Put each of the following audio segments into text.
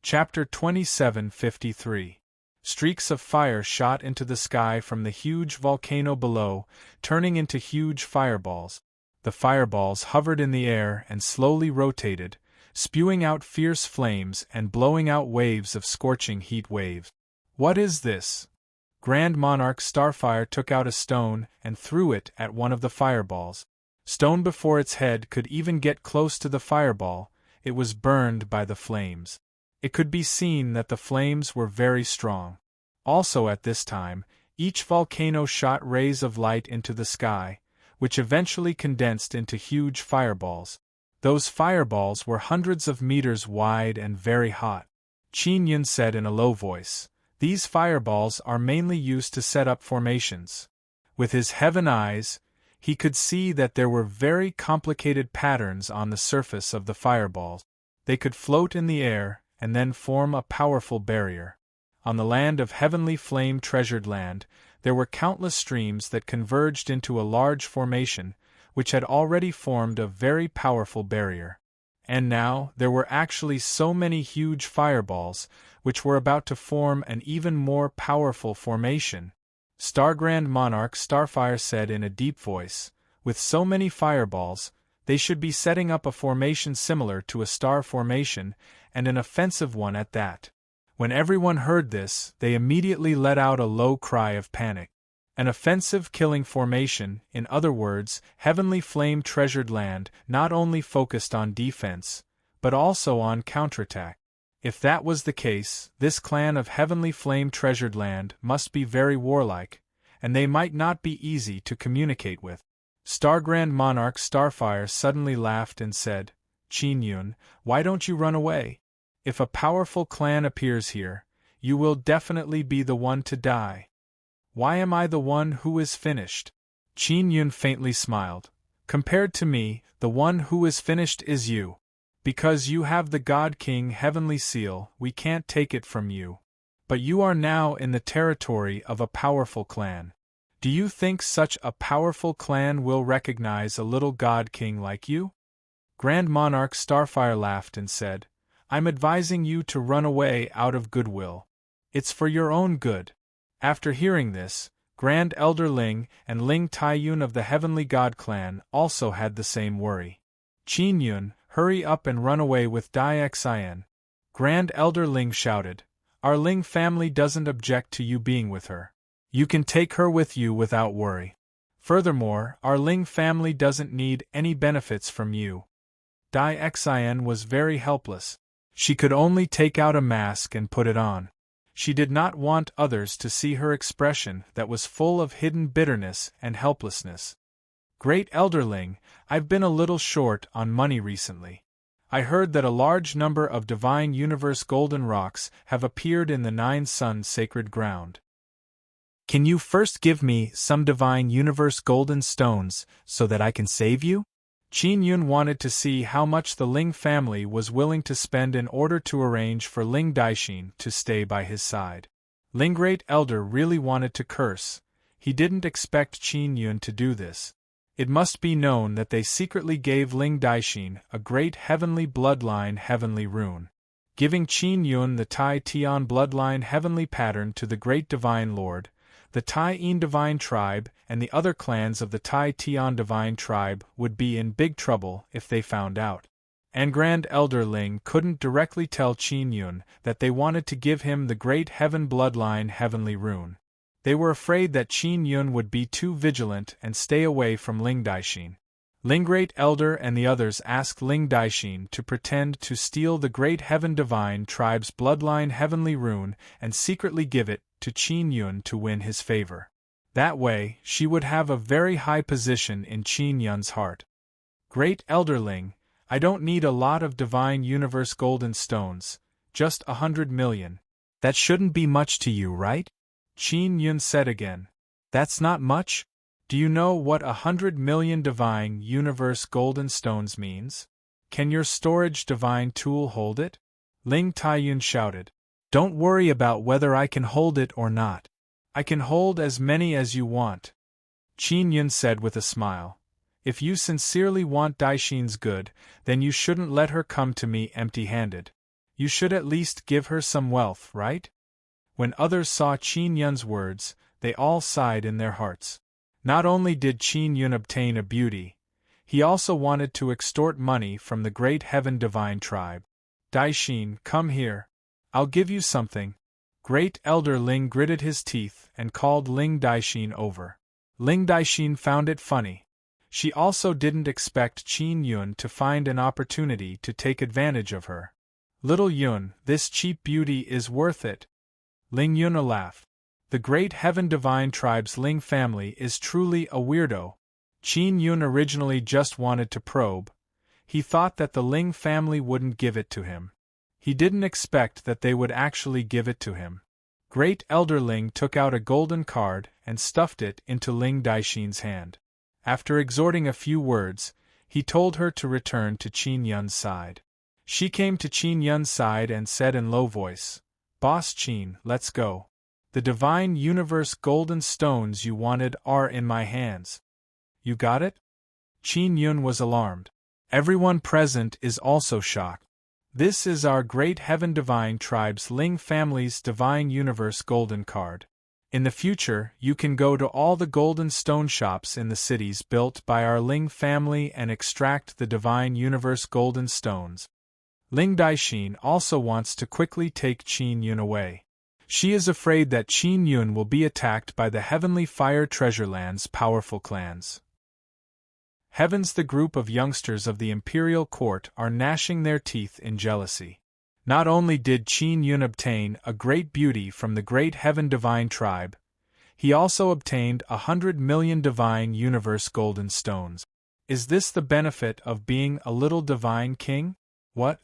Chapter 27:53. Streaks of fire shot into the sky from the huge volcano below, turning into huge fireballs. The fireballs hovered in the air and slowly rotated, spewing out fierce flames and blowing out waves of scorching heat waves. What is this? Grand Monarch Starfire took out a stone and threw it at one of the fireballs. Stone before its head could even get close to the fireball, it was burned by the flames. It could be seen that the flames were very strong. Also at this time, each volcano shot rays of light into the sky, which eventually condensed into huge fireballs. Those fireballs were hundreds of meters wide and very hot. Qin Yun said in a low voice, "These fireballs are mainly used to set up formations." With his heaven eyes, he could see that there were very complicated patterns on the surface of the fireballs. They could float in the air and then form a powerful barrier. On the land of heavenly flame-treasured land, there were countless streams that converged into a large formation, which had already formed a very powerful barrier. And now, there were actually so many huge fireballs, which were about to form an even more powerful formation. Grand Monarch Starfire said in a deep voice, "With so many fireballs, they should be setting up a formation similar to a star formation, and an offensive one at that." When everyone heard this, they immediately let out a low cry of panic. An offensive killing formation, in other words, heavenly flame-treasured land, not only focused on defense, but also on counterattack. If that was the case, this clan of heavenly flame-treasured land must be very warlike, and they might not be easy to communicate with. Grand Monarch Starfire suddenly laughed and said, "Qin Yun, why don't you run away? If a powerful clan appears here, you will definitely be the one to die." "Why am I the one who is finished?" Qin Yun faintly smiled. "Compared to me, the one who is finished is you. Because you have the God King Heavenly Seal, we can't take it from you. But you are now in the territory of a powerful clan. Do you think such a powerful clan will recognize a little God King like you?" Grand Monarch Starfire laughed and said, "I'm advising you to run away out of goodwill. It's for your own good." After hearing this, Grand Elder Ling and Ling Taiyun of the Heavenly God Clan also had the same worry. "Qin Yun, hurry up and run away with Dai Xian." Grand Elder Ling shouted, "Our Ling family doesn't object to you being with her. You can take her with you without worry. Furthermore, our Ling family doesn't need any benefits from you." Dai Xian was very helpless. She could only take out a mask and put it on. She did not want others to see her expression that was full of hidden bitterness and helplessness. "Great Elderling, I've been a little short on money recently. I heard that a large number of divine universe golden rocks have appeared in the Nine Suns sacred ground. Can you first give me some divine universe golden stones so that I can save you?" Qin Yun wanted to see how much the Ling family was willing to spend in order to arrange for Ling Daixin to stay by his side. Ling Great Elder really wanted to curse. He didn't expect Qin Yun to do this. It must be known that they secretly gave Ling Daixin a great heavenly bloodline heavenly rune. Giving Qin Yun the Tai Tian bloodline heavenly pattern to the Great Divine Lord, the Tai Yin Divine Tribe and the other clans of the Tai Tian Divine Tribe would be in big trouble if they found out. And Grand Elder Ling couldn't directly tell Qin Yun that they wanted to give him the Great Heaven Bloodline Heavenly Rune. They were afraid that Qin Yun would be too vigilant and stay away from Ling Daixin. Ling Great Elder and the others asked Ling Daixin to pretend to steal the Great Heaven Divine Tribe's Bloodline Heavenly Rune and secretly give it to Qin Yun to win his favor. That way, she would have a very high position in Qin Yun's heart. "Great Elderling, I don't need a lot of divine universe golden stones, just 100 million. That shouldn't be much to you, right?" Qin Yun said again. "That's not much? Do you know what 100 million divine universe golden stones means? Can your storage divine tool hold it?" Ling Taiyun shouted. "Don't worry about whether I can hold it or not. I can hold as many as you want." Qin Yun said with a smile. "If you sincerely want Daixin's good, then you shouldn't let her come to me empty-handed. You should at least give her some wealth, right? When others saw Qin Yun's words, they all sighed in their hearts. Not only did Qin Yun obtain a beauty, he also wanted to extort money from the great heaven divine tribe. Daixin, come here. I'll give you something. Great Elder Ling gritted his teeth and called Ling Daixin over. Ling Daixin found it funny. She also didn't expect Qin Yun to find an opportunity to take advantage of her. Little Yun, this cheap beauty is worth it. Ling Yun laughed. The great heaven divine tribe's Ling family is truly a weirdo. Qin Yun originally just wanted to probe. He thought that the Ling family wouldn't give it to him. He didn't expect that they would actually give it to him. Great Elder Ling took out a golden card and stuffed it into Ling Daixin's hand. After exhorting a few words, he told her to return to Qin Yun's side. She came to Qin Yun's side and said in low voice, "Boss Qin, let's go. The divine universe golden stones you wanted are in my hands." "You got it?" Qin Yun was alarmed. Everyone present is also shocked. This is our great heaven divine tribe's Ling family's divine universe golden card. In the future, you can go to all the golden stone shops in the cities built by our Ling family and extract the divine universe golden stones. Ling Daixin also wants to quickly take Qin Yun away. She is afraid that Qin Yun will be attacked by the Heavenly Fire Treasureland's powerful clans. Heavens, the group of youngsters of the imperial court are gnashing their teeth in jealousy. Not only did Qin Yun obtain a great beauty from the great heaven divine tribe, he also obtained 100 million divine universe golden stones. Is this the benefit of being a little divine king? What?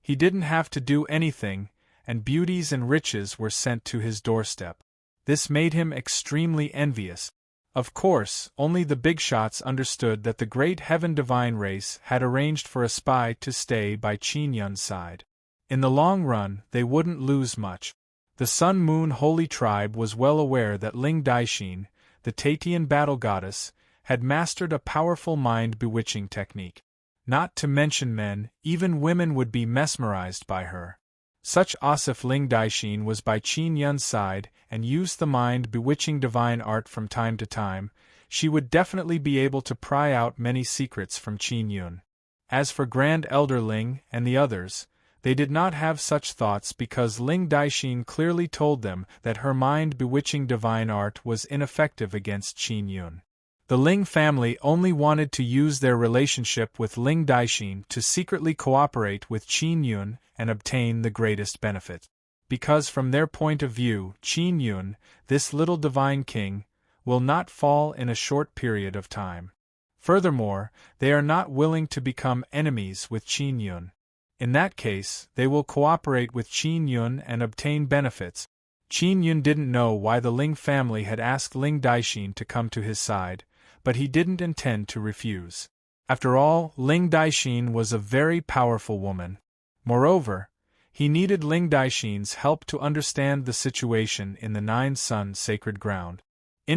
He didn't have to do anything, and beauties and riches were sent to his doorstep. This made him extremely envious. Of course, only the big shots understood that the great heaven divine race had arranged for a spy to stay by Qin Yun's side. In the long run, they wouldn't lose much. The Sun Moon Holy Tribe was well aware that Ling Daixin, the Tatian battle goddess, had mastered a powerful mind-bewitching technique. Not to mention men, even women would be mesmerized by her. Such if Ling Daixin was by Qin Yun's side and used the mind-bewitching divine art from time to time, she would definitely be able to pry out many secrets from Qin Yun. As for Grand Elder Ling and the others, they did not have such thoughts because Ling Daixin clearly told them that her mind-bewitching divine art was ineffective against Qin Yun. The Ling family only wanted to use their relationship with Ling Daixin to secretly cooperate with Qin Yun and obtain the greatest benefit. Because from their point of view, Qin Yun, this little divine king, will not fall in a short period of time. Furthermore, they are not willing to become enemies with Qin Yun. In that case, they will cooperate with Qin Yun and obtain benefits. Qin Yun didn't know why the Ling family had asked Ling Daixin to come to his side, but he didn't intend to refuse. After all, Ling Daixin was a very powerful woman. Moreover, he needed Ling Daixin's help to understand the situation in the Nine Sun sacred ground.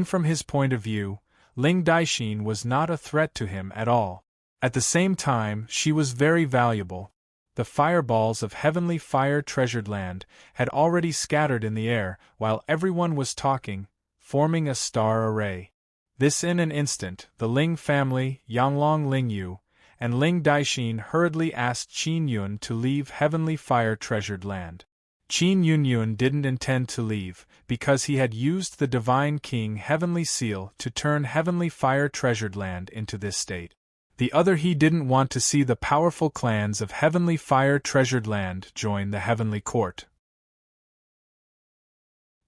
From his point of view, Ling Daixin was not a threat to him at all. At the same time, she was very valuable. The fireballs of heavenly fire treasured land had already scattered in the air while everyone was talking, forming a star array. This in an instant, the Ling family, Yanglong Lingyu, and Ling Daixin hurriedly asked Qin Yun to leave heavenly fire treasured land. Qin Yun didn't intend to leave, because he had used the Divine King Heavenly Seal to turn heavenly fire treasured land into this state. The other, he didn't want to see the powerful clans of heavenly fire treasured land join the heavenly court.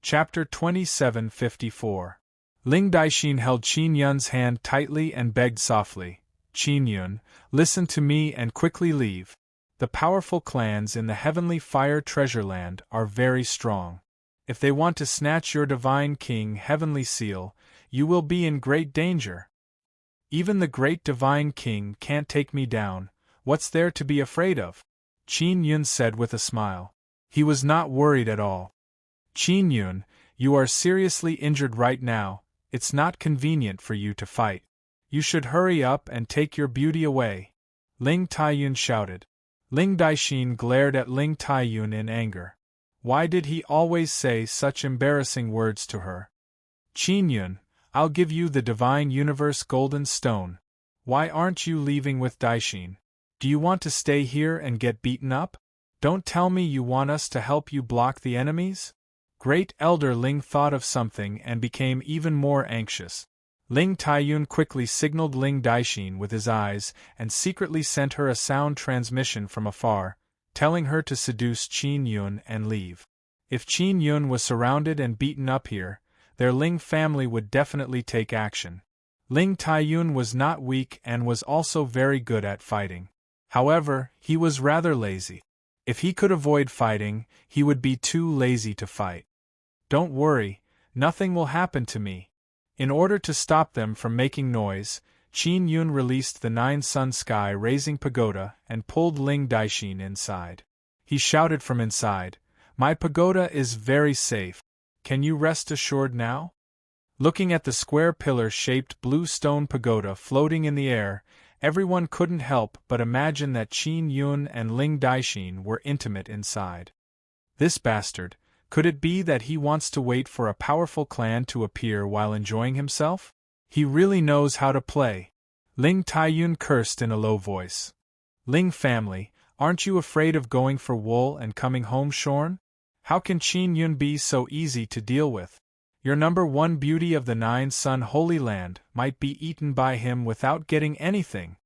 Chapter 2754. Ling Daixin held Qin Yun's hand tightly and begged softly, "Qin Yun, listen to me and quickly leave. The powerful clans in the heavenly fire treasure land are very strong. If they want to snatch your divine king heavenly seal, you will be in great danger. Even the great divine king can't take me down. What's there to be afraid of?" Qin Yun said with a smile. He was not worried at all. "Qin Yun, you are seriously injured right now. It's not convenient for you to fight. You should hurry up and take your beauty away," Ling Taiyun shouted. Ling Daixin glared at Ling Taiyun in anger. Why did he always say such embarrassing words to her? Qin Yun, I'll give you the Divine Universe Golden Stone. Why aren't you leaving with Daixin? Do you want to stay here and get beaten up? Don't tell me you want us to help you block the enemies? Great Elder Ling thought of something and became even more anxious. Ling Taiyun quickly signaled Ling Daixin with his eyes and secretly sent her a sound transmission from afar, telling her to seduce Qin Yun and leave. If Qin Yun was surrounded and beaten up here, their Ling family would definitely take action. Ling Taiyun was not weak and was also very good at fighting. However, he was rather lazy. If he could avoid fighting, he would be too lazy to fight. Don't worry, nothing will happen to me. In order to stop them from making noise, Qin Yun released the 9-sun sky-raising pagoda and pulled Ling Daixin inside. He shouted from inside, "My pagoda is very safe. Can you rest assured now?" Looking at the square pillar-shaped blue stone pagoda floating in the air, everyone couldn't help but imagine that Qin Yun and Ling Daixin were intimate inside. This bastard, could it be that he wants to wait for a powerful clan to appear while enjoying himself? He really knows how to play. Ling Taiyun cursed in a low voice. Ling family, aren't you afraid of going for wool and coming home shorn? How can Qin Yun be so easy to deal with? Your number one beauty of the 9-sun Holy Land might be eaten by him without getting anything,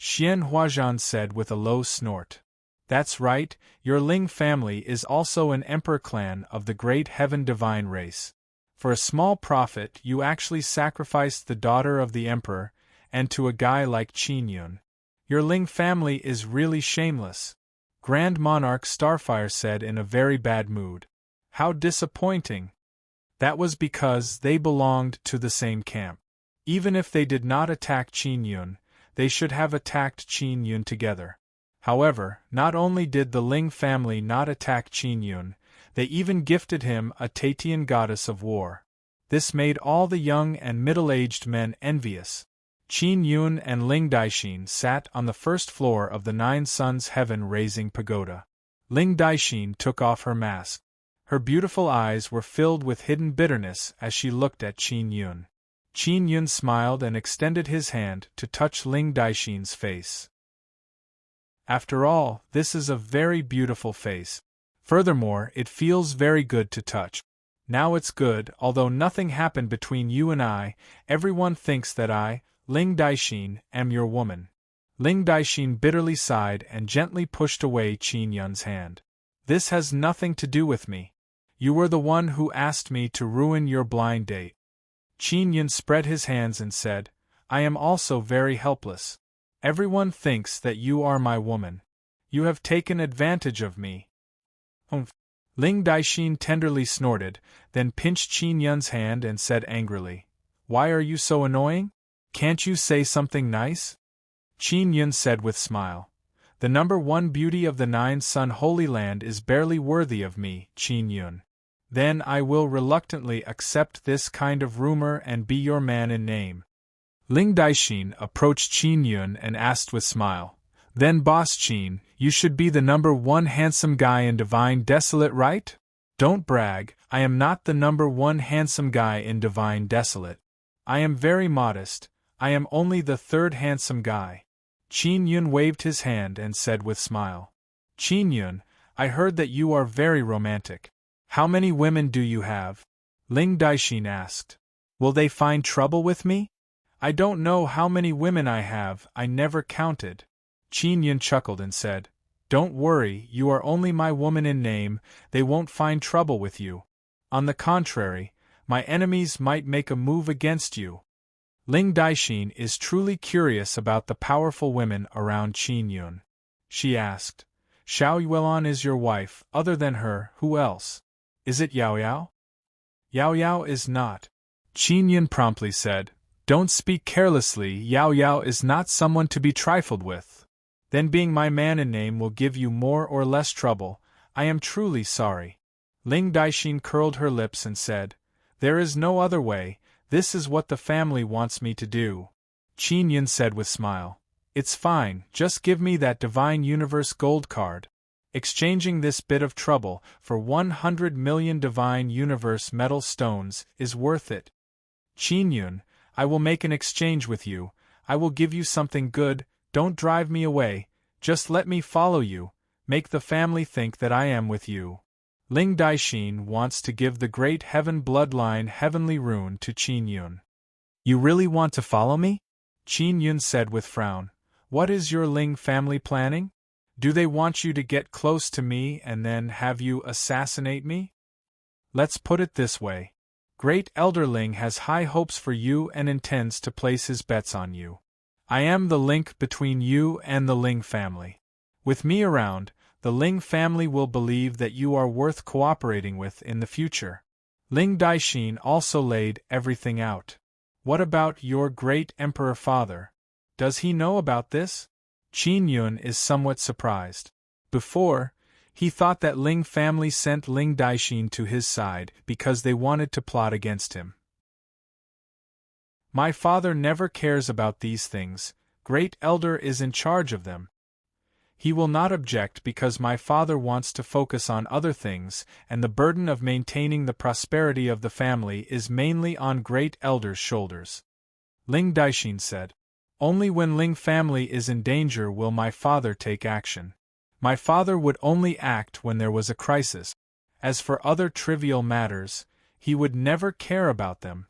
Xian Huazhan said with a low snort. That's right, your Ling family is also an emperor clan of the great heaven divine race. For a small profit you actually sacrificed the daughter of the emperor, and to a guy like Qin Yun. Your Ling family is really shameless, Grand Monarch Starfire said in a very bad mood. How disappointing. That was because they belonged to the same camp. Even if they did not attack Qin Yun, they should have attacked Qin Yun together. However, not only did the Ling family not attack Qin Yun, they even gifted him a Tatian goddess of war. This made all the young and middle-aged men envious. Qin Yun and Ling Daixin sat on the first floor of the 9 Suns heaven-raising pagoda. Ling Daixin took off her mask. Her beautiful eyes were filled with hidden bitterness as she looked at Qin Yun. Qin Yun smiled and extended his hand to touch Ling Daixin's face. After all, this is a very beautiful face. Furthermore, it feels very good to touch. Now it's good, although nothing happened between you and I, everyone thinks that I, Ling Daixin, am your woman. Ling Daixin bitterly sighed and gently pushed away Qin Yun's hand. This has nothing to do with me. You were the one who asked me to ruin your blind date. Qin Yun spread his hands and said, I am also very helpless. Everyone thinks that you are my woman. You have taken advantage of me. Humph. Ling Daixin tenderly snorted, then pinched Qin Yun's hand and said angrily, Why are you so annoying? Can't you say something nice? Qin Yun said with smile, The number one beauty of the 9 Sun Holy Land is barely worthy of me, Qin Yun. Then I will reluctantly accept this kind of rumor and be your man in name. Ling Daixin approached Qin Yun and asked with smile, Then Boss Qin, you should be the number one handsome guy in Divine Desolate, right? Don't brag, I am not the number one handsome guy in Divine Desolate. I am very modest, I am only the third handsome guy. Qin Yun waved his hand and said with smile, Qin Yun, I heard that you are very romantic. How many women do you have? Ling Daixin asked. Will they find trouble with me? I don't know how many women I have, I never counted. Qin Yun chuckled and said, Don't worry, you are only my woman in name, they won't find trouble with you. On the contrary, my enemies might make a move against you. Ling Daixin is truly curious about the powerful women around Qin Yun. She asked, Xiao Yuan is your wife, other than her, who else? Is it Yao Yao? Yao Yao is not. Qin Yun promptly said, Don't speak carelessly, Yao Yao is not someone to be trifled with. Then being my man in name will give you more or less trouble, I am truly sorry. Ling Daixin curled her lips and said, There is no other way, this is what the family wants me to do. Qin Yun said with smile, It's fine, just give me that Divine Universe gold card. Exchanging this bit of trouble for 100 million Divine Universe metal stones is worth it. Qin Yun, I will make an exchange with you. I will give you something good. Don't drive me away, just let me follow you, make the family think that I am with you. Ling Daixin wants to give the Great Heaven Bloodline Heavenly Rune to Qin Yun. You really want to follow me? Qin Yun said with frown. What is your Ling family planning? Do they want you to get close to me and then have you assassinate me? Let's put it this way. Great Elder Ling has high hopes for you and intends to place his bets on you. I am the link between you and the Ling family. With me around, the Ling family will believe that you are worth cooperating with in the future. Ling Daixin also laid everything out. What about your great emperor father? Does he know about this? Qin Yun is somewhat surprised. Before, he thought that Ling family sent Ling Daixin to his side because they wanted to plot against him. My father never cares about these things, Great Elder is in charge of them. He will not object because my father wants to focus on other things, and the burden of maintaining the prosperity of the family is mainly on Great Elder's shoulders. Ling Daixin said. Only when Ling family is in danger will my father take action. My father would only act when there was a crisis. As for other trivial matters, he would never care about them.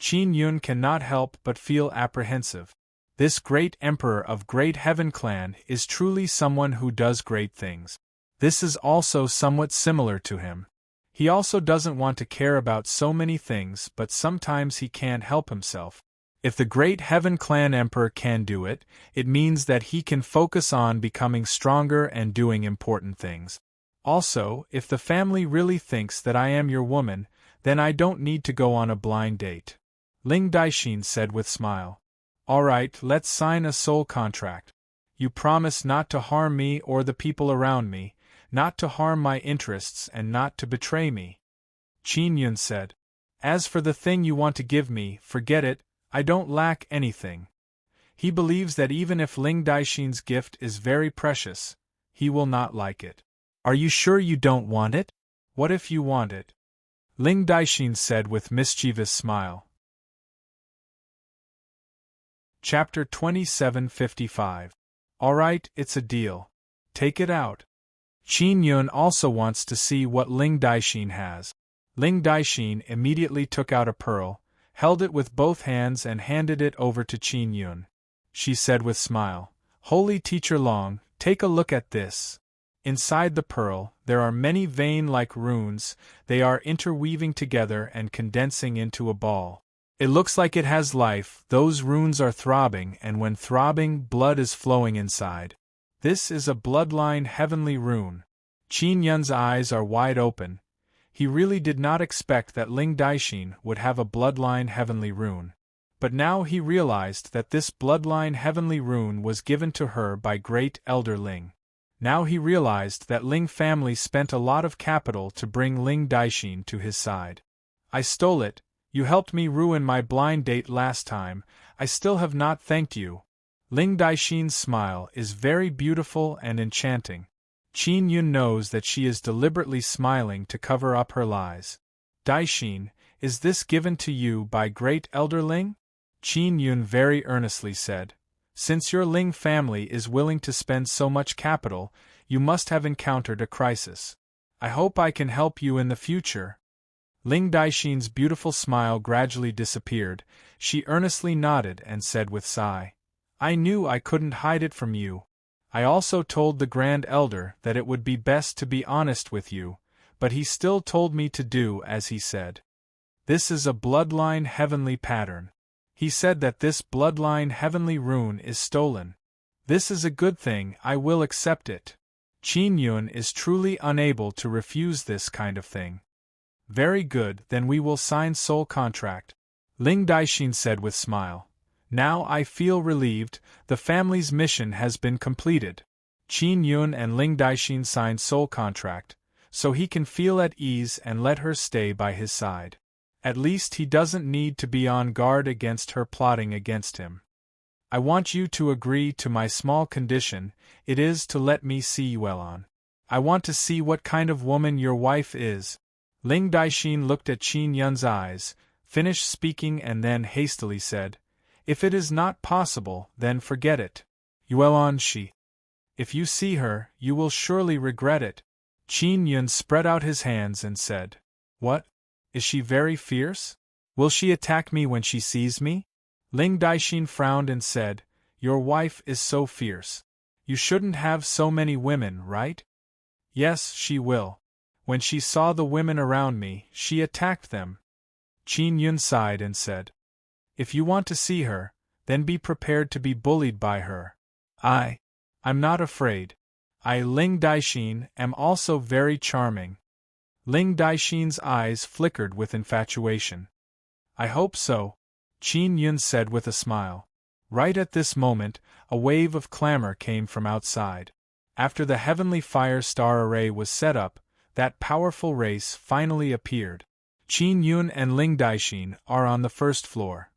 Qin Yun cannot help but feel apprehensive. This great emperor of Great Heaven Clan is truly someone who does great things. This is also somewhat similar to him. He also doesn't want to care about so many things, but sometimes he can't help himself. If the Great Heaven Clan Emperor can do it, it means that he can focus on becoming stronger and doing important things. Also, if the family really thinks that I am your woman, then I don't need to go on a blind date. Ling Daixin said with smile. All right, let's sign a soul contract. You promise not to harm me or the people around me, not to harm my interests and not to betray me. Qin Yun said. As for the thing you want to give me, forget it, I don't lack anything. He believes that even if Ling Daixin's gift is very precious, he will not like it. Are you sure you don't want it? What if you want it? Ling Daixin said with mischievous smile. Chapter 2755. Alright, it's a deal. Take it out. Qin Yun also wants to see what Ling Daixin has. Ling Daixin immediately took out a pearl, held it with both hands and handed it over to Qin Yun. She said with smile, Holy Teacher Long, take a look at this. Inside the pearl, there are many vein-like runes, they are interweaving together and condensing into a ball. It looks like it has life, those runes are throbbing, and when throbbing, blood is flowing inside. This is a bloodline heavenly rune. Qin Yun's eyes are wide open. He really did not expect that Ling Daixin would have a bloodline heavenly rune. But now he realized that this bloodline heavenly rune was given to her by Great Elder Ling. Now he realized that Ling family spent a lot of capital to bring Ling Daixin to his side. I stole it. You helped me ruin my blind date last time, I still have not thanked you. Ling Daixin's smile is very beautiful and enchanting. Qin Yun knows that she is deliberately smiling to cover up her lies. Daixin, is this given to you by Great Elder Ling? Qin Yun very earnestly said. Since your Ling family is willing to spend so much capital, you must have encountered a crisis. I hope I can help you in the future. Ling Daixin's beautiful smile gradually disappeared. She earnestly nodded and said with sigh, I knew I couldn't hide it from you. I also told the Grand Elder that it would be best to be honest with you, but he still told me to do as he said. This is a bloodline heavenly pattern. He said that this bloodline heavenly rune is stolen. This is a good thing, I will accept it. Qin Yun is truly unable to refuse this kind of thing. Very good, then we will sign soul contract. Ling Daixin said with smile. Now I feel relieved, the family's mission has been completed. Qin Yun and Ling Daixin signed soul contract, so he can feel at ease and let her stay by his side. At least he doesn't need to be on guard against her plotting against him. I want you to agree to my small condition, it is to let me see Yuelon. I want to see what kind of woman your wife is. Ling Daixin looked at Qin Yun's eyes, finished speaking and then hastily said, If it is not possible, then forget it. Yuelon she. If you see her, you will surely regret it. Qin Yun spread out his hands and said, What? Is she very fierce? Will she attack me when she sees me? Ling Daixin frowned and said, Your wife is so fierce. You shouldn't have so many women, right? Yes, she will. When she saw the women around me, she attacked them. Qin Yun sighed and said, If you want to see her, then be prepared to be bullied by her. I'm not afraid. I, Ling Daixin, am also very charming. Ling Daixin's eyes flickered with infatuation. I hope so, Qin Yun said with a smile. Right at this moment, a wave of clamor came from outside. After the heavenly fire star array was set up, that powerful race finally appeared. Qin Yun and Ling Daixin are on the first floor.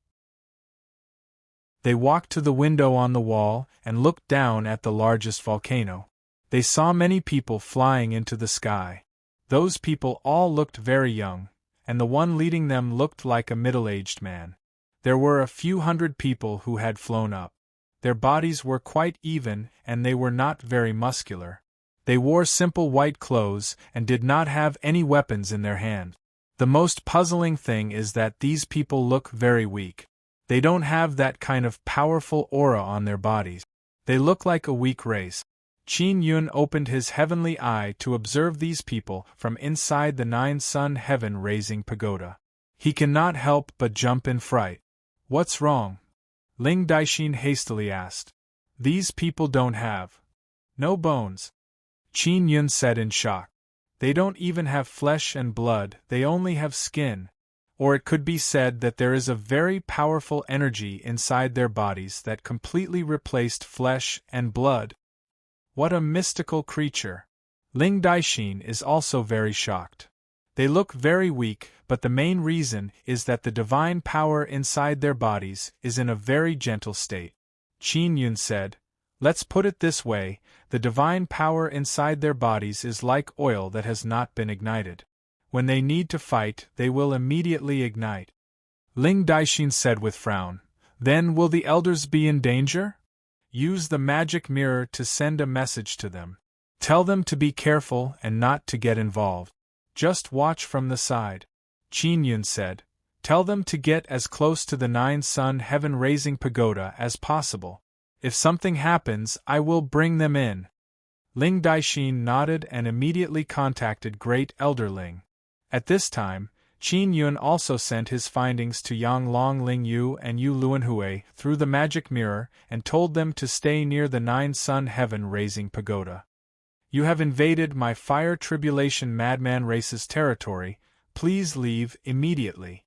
They walked to the window on the wall and looked down at the largest volcano. They saw many people flying into the sky. Those people all looked very young, and the one leading them looked like a middle-aged man. There were a few hundred people who had flown up. Their bodies were quite even and they were not very muscular. They wore simple white clothes and did not have any weapons in their hand. The most puzzling thing is that these people look very weak. They don't have that kind of powerful aura on their bodies. They look like a weak race. Qin Yun opened his heavenly eye to observe these people from inside the nine-sun heaven-raising pagoda. He cannot help but jump in fright. What's wrong? Ling Daixin hastily asked. These people don't have no bones. Qin Yun said in shock. They don't even have flesh and blood, they only have skin. Or it could be said that there is a very powerful energy inside their bodies that completely replaced flesh and blood. What a mystical creature! Ling Daixin is also very shocked. They look very weak, but the main reason is that the divine power inside their bodies is in a very gentle state. Qin Yun said, Let's put it this way, the divine power inside their bodies is like oil that has not been ignited. When they need to fight, they will immediately ignite. Ling Daixin said with frown, Then will the elders be in danger? Use the magic mirror to send a message to them. Tell them to be careful and not to get involved. Just watch from the side. Qin Yun said, Tell them to get as close to the nine-sun heaven-raising pagoda as possible. If something happens, I will bring them in. Ling Daixin nodded and immediately contacted Great Elder Ling. At this time, Qin Yun also sent his findings to Yang Long Ling Yu and Yu Luanhui through the magic mirror and told them to stay near the nine-sun heaven-raising pagoda. You have invaded my fire tribulation madman race's territory, please leave immediately.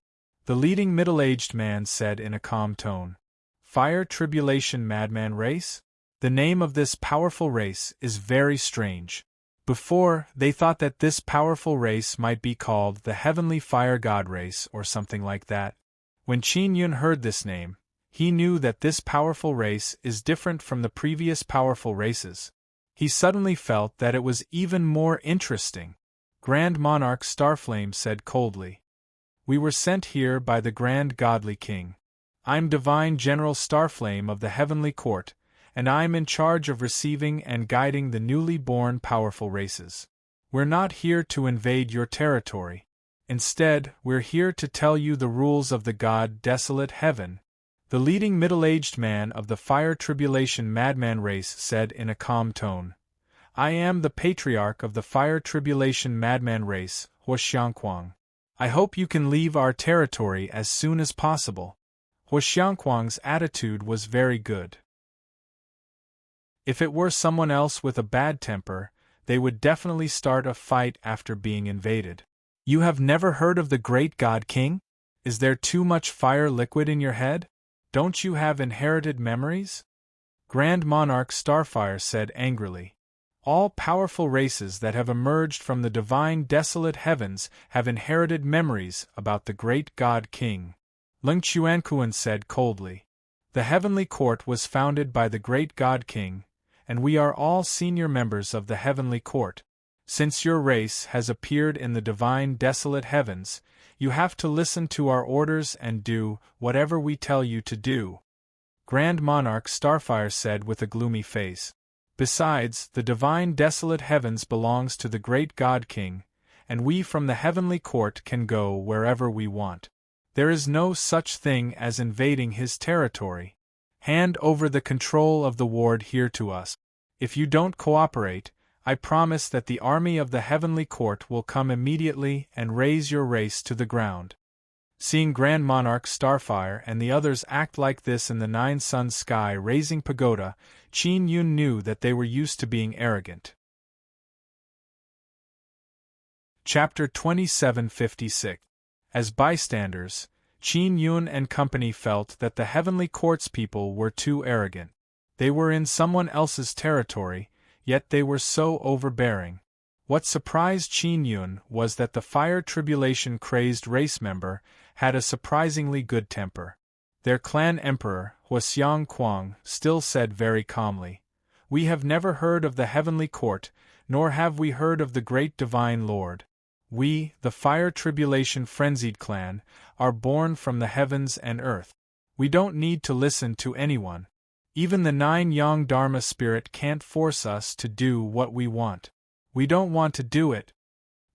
The leading middle-aged man said in a calm tone. Fire tribulation madman race? The name of this powerful race is very strange. Before, they thought that this powerful race might be called the Heavenly Fire God race or something like that. When Qin Yun heard this name, he knew that this powerful race is different from the previous powerful races. He suddenly felt that it was even more interesting. Grand Monarch Starflame said coldly. We were sent here by the Grand Godly King. I'm Divine General Starflame of the Heavenly Court, and I'm in charge of receiving and guiding the newly born powerful races. We're not here to invade your territory. Instead, we're here to tell you the rules of the God Desolate Heaven. The leading middle-aged man of the Fire Tribulation Madman race said in a calm tone. I am the Patriarch of the Fire Tribulation Madman race, Huo Xiangquang. I hope you can leave our territory as soon as possible. Huo Xiangquang's attitude was very good. If it were someone else with a bad temper, they would definitely start a fight after being invaded. You have never heard of the Great God King? Is there too much fire liquid in your head? Don't you have inherited memories? Grand Monarch Starfire said angrily. All powerful races that have emerged from the divine desolate heavens have inherited memories about the Great God King. Ling Chuanquan said coldly. The heavenly court was founded by the great God King, and we are all senior members of the heavenly court. Since your race has appeared in the divine desolate heavens, you have to listen to our orders and do whatever we tell you to do," Grand Monarch Starfire said with a gloomy face. "Besides, the divine desolate heavens belongs to the great God King, and we from the heavenly court can go wherever we want. There is no such thing as invading his territory. Hand over the control of the ward here to us. If you don't cooperate, I promise that the army of the heavenly court will come immediately and raze your race to the ground." Seeing Grand Monarch Starfire and the others act like this in the Nine Suns Sky Raising Pagoda, Qin Yun knew that they were used to being arrogant. Chapter 2756. As bystanders, Qin Yun and company felt that the heavenly court's people were too arrogant. They were in someone else's territory, yet they were so overbearing. What surprised Qin Yun was that the fire tribulation-crazed race member had a surprisingly good temper. Their clan emperor, Huaxiang Kuang, still said very calmly, "We have never heard of the heavenly court, nor have we heard of the great divine lord. We, the fire tribulation-frenzied clan, are born from the heavens and earth. We don't need to listen to anyone. Even the 9 Yang Dharma spirit can't force us to do what we want. We don't want to do it."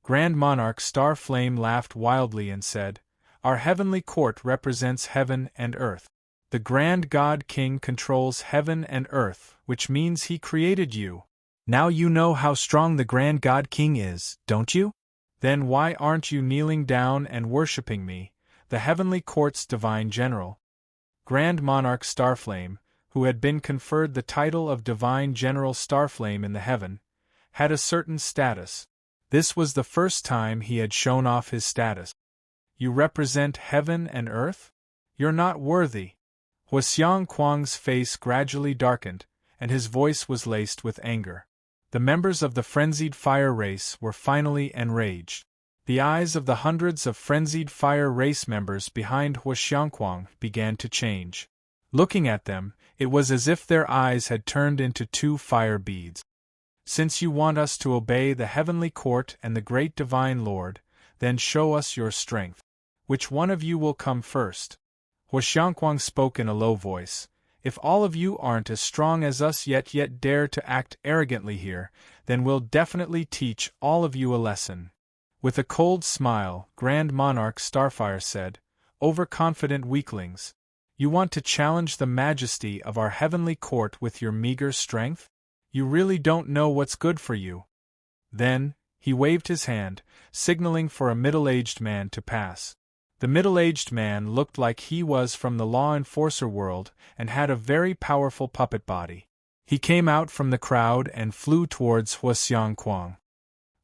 Grand Monarch Starflame laughed wildly and said, "Our heavenly court represents heaven and earth. The Grand God King controls heaven and earth, which means he created you. Now you know how strong the Grand God King is, don't you? Then why aren't you kneeling down and worshipping me, the heavenly court's divine general?" Grand Monarch Starflame, who had been conferred the title of Divine General Starflame in the heaven, had a certain status. This was the first time he had shown off his status. "You represent heaven and earth? You're not worthy." Huaxiang Kuang's face gradually darkened, and his voice was laced with anger. The members of the frenzied fire race were finally enraged. The eyes of the hundreds of frenzied fire race members behind Huaxiang Kuang began to change. Looking at them, it was as if their eyes had turned into 2 fire beads. "Since you want us to obey the heavenly court and the great divine lord, then show us your strength. Which one of you will come first?" Huaxiang Kuang spoke in a low voice. "If all of you aren't as strong as us yet dare to act arrogantly here, then we'll definitely teach all of you a lesson." With a cold smile, Grand Monarch Starfire said, "Overconfident weaklings. You want to challenge the majesty of our heavenly court with your meager strength? You really don't know what's good for you." Then, he waved his hand, signaling for a middle-aged man to pass. The middle-aged man looked like he was from the law enforcer world and had a very powerful puppet body. He came out from the crowd and flew towards Huaxiang Kuang.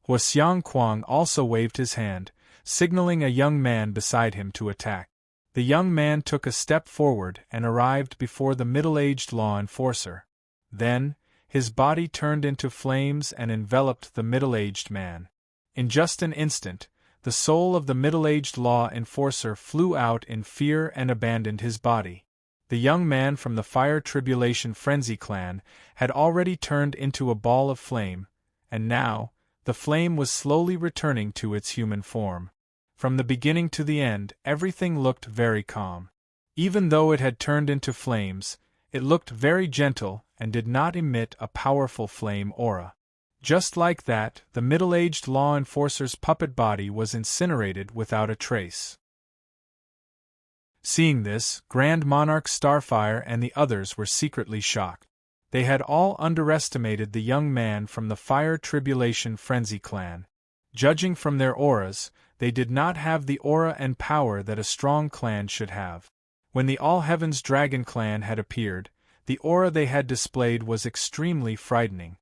Huaxiang Kuang also waved his hand, signaling a young man beside him to attack. The young man took a step forward and arrived before the middle-aged law enforcer. Then, his body turned into flames and enveloped the middle-aged man. In just an instant, the soul of the middle-aged law enforcer flew out in fear and abandoned his body. The young man from the Fire Tribulation Frenzy clan had already turned into a ball of flame, and now, the flame was slowly returning to its human form. From the beginning to the end, everything looked very calm. Even though it had turned into flames, it looked very gentle and did not emit a powerful flame aura. Just like that, the middle-aged law enforcer's puppet body was incinerated without a trace. Seeing this, Grand Monarch Starfire and the others were secretly shocked. They had all underestimated the young man from the Fire Tribulation Frenzy clan. Judging from their auras, they did not have the aura and power that a strong clan should have. When the All Heavens Dragon clan had appeared, the aura they had displayed was extremely frightening.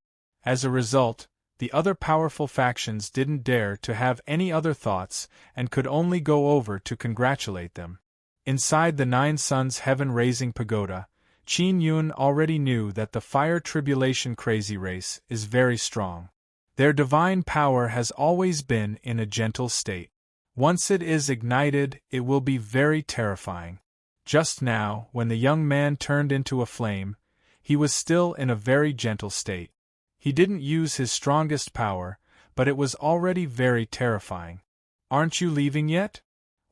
As a result, the other powerful factions didn't dare to have any other thoughts and could only go over to congratulate them. Inside the Nine Suns Heaven-Raising Pagoda, Qin Yun already knew that the Fire Tribulation Crazy Race is very strong. Their divine power has always been in a gentle state. Once it is ignited, it will be very terrifying. Just now, when the young man turned into a flame, he was still in a very gentle state. He didn't use his strongest power, but it was already very terrifying. "Aren't you leaving yet?"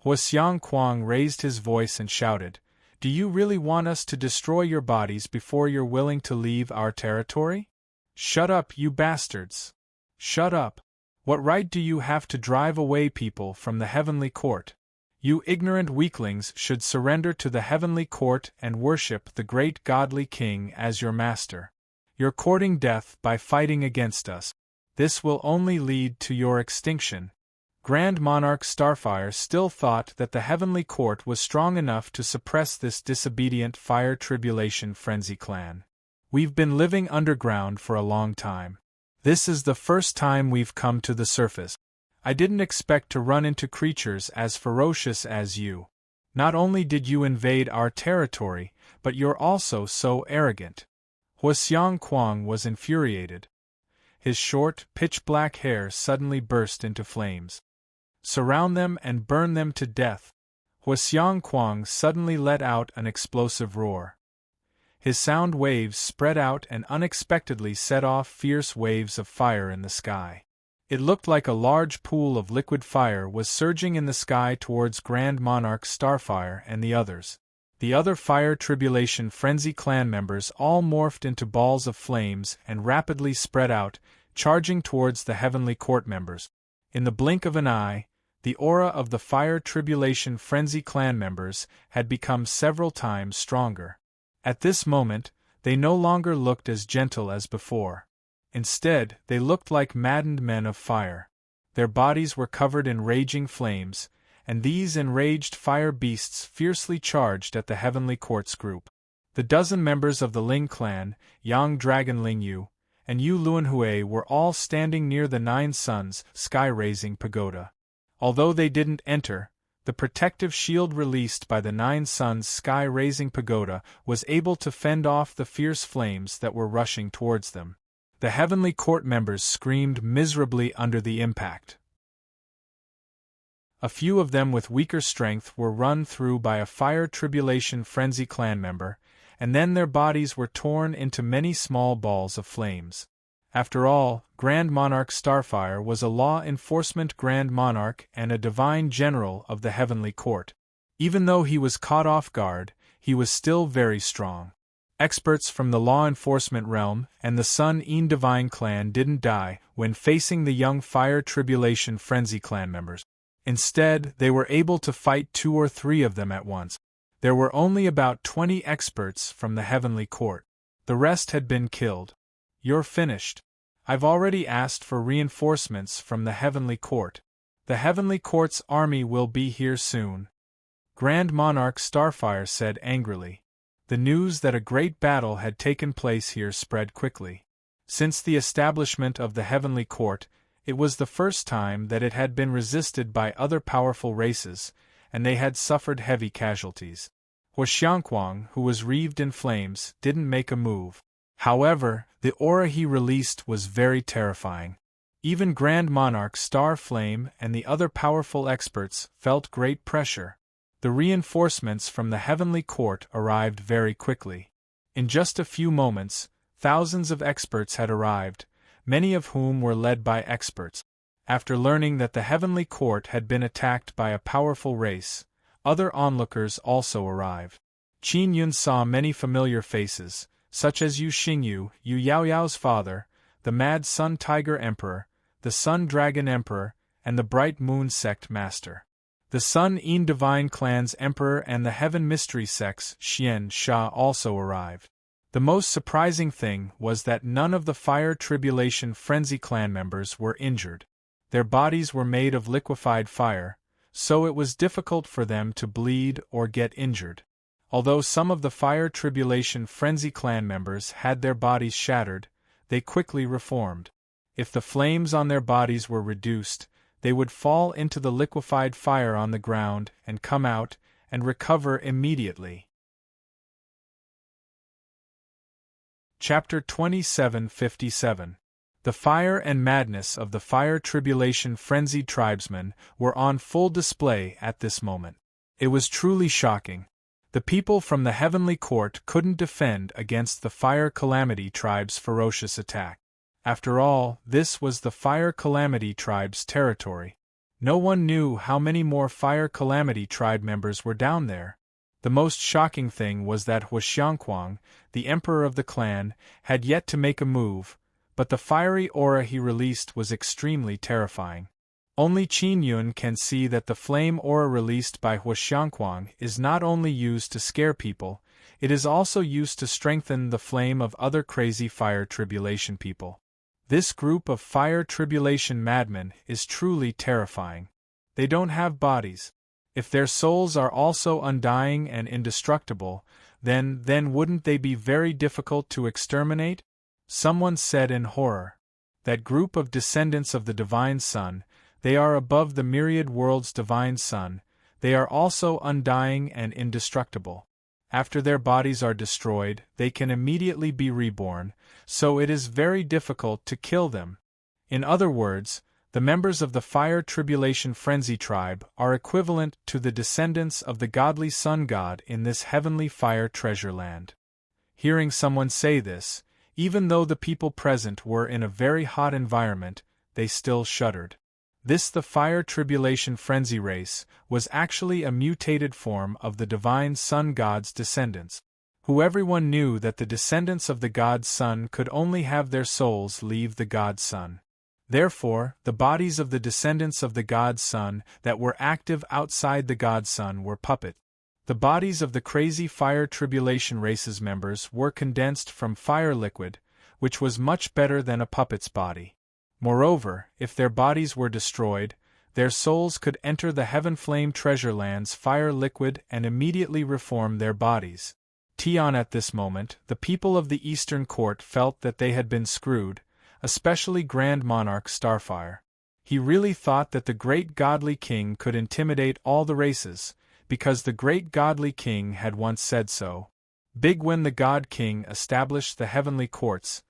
Huasiang Kuang raised his voice and shouted, "Do you really want us to destroy your bodies before you're willing to leave our territory? Shut up, you bastards! Shut up! What right do you have to drive away people from the heavenly court? You ignorant weaklings should surrender to the heavenly court and worship the great godly king as your master. You're courting death by fighting against us. This will only lead to your extinction." Grand Monarch Starfire still thought that the heavenly court was strong enough to suppress this disobedient Fire Tribulation Frenzy clan. "We've been living underground for a long time. This is the first time we've come to the surface. I didn't expect to run into creatures as ferocious as you. Not only did you invade our territory, but you're also so arrogant." Huasiang Kuang was infuriated. His short, pitch-black hair suddenly burst into flames. "Surround them and burn them to death!" Huasiang Kuang suddenly let out an explosive roar. His sound waves spread out and unexpectedly set off fierce waves of fire in the sky. It looked like a large pool of liquid fire was surging in the sky towards Grand Monarch Starfire and the others. The other Fire Tribulation Frenzy clan members all morphed into balls of flames and rapidly spread out, charging towards the Heavenly Court members. In the blink of an eye, the aura of the Fire Tribulation Frenzy clan members had become several times stronger. At this moment, they no longer looked as gentle as before. Instead, they looked like maddened men of fire. Their bodies were covered in raging flames, and these enraged fire beasts fiercely charged at the Heavenly Court's group. The dozen members of the Ling clan, Yang Dragon Ling Yu, and Yu Luanhui were all standing near the Nine Suns sky-raising pagoda. Although they didn't enter, the protective shield released by the Nine Suns sky-raising pagoda was able to fend off the fierce flames that were rushing towards them. The Heavenly Court members screamed miserably under the impact. A few of them with weaker strength were run through by a Fire Tribulation Frenzy clan member, and then their bodies were torn into many small balls of flames. After all, Grand Monarch Starfire was a law enforcement Grand Monarch and a divine general of the Heavenly Court. Even though he was caught off guard, he was still very strong. Experts from the law enforcement realm and the Sun En Divine clan didn't die when facing the young Fire Tribulation Frenzy clan members. Instead, they were able to fight 2 or 3 of them at once. There were only about 20 experts from the Heavenly Court. The rest had been killed. "You're finished. I've already asked for reinforcements from the Heavenly Court. The Heavenly Court's army will be here soon," Grand Monarch Starfire said angrily. The news that a great battle had taken place here spread quickly. Since the establishment of the Heavenly Court, it was the first time that it had been resisted by other powerful races, and they had suffered heavy casualties. Huasiang Kuang, who was wreathed in flames, didn't make a move. However, the aura he released was very terrifying. Even Grand Monarch Star Flame and the other powerful experts felt great pressure. The reinforcements from the Heavenly Court arrived very quickly. In just a few moments, thousands of experts had arrived, many of whom were led by experts. After learning that the Heavenly Court had been attacked by a powerful race, other onlookers also arrived. Qin Yun saw many familiar faces, such as Yu Xingyu, Yu Yaoyao's father, the Mad Sun Tiger Emperor, the Sun Dragon Emperor, and the Bright Moon Sect Master. The Sun En Divine Clan's Emperor and the Heaven Mystery Sect's Xian Sha also arrived. The most surprising thing was that none of the Fire Tribulation Frenzy clan members were injured. Their bodies were made of liquefied fire, so it was difficult for them to bleed or get injured. Although some of the Fire Tribulation Frenzy clan members had their bodies shattered, they quickly reformed. If the flames on their bodies were reduced, they would fall into the liquefied fire on the ground and come out and recover immediately. Chapter 2757. The fire and madness of the Fire Tribulation Frenzied tribesmen were on full display at this moment. It was truly shocking. The people from the heavenly court couldn't defend against the Fire Calamity tribe's ferocious attack. After all, this was the Fire Calamity tribe's territory. No one knew how many more Fire Calamity tribe members were down there. The most shocking thing was that Huaxiangquang, the emperor of the clan, had yet to make a move, but the fiery aura he released was extremely terrifying. Only Qin Yun can see that the flame aura released by Huaxiangquang is not only used to scare people, it is also used to strengthen the flame of other crazy fire tribulation people. This group of fire tribulation madmen is truly terrifying. They don't have bodies. If their souls are also undying and indestructible, then wouldn't they be very difficult to exterminate? Someone said in horror. That group of descendants of the Divine Sun, they are above the myriad world's Divine Sun, they are also undying and indestructible. After their bodies are destroyed, they can immediately be reborn, so it is very difficult to kill them. In other words, the members of the Fire Tribulation Frenzy tribe are equivalent to the descendants of the godly sun god in this heavenly fire treasure land. Hearing someone say this, even though the people present were in a very hot environment, they still shuddered. The Fire Tribulation Frenzy race was actually a mutated form of the divine sun god's descendants. Everyone knew that the descendants of the god's sun could only have their souls leave the god's sun. Therefore, the bodies of the descendants of the god's sun that were active outside the god's sun were puppets. The bodies of the crazy Fire Tribulation race's members were condensed from fire liquid, which was much better than a puppet's body. Moreover, if their bodies were destroyed, their souls could enter the Heaven Flame Treasure Land's fire liquid and immediately reform their bodies. At this moment, the people of the Eastern Court felt that they had been screwed, especially Grand Monarch Starfire. He really thought that the great godly king could intimidate all the races, because the great godly king had once said so. When the God King established the heavenly courts,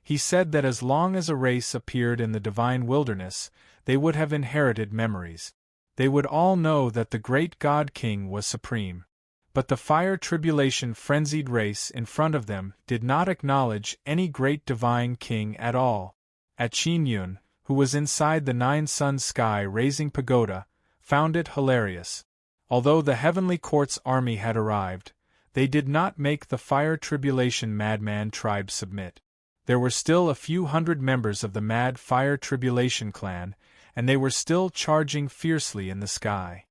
he said that as long as a race appeared in the divine wilderness, they would have inherited memories. They would all know that the great God King was supreme. But the Fire Tribulation frenzied race in front of them did not acknowledge any great divine king at all. Qin Yun, who was inside the Nine Suns sky raising pagoda, found it hilarious. Although the Heavenly Court's army had arrived, they did not make the Fire Tribulation madman tribe submit. There were still a few hundred members of the Mad Fire Tribulation clan, and they were still charging fiercely in the sky.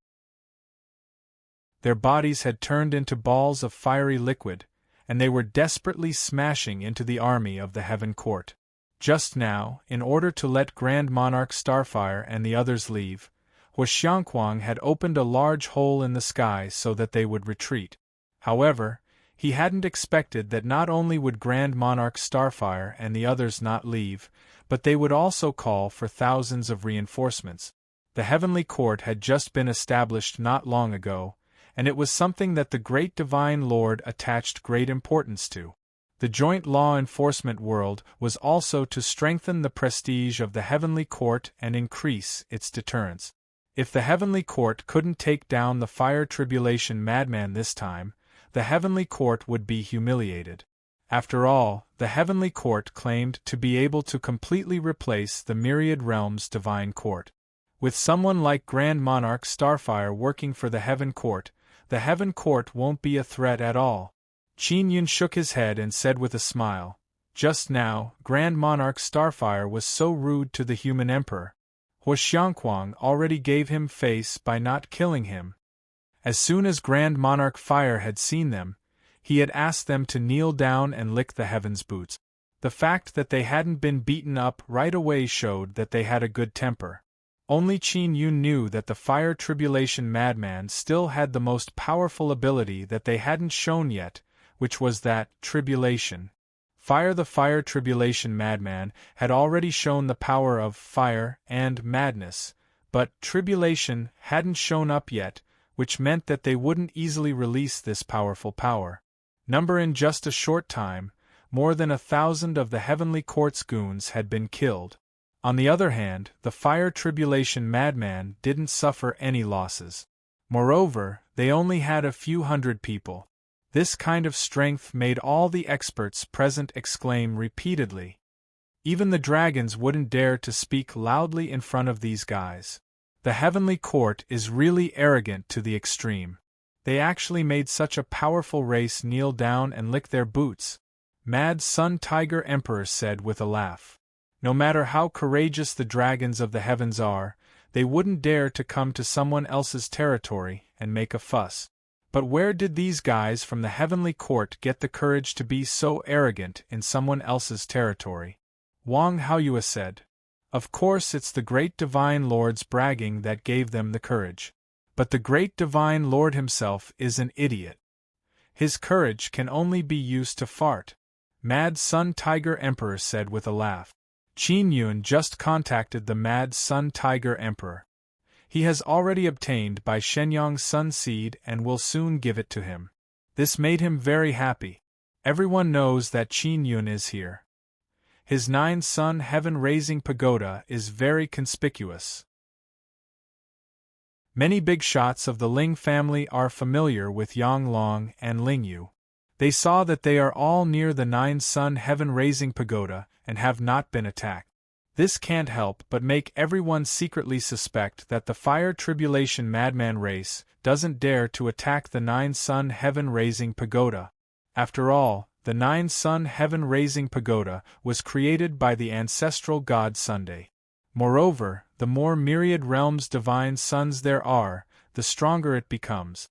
Their bodies had turned into balls of fiery liquid, and they were desperately smashing into the army of the Heaven Court. Just now, in order to let Grand Monarch Starfire and the others leave, Huaxiangquang had opened a large hole in the sky so that they would retreat. However, he hadn't expected that not only would Grand Monarch Starfire and the others not leave, but they would also call for thousands of reinforcements. The Heavenly Court had just been established not long ago, and it was something that the great Divine Lord attached great importance to. The joint law enforcement world was also to strengthen the prestige of the Heavenly Court and increase its deterrence. If the Heavenly Court couldn't take down the Fire Tribulation madman this time, the Heavenly Court would be humiliated. After all, the Heavenly Court claimed to be able to completely replace the Myriad Realms' Divine Court. With someone like Grand Monarch Starfire working for the Heaven Court, the Heaven Court won't be a threat at all. Qin Yun shook his head and said with a smile, "Just now, Grand Monarch Starfire was so rude to the human emperor. Huaxiangquang already gave him face by not killing him. As soon as Grand Monarch Fire had seen them, he had asked them to kneel down and lick the heaven's boots. The fact that they hadn't been beaten up right away showed that they had a good temper. Only Qin Yun knew that the Fire Tribulation madman still had the most powerful ability that they hadn't shown yet, which was that tribulation. The Fire Tribulation madman had already shown the power of fire and madness, but tribulation hadn't shown up yet, which meant that they wouldn't easily release this powerful power. In just a short time, more than 1,000 of the Heavenly Court's goons had been killed. On the other hand, the Fire Tribulation madman didn't suffer any losses. Moreover, they only had a few hundred people. This kind of strength made all the experts present exclaim repeatedly. Even the dragons wouldn't dare to speak loudly in front of these guys. The heavenly court is really arrogant to the extreme. They actually made such a powerful race kneel down and lick their boots, Mad Sun Tiger Emperor said with a laugh. No matter how courageous the dragons of the heavens are, they wouldn't dare to come to someone else's territory and make a fuss. But where did these guys from the heavenly court get the courage to be so arrogant in someone else's territory? Wang Haoyue said. Of course it's the great divine lord's bragging that gave them the courage. But the great divine lord himself is an idiot. His courage can only be used to fart, Mad Sun Tiger Emperor said with a laugh. Qin Yun just contacted the Mad Sun Tiger Emperor. He has already obtained Bai Shenyang's sun seed and will soon give it to him. This made him very happy. Everyone knows that Qin Yun is here. His 9-sun heaven-raising pagoda is very conspicuous. Many big shots of the Ling family are familiar with Yang Long and Ling Yu. They saw that they are all near the 9-sun heaven-raising pagoda and have not been attacked. This can't help but make everyone secretly suspect that the fire tribulation madman race doesn't dare to attack the 9-sun heaven-raising pagoda. After all, the 9-sun heaven-raising pagoda was created by the ancestral god Sunday. Moreover, the more myriad realms divine suns there are, the stronger it becomes.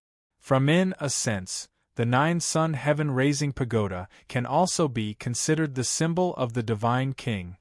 In a sense, the 9-sun heaven-raising pagoda can also be considered the symbol of the divine king.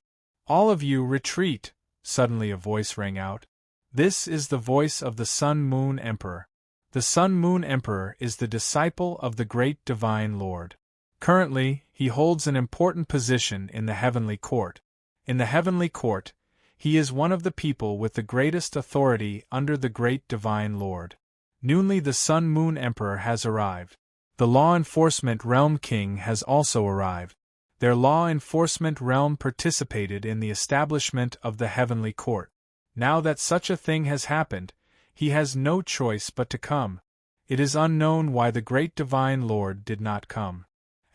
All of you retreat, suddenly a voice rang out. This is the voice of the Sun Moon Emperor. The Sun Moon Emperor is the disciple of the great divine lord. Currently, he holds an important position in the heavenly court. In the heavenly court, he is one of the people with the greatest authority under the great divine lord. Newly the Sun Moon Emperor has arrived. The law enforcement realm king has also arrived. Their law enforcement realm participated in the establishment of the heavenly court. Now that such a thing has happened, he has no choice but to come. It is unknown why the great divine lord did not come.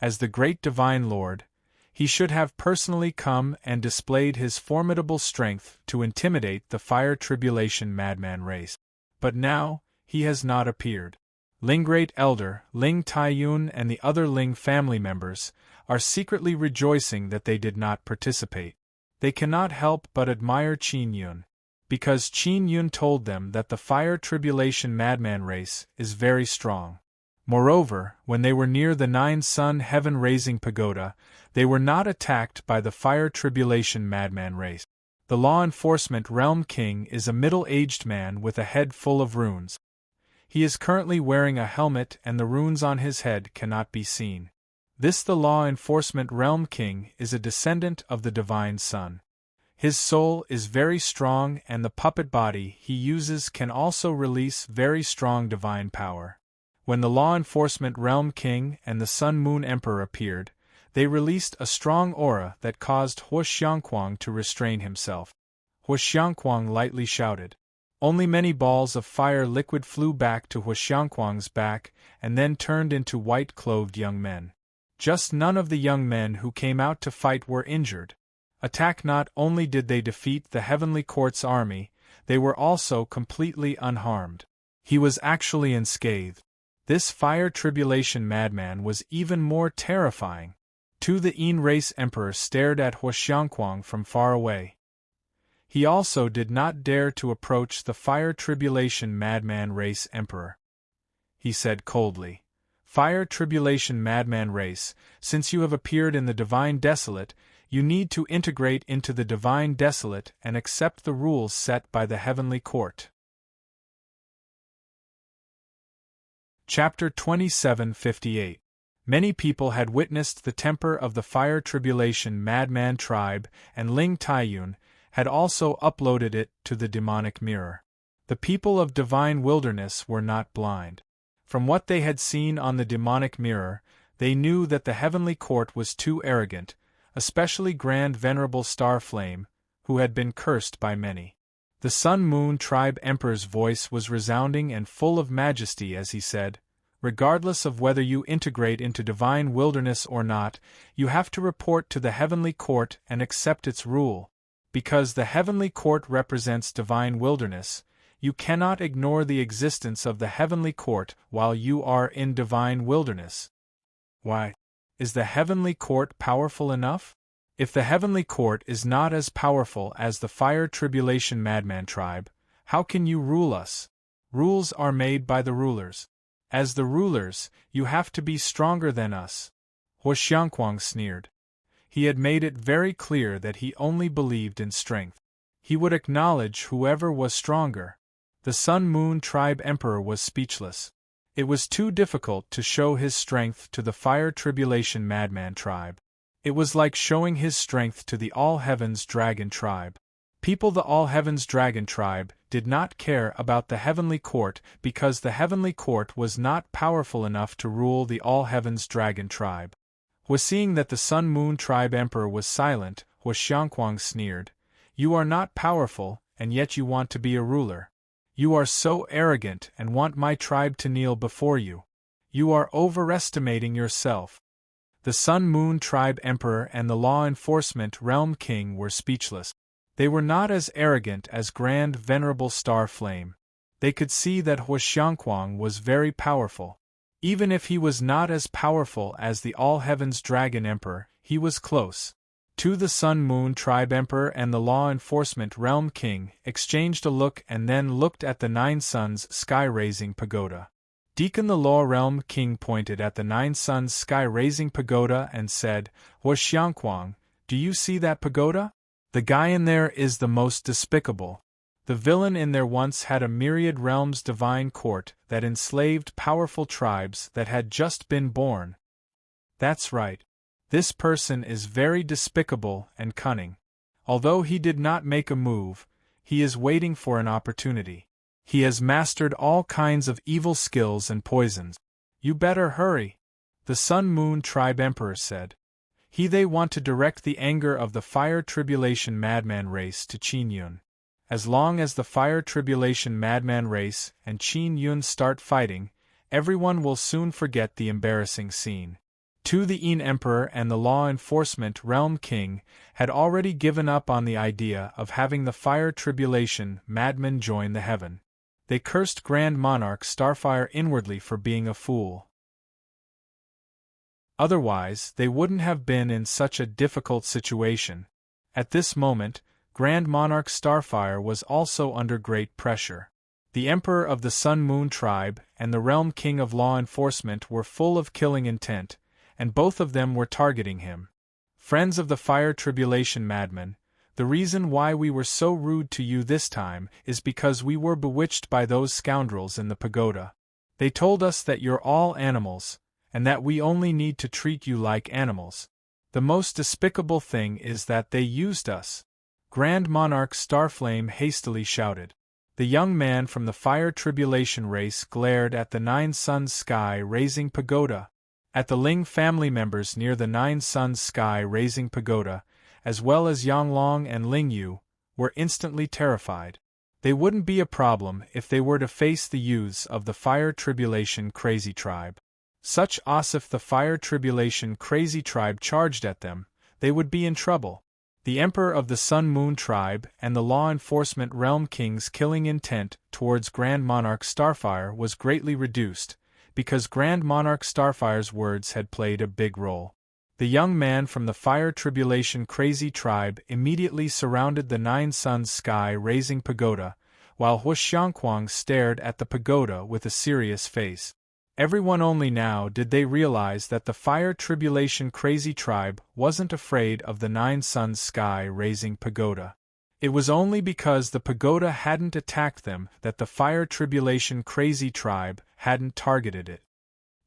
As the great divine lord, he should have personally come and displayed his formidable strength to intimidate the fire tribulation madman race. But now, he has not appeared. Ling Great Elder, Ling Taiyun and the other Ling family members are secretly rejoicing that they did not participate. They cannot help but admire Qin Yun, because Qin Yun told them that the fire tribulation madman race is very strong. Moreover, when they were near the 9-sun heaven-raising pagoda, they were not attacked by the fire tribulation madman race. The law enforcement realm king is a middle-aged man with a head full of runes. He is currently wearing a helmet and the runes on his head cannot be seen. The law enforcement realm king is a descendant of the divine sun. His soul is very strong and the puppet body he uses can also release very strong divine power. When the law enforcement realm king and the Sun Moon Emperor appeared, they released a strong aura that caused Huo Xiangquang to restrain himself. Huo Xiangquang lightly shouted. Only many balls of fire liquid flew back to Huo Xiangquang's back and then turned into white-clothed young men. Just none of the young men who came out to fight were injured. Not only did they defeat the Heavenly Court's army, they were also completely unharmed. He was actually unscathed. This fire tribulation madman was even more terrifying. The Yin race emperor stared at Huo Xiangquang from far away. He also did not dare to approach the fire tribulation madman race emperor. He said coldly, "Fire tribulation madman race, since you have appeared in the divine desolate, you need to integrate into the divine desolate and accept the rules set by the heavenly court." Chapter 2758. Many people had witnessed the temper of the fire tribulation madman tribe, and Ling Taiyun had also uploaded it to the demonic mirror. The people of divine wilderness were not blind. From what they had seen on the demonic mirror, they knew that the heavenly court was too arrogant, especially Grand Venerable Star Flame, who had been cursed by many. The Sun Moon Tribe Emperor's voice was resounding and full of majesty as he said, "Regardless of whether you integrate into divine wilderness or not, you have to report to the heavenly court and accept its rule. Because the heavenly court represents divine wilderness, you cannot ignore the existence of the heavenly court while you are in divine wilderness." Why? Is the heavenly court powerful enough? If the heavenly court is not as powerful as the Fire Tribulation Madman tribe, how can you rule us? Rules are made by the rulers. As the rulers, you have to be stronger than us. Huoxiangquang sneered. He had made it very clear that he only believed in strength. He would acknowledge whoever was stronger. The Sun Moon Tribe Emperor was speechless. It was too difficult to show his strength to the Fire Tribulation Madman tribe. It was like showing his strength to the All Heavens Dragon tribe. The All Heavens Dragon tribe did not care about the heavenly court because the heavenly court was not powerful enough to rule the All Heavens Dragon tribe. Seeing that the Sun Moon Tribe Emperor was silent, Huoxiangquang sneered, "You are not powerful, and yet you want to be a ruler. You are so arrogant and want my tribe to kneel before you. You are overestimating yourself." The Sun Moon Tribe Emperor and the Law Enforcement Realm King were speechless. They were not as arrogant as Grand Venerable Star Flame. They could see that Huoxiangquang was very powerful. Even if he was not as powerful as the All Heavens Dragon Emperor, he was close. The Sun Moon Tribe Emperor and the Law Enforcement Realm King exchanged a look and then looked at the Nine Suns Sky-Raising Pagoda. Deacon the Law Realm King pointed at the Nine Suns Sky-Raising Pagoda and said, "Huoxiangquang, do you see that pagoda? The guy in there is the most despicable. The villain in there once had a myriad realms divine court that enslaved powerful tribes that had just been born. That's right. This person is very despicable and cunning. Although he did not make a move, he is waiting for an opportunity. He has mastered all kinds of evil skills and poisons. You better hurry," the Sun Moon Tribe Emperor said. They want to direct the anger of the Fire Tribulation Madman race to Qin Yun. As long as the Fire Tribulation Madman race and Qin Yun start fighting, everyone will soon forget the embarrassing scene. The Yin Emperor and the Law Enforcement Realm King had already given up on the idea of having the Fire Tribulation Madman join the heaven. They cursed Grand Monarch Starfire inwardly for being a fool. Otherwise, they wouldn't have been in such a difficult situation. At this moment, Grand Monarch Starfire was also under great pressure. The Emperor of the Sun Moon Tribe and the Realm King of Law Enforcement were full of killing intent, and both of them were targeting him. "Friends of the Fire Tribulation Madman, the reason why we were so rude to you this time is because we were bewitched by those scoundrels in the pagoda. They told us that you're all animals, and that we only need to treat you like animals. The most despicable thing is that they used us," Grand Monarch Starflame hastily shouted. The young man from the Fire Tribulation race glared at the Nine Suns Sky-Raising Pagoda. At the Ling family members near the Nine Suns Sky-Raising Pagoda, as well as Yanglong and Ling Yu, were instantly terrified. They wouldn't be a problem if they were to face the youths of the Fire Tribulation Crazy Tribe. Such as if the Fire Tribulation Crazy Tribe charged at them, they would be in trouble. The Emperor of the Sun Moon Tribe and the Law Enforcement Realm King's killing intent towards Grand Monarch Starfire was greatly reduced, because Grand Monarch Starfire's words had played a big role. The young man from the Fire Tribulation Crazy Tribe immediately surrounded the Nine Suns Sky-Raising Pagoda, while Huoxiangquang stared at the pagoda with a serious face. Everyone only now did they realize that the Fire Tribulation Crazy Tribe wasn't afraid of the Nine Suns Sky-Raising Pagoda. It was only because the pagoda hadn't attacked them that the Fire Tribulation Crazy Tribe hadn't targeted it.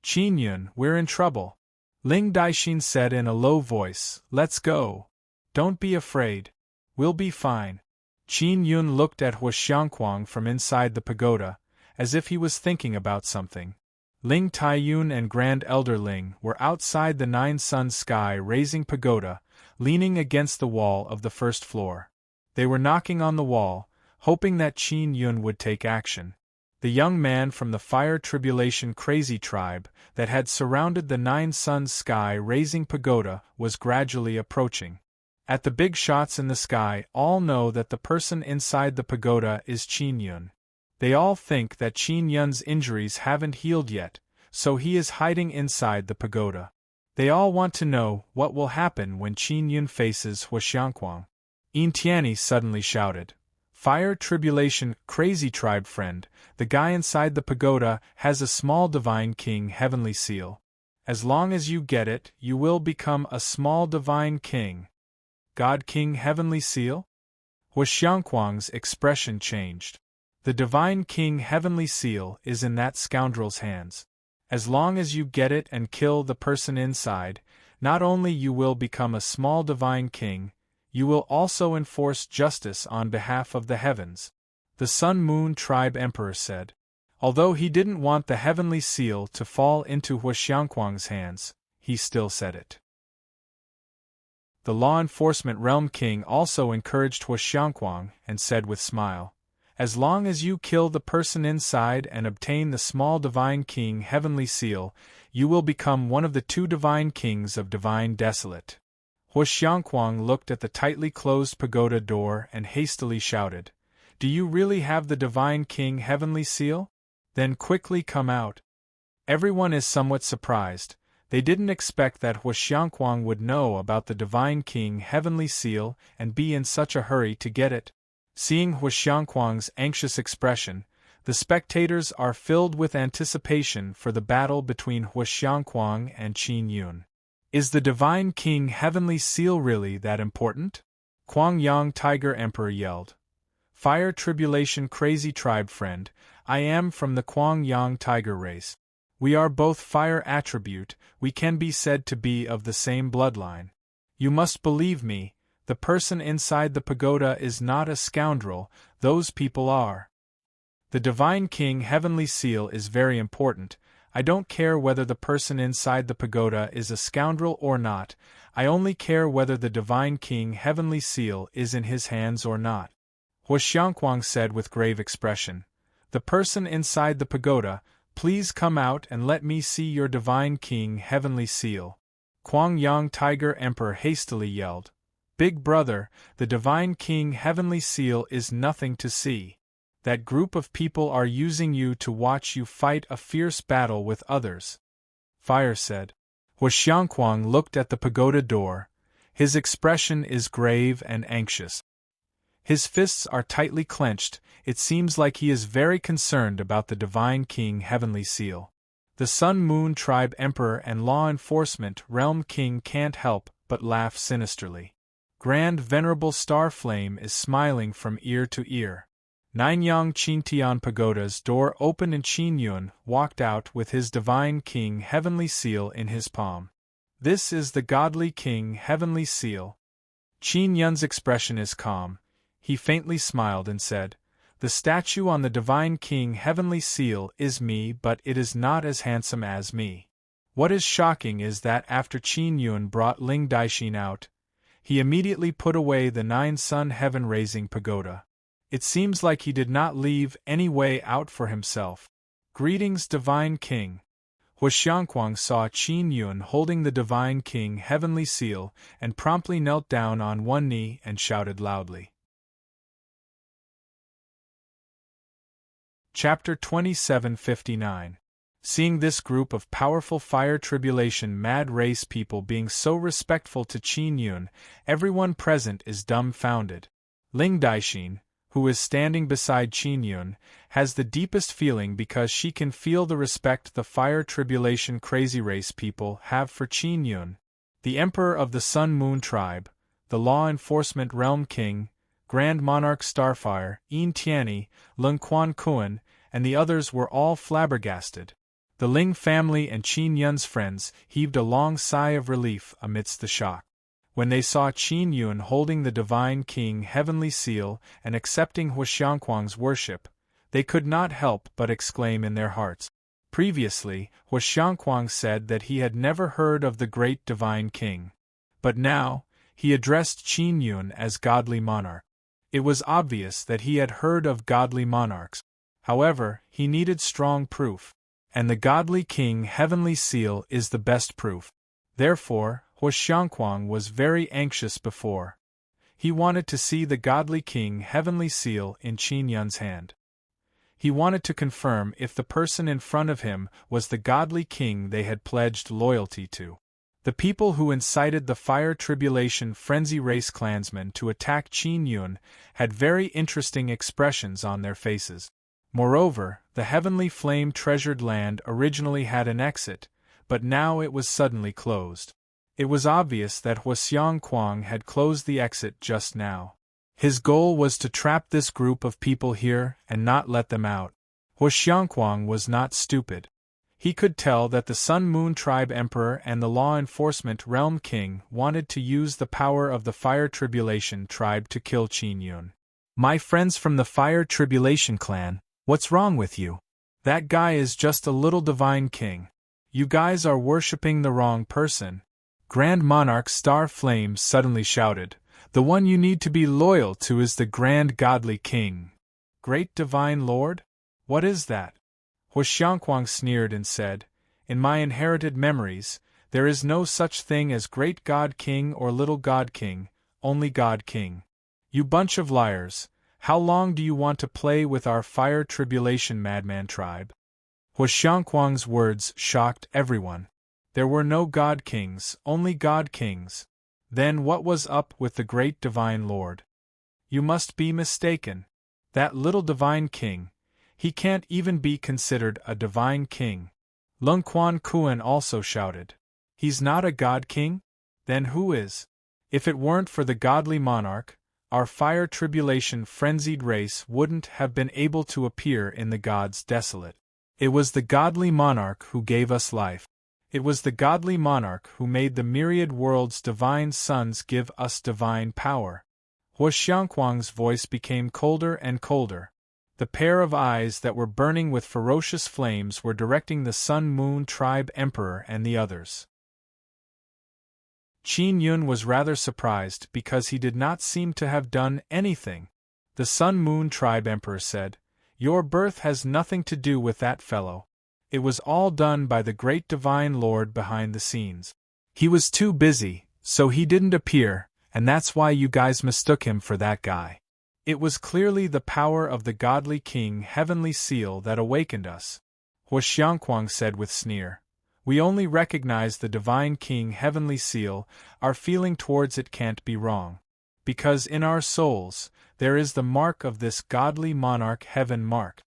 "Qin Yun, we're in trouble," Ling Daixin said in a low voice. "Let's go. Don't be afraid. We'll be fine." Qin Yun looked at Huoxiangquang from inside the pagoda, as if he was thinking about something. Ling Taiyun and Grand Elder Ling were outside the Nine Suns Sky-Raising Pagoda, leaning against the wall of the first floor. They were knocking on the wall, hoping that Qin Yun would take action. The young man from the Fire Tribulation Crazy tribe that had surrounded the Nine Suns sky-raising pagoda was gradually approaching. At the big shots in the sky, all know that the person inside the pagoda is Qin Yun. They all think that Qin Yun's injuries haven't healed yet, so he is hiding inside the pagoda. They all want to know what will happen when Qin Yun faces Huaxiangquang. Yin Tianyi suddenly shouted, "Fire Tribulation Crazy tribe friend, the guy inside the pagoda has a small Divine King Heavenly Seal. As long as you get it, you will become a small Divine King." God King Heavenly Seal? Huaxiangquang's expression changed. The Divine King Heavenly Seal is in that scoundrel's hands. As long as you get it and kill the person inside, not only you will become a small Divine King, you will also enforce justice on behalf of the heavens, the Sun Moon Tribe Emperor said. Although he didn't want the Heavenly Seal to fall into Huaxiangquang's hands, he still said it. The Law Enforcement Realm King also encouraged Huaxiangquang and said with smile, "As long as you kill the person inside and obtain the small Divine King Heavenly Seal, you will become one of the two Divine Kings of Divine Desolate." Huaxiangquang looked at the tightly closed pagoda door and hastily shouted, "Do you really have the Divine King Heavenly Seal? Then quickly come out." Everyone is somewhat surprised. They didn't expect that Huaxiangquang would know about the Divine King Heavenly Seal and be in such a hurry to get it. Seeing Huaxiangquang's anxious expression, the spectators are filled with anticipation for the battle between Huaxiangquang and Qin Yun. Is the Divine King Heavenly Seal really that important? Guangyang Tiger Emperor yelled. "Fire Tribulation Crazy tribe friend, I am from the Guangyang Tiger race. We are both fire attribute, we can be said to be of the same bloodline. You must believe me, the person inside the pagoda is not a scoundrel, those people are. The Divine King Heavenly Seal is very important. I don't care whether the person inside the pagoda is a scoundrel or not, I only care whether the Divine King Heavenly Seal is in his hands or not." Huaxiangquang said with grave expression, "The person inside the pagoda, please come out and let me see your Divine King Heavenly Seal." Guangyang Tiger Emperor hastily yelled, "Big brother, the Divine King Heavenly Seal is nothing to see. That group of people are using you to watch you fight a fierce battle with others." Fire said. Huaxiangquang looked at the pagoda door. His expression is grave and anxious. His fists are tightly clenched, it seems like he is very concerned about the Divine King Heavenly Seal. The Sun Moon Tribe Emperor and Law Enforcement Realm King can't help but laugh sinisterly. Grand Venerable Star Flame is smiling from ear to ear. Nanyang Qintian Pagoda's door opened and Qin Yun walked out with his Divine King Heavenly Seal in his palm. "This is the Godly King Heavenly Seal." Qin Yun's expression is calm. He faintly smiled and said, "The statue on the Divine King Heavenly Seal is me, but it is not as handsome as me." What is shocking is that after Qin Yun brought Ling Daixin out, he immediately put away the Nine Sun Heaven-raising pagoda. It seems like he did not leave any way out for himself. "Greetings, Divine King." Huaxiangquang saw Qin Yun holding the Divine King Heavenly Seal and promptly knelt down on one knee and shouted loudly. Chapter 2759. Seeing this group of powerful Fire Tribulation Mad Race people being so respectful to Qin Yun, everyone present is dumbfounded. Ling Daixin, who is standing beside Qin Yun, has the deepest feeling because she can feel the respect the Fire Tribulation Crazy Race people have for Qin Yun. The Emperor of the Sun Moon Tribe, the Law Enforcement Realm King, Grand Monarch Starfire, Yin Tianyi, Lung Quan Kuan, and the others were all flabbergasted. The Ling family and Qin Yun's friends heaved a long sigh of relief amidst the shock. When they saw Qin Yun holding the Divine King Heavenly Seal and accepting Huaxiangquang's worship, they could not help but exclaim in their hearts. Previously, Huaxiangquang said that he had never heard of the great Divine King. But now, he addressed Qin Yun as Godly Monarch. It was obvious that he had heard of godly monarchs. However, he needed strong proof. And the godly king heavenly seal is the best proof. Therefore, Huoxiangquang was very anxious before. He wanted to see the godly king heavenly seal in Qin Yun's hand. He wanted to confirm if the person in front of him was the godly king they had pledged loyalty to. The people who incited the fire tribulation frenzy race clansmen to attack Qin Yun had very interesting expressions on their faces. Moreover, the heavenly flame treasured land originally had an exit, but now it was suddenly closed. It was obvious that Huoxiangquang had closed the exit just now. His goal was to trap this group of people here and not let them out. Huoxiangquang was not stupid. He could tell that the Sun Moon Tribe Emperor and the Law Enforcement Realm King wanted to use the power of the Fire Tribulation Tribe to kill Qin Yun. "My friends from the Fire Tribulation clan, what's wrong with you? That guy is just a little divine king. You guys are worshipping the wrong person," Grand Monarch Star Flame suddenly shouted. "The one you need to be loyal to is the Grand Godly King." "Great Divine Lord? What is that?" Huoxiangquang sneered and said, "In my inherited memories, there is no such thing as Great God King or Little God King, only God King. You bunch of liars, how long do you want to play with our Fire Tribulation Madman tribe?" Huoxiangquang's words shocked everyone. There were no God Kings, only God Kings. Then what was up with the Great Divine Lord? "You must be mistaken. That little divine king, he can't even be considered a divine king." Lung Quan Kuan also shouted. "He's not a god king? Then who is? If it weren't for the godly monarch, our fire tribulation frenzied race wouldn't have been able to appear in the gods desolate. It was the godly monarch who gave us life. It was the godly monarch who made the myriad worlds' divine sons give us divine power." Huoxiangquang's voice became colder and colder. The pair of eyes that were burning with ferocious flames were directing the Sun Moon Tribe Emperor and the others. Qin Yun was rather surprised because he did not seem to have done anything. The Sun Moon Tribe Emperor said, "Your birth has nothing to do with that fellow. It was all done by the Great Divine Lord behind the scenes. He was too busy, so he didn't appear, and that's why you guys mistook him for that guy. It was clearly the power of the godly king heavenly seal that awakened us," Huoxiangquang said with sneer. "We only recognize the divine king heavenly seal, our feeling towards it can't be wrong. Because in our souls, there is the mark of this godly monarch heaven mark."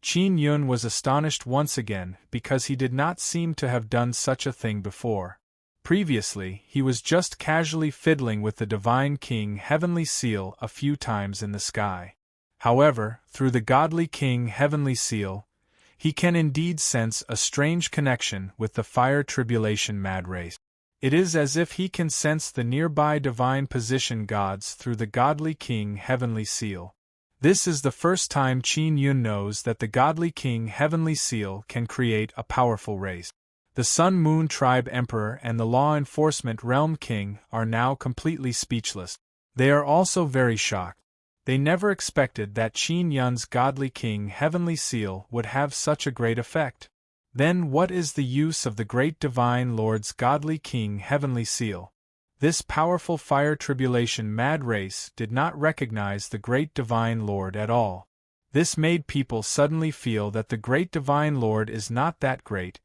Qin Yun was astonished once again because he did not seem to have done such a thing before. Previously, he was just casually fiddling with the divine king heavenly seal a few times in the sky. However, through the godly king heavenly seal, he can indeed sense a strange connection with the fire tribulation mad race. It is as if he can sense the nearby divine position gods through the godly king heavenly seal. This is the first time Qin Yun knows that the godly king heavenly seal can create a powerful race. The Sun Moon Tribe Emperor and the Law Enforcement Realm King are now completely speechless. They are also very shocked. They never expected that Qin Yun's godly king heavenly seal would have such a great effect. Then what is the use of the Great Divine Lord's godly king heavenly seal? This powerful fire tribulation mad race did not recognize the Great Divine Lord at all. This made people suddenly feel that the Great Divine Lord is not that great.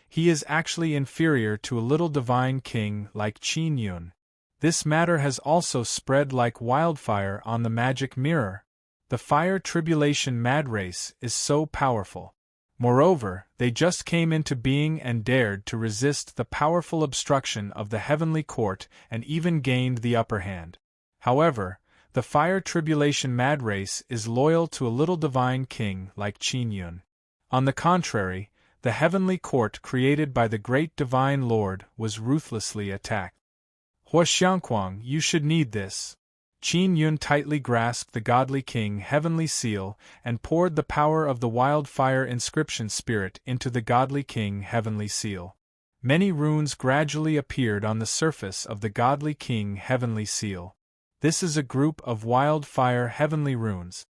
He is actually inferior to a little divine king like Qin Yun. This matter has also spread like wildfire on the magic mirror. The fire tribulation mad race is so powerful. Moreover, they just came into being and dared to resist the powerful obstruction of the heavenly court and even gained the upper hand. However, the fire tribulation mad race is loyal to a little divine king like Qin Yun. On the contrary, the heavenly court created by the great divine Lord was ruthlessly attacked. Huoxiangquang, you should need this. Qin Yun tightly grasped the godly king heavenly seal and poured the power of the wildfire inscription spirit into the godly king heavenly seal. Many runes gradually appeared on the surface of the godly king heavenly seal. This is a group of wildfire heavenly runes.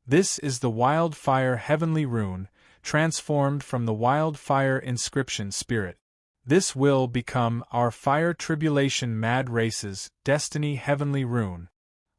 This is the wildfire heavenly rune, transformed from the wildfire inscription spirit. This will become our fire tribulation mad race's destiny heavenly rune.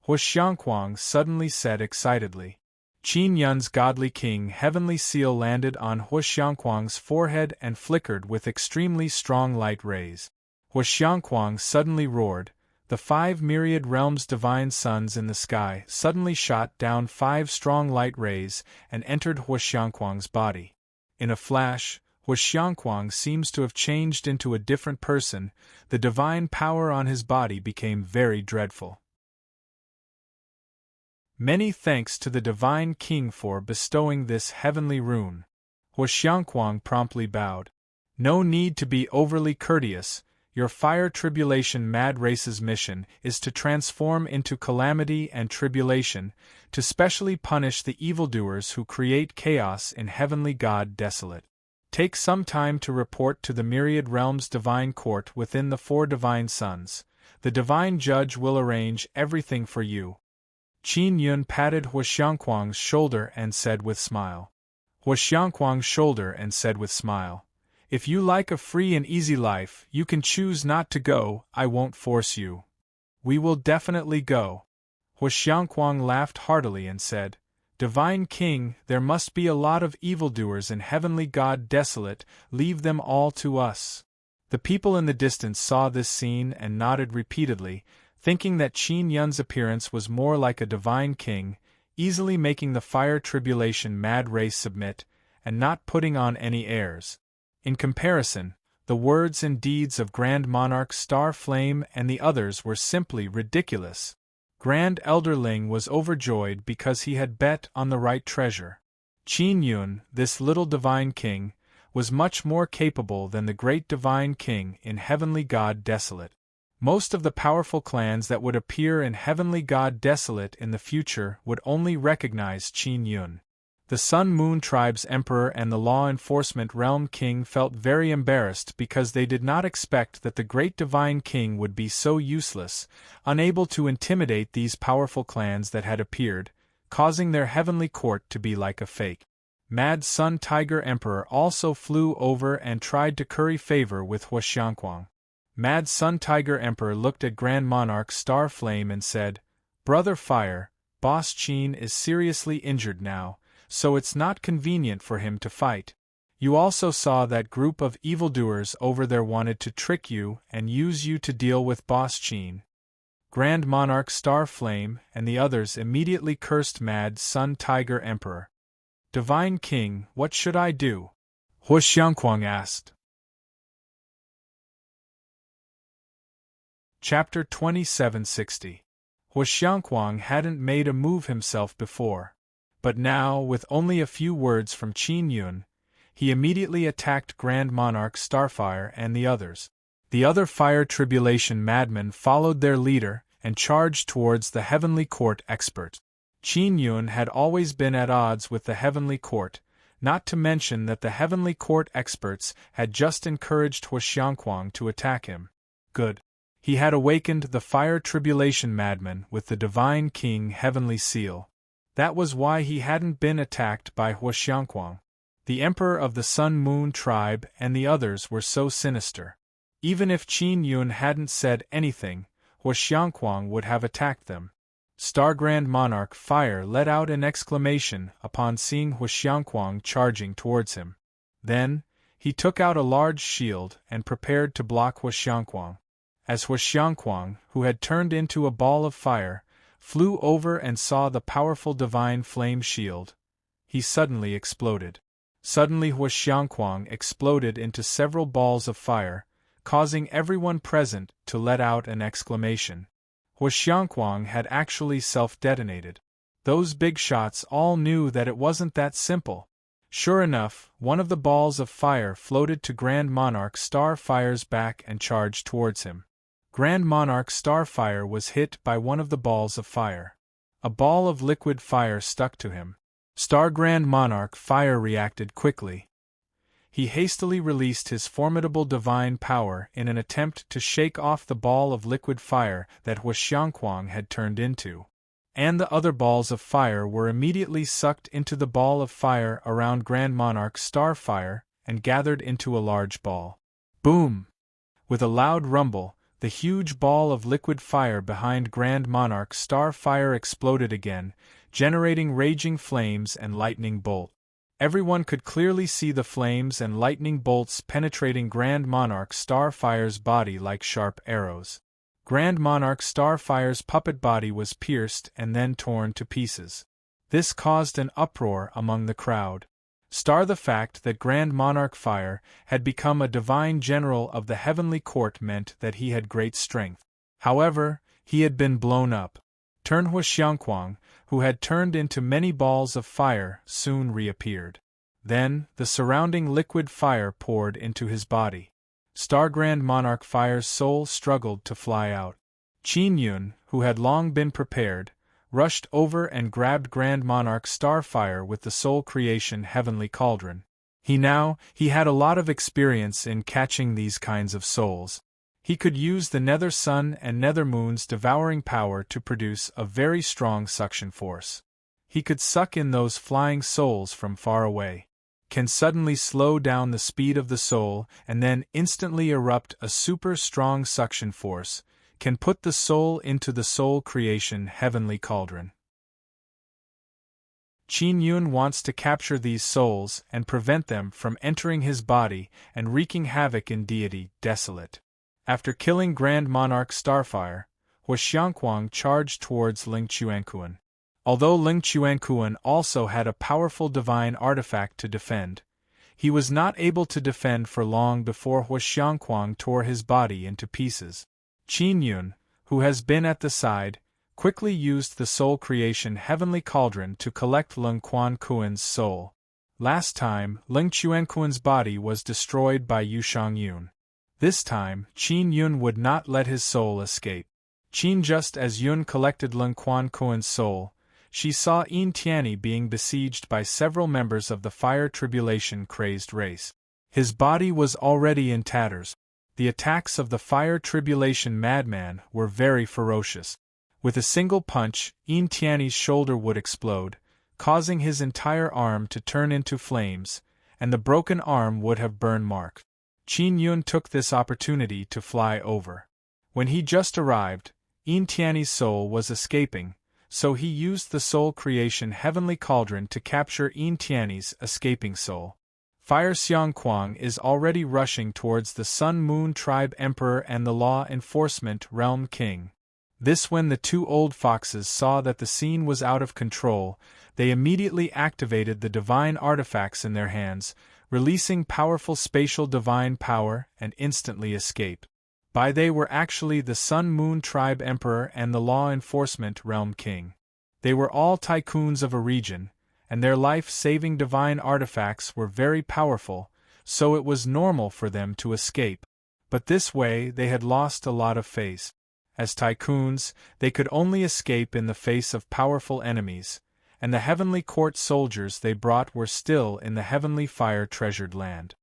Huxiangquang suddenly said excitedly. Qin Yun's godly king heavenly seal landed on Huxiangquang's forehead and flickered with extremely strong light rays. Huxiangquang suddenly roared. The 5 myriad realms divine suns in the sky suddenly shot down 5 strong light rays and entered Huxiangquang's body. In a flash, Huxiangquang seems to have changed into a different person. The divine power on his body became very dreadful. Many thanks to the Divine King for bestowing this heavenly rune. Huxiangquang promptly bowed. No need to be overly courteous. Your fire tribulation mad race's mission is to transform into calamity and tribulation, to specially punish the evildoers who create chaos in heavenly God desolate. Take some time to report to the myriad realms divine court within the 4 divine suns. The divine judge will arrange everything for you. Qin Yun patted Huxiangquang's shoulder and said with smile. Huxiangquang's shoulder and said with smile. If you like a free and easy life, you can choose not to go. I won't force you. We will definitely go. Huxiangquang laughed heartily and said, Divine King, there must be a lot of evildoers in heavenly God desolate, leave them all to us. The people in the distance saw this scene and nodded repeatedly, thinking that Qin Yun's appearance was more like a divine king, easily making the fire tribulation mad race submit, and not putting on any airs. In comparison, the words and deeds of Grand Monarch Star Flame and the others were simply ridiculous. Grand Elder Ling was overjoyed because he had bet on the right treasure. Qin Yun, this little divine king, was much more capable than the great divine king in heavenly God desolate. Most of the powerful clans that would appear in heavenly God desolate in the future would only recognize Qin Yun. The Sun Moon Tribe's emperor and the law enforcement realm king felt very embarrassed because they did not expect that the great divine king would be so useless, unable to intimidate these powerful clans that had appeared, causing their heavenly court to be like a fake. Mad Sun Tiger Emperor also flew over and tried to curry favor with Huxiangquang. Mad Sun Tiger Emperor looked at Grand Monarch Star Flame and said, Brother Fire, Boss Qin is seriously injured now, so it's not convenient for him to fight. You also saw that group of evildoers over there wanted to trick you and use you to deal with Boss Qin. Grand Monarch Star Flame and the others immediately cursed Mad Sun Tiger Emperor. Divine King, what should I do? Huxiangquang asked. Chapter 2760. Huxiangquang hadn't made a move himself before. But now, with only a few words from Qin Yun, he immediately attacked Grand Monarch Starfire and the others. The other fire tribulation madmen followed their leader and charged towards the heavenly court expert. Qin Yun had always been at odds with the heavenly court, not to mention that the heavenly court experts had just encouraged Huxiangquang to attack him. Good. He had awakened the fire tribulation madman with the divine king heavenly seal. That was why he hadn't been attacked by Huxiangquang. The emperor of the Sun Moon tribe and the others were so sinister. Even if Qin Yun hadn't said anything, Huxiangquang would have attacked them. Star Grand Monarch Fire let out an exclamation upon seeing Huxiangquang charging towards him. Then, he took out a large shield and prepared to block Huxiangquang. As Huxiangquang, who had turned into a ball of fire, flew over and saw the powerful divine flame shield, he suddenly exploded. Suddenly Huxiangquang exploded into several balls of fire, causing everyone present to let out an exclamation. Huxiangquang had actually self-detonated. Those big shots all knew that it wasn't that simple. Sure enough, one of the balls of fire floated to Grand Monarch Starfire's back and charged towards him. Grand Monarch Starfire was hit by one of the balls of fire. A ball of liquid fire stuck to him. Star Grand Monarch Fire reacted quickly. He hastily released his formidable divine power in an attempt to shake off the ball of liquid fire that Huaxiangquang had turned into. And the other balls of fire were immediately sucked into the ball of fire around Grand Monarch Starfire and gathered into a large ball. Boom! With a loud rumble, the huge ball of liquid fire behind Grand Monarch Starfire exploded again, generating raging flames and lightning bolt. Everyone could clearly see the flames and lightning bolts penetrating Grand Monarch Starfire's body like sharp arrows. Grand Monarch Starfire's puppet body was pierced and then torn to pieces. This caused an uproar among the crowd. The fact that Grand Monarch Fire had become a divine general of the heavenly court meant that he had great strength. However, he had been blown up. Huaxiangquang, who had turned into many balls of fire, soon reappeared. Then, the surrounding liquid fire poured into his body. Grand Monarch Fire's soul struggled to fly out. Qin Yun, who had long been prepared, rushed over and grabbed Grand Monarch Starfire with the soul creation heavenly cauldron. He had a lot of experience in catching these kinds of souls. He could use the Nether Sun and Nether Moon's devouring power to produce a very strong suction force. He could suck in those flying souls from far away, can suddenly slow down the speed of the soul and then instantly erupt a super strong suction force, can put the soul into the soul creation heavenly cauldron. Qin Yun wants to capture these souls and prevent them from entering his body and wreaking havoc in deity desolate. After killing Grand Monarch Starfire, Huaxiangquang charged towards Ling Chuanquan. Although Ling Chuanquan also had a powerful divine artifact to defend, he was not able to defend for long before Huaxiangquang tore his body into pieces. Qin Yun, who has been at the side, quickly used the soul creation heavenly cauldron to collect Ling Chuanquan's soul. Last time, Ling Chuanquan's body was destroyed by Yushang Yun. This time, Qin Yun would not let his soul escape. Just as Yun collected Ling Chuanquan's soul, she saw Yin Tianyi being besieged by several members of the fire tribulation crazed race. His body was already in tatters. The attacks of the fire tribulation madman were very ferocious. With a single punch, Yin Tianyi's shoulder would explode, causing his entire arm to turn into flames, and the broken arm would have burn marks. Qin Yun took this opportunity to fly over. When he just arrived, Yin Tianyi's soul was escaping, so he used the soul creation heavenly cauldron to capture Yin Tianyi's escaping soul. Fire Xiangquang is already rushing towards the Sun Moon Tribe Emperor and the Law Enforcement Realm King. When the two old foxes saw that the scene was out of control, they immediately activated the divine artifacts in their hands, releasing powerful spatial divine power, and instantly escaped. They were actually the Sun Moon Tribe Emperor and the Law Enforcement Realm King. They were all tycoons of a region, and their life-saving divine artifacts were very powerful, so it was normal for them to escape. But this way they had lost a lot of face. As tycoons, they could only escape in the face of powerful enemies, and the heavenly court soldiers they brought were still in the heavenly fire-treasured land.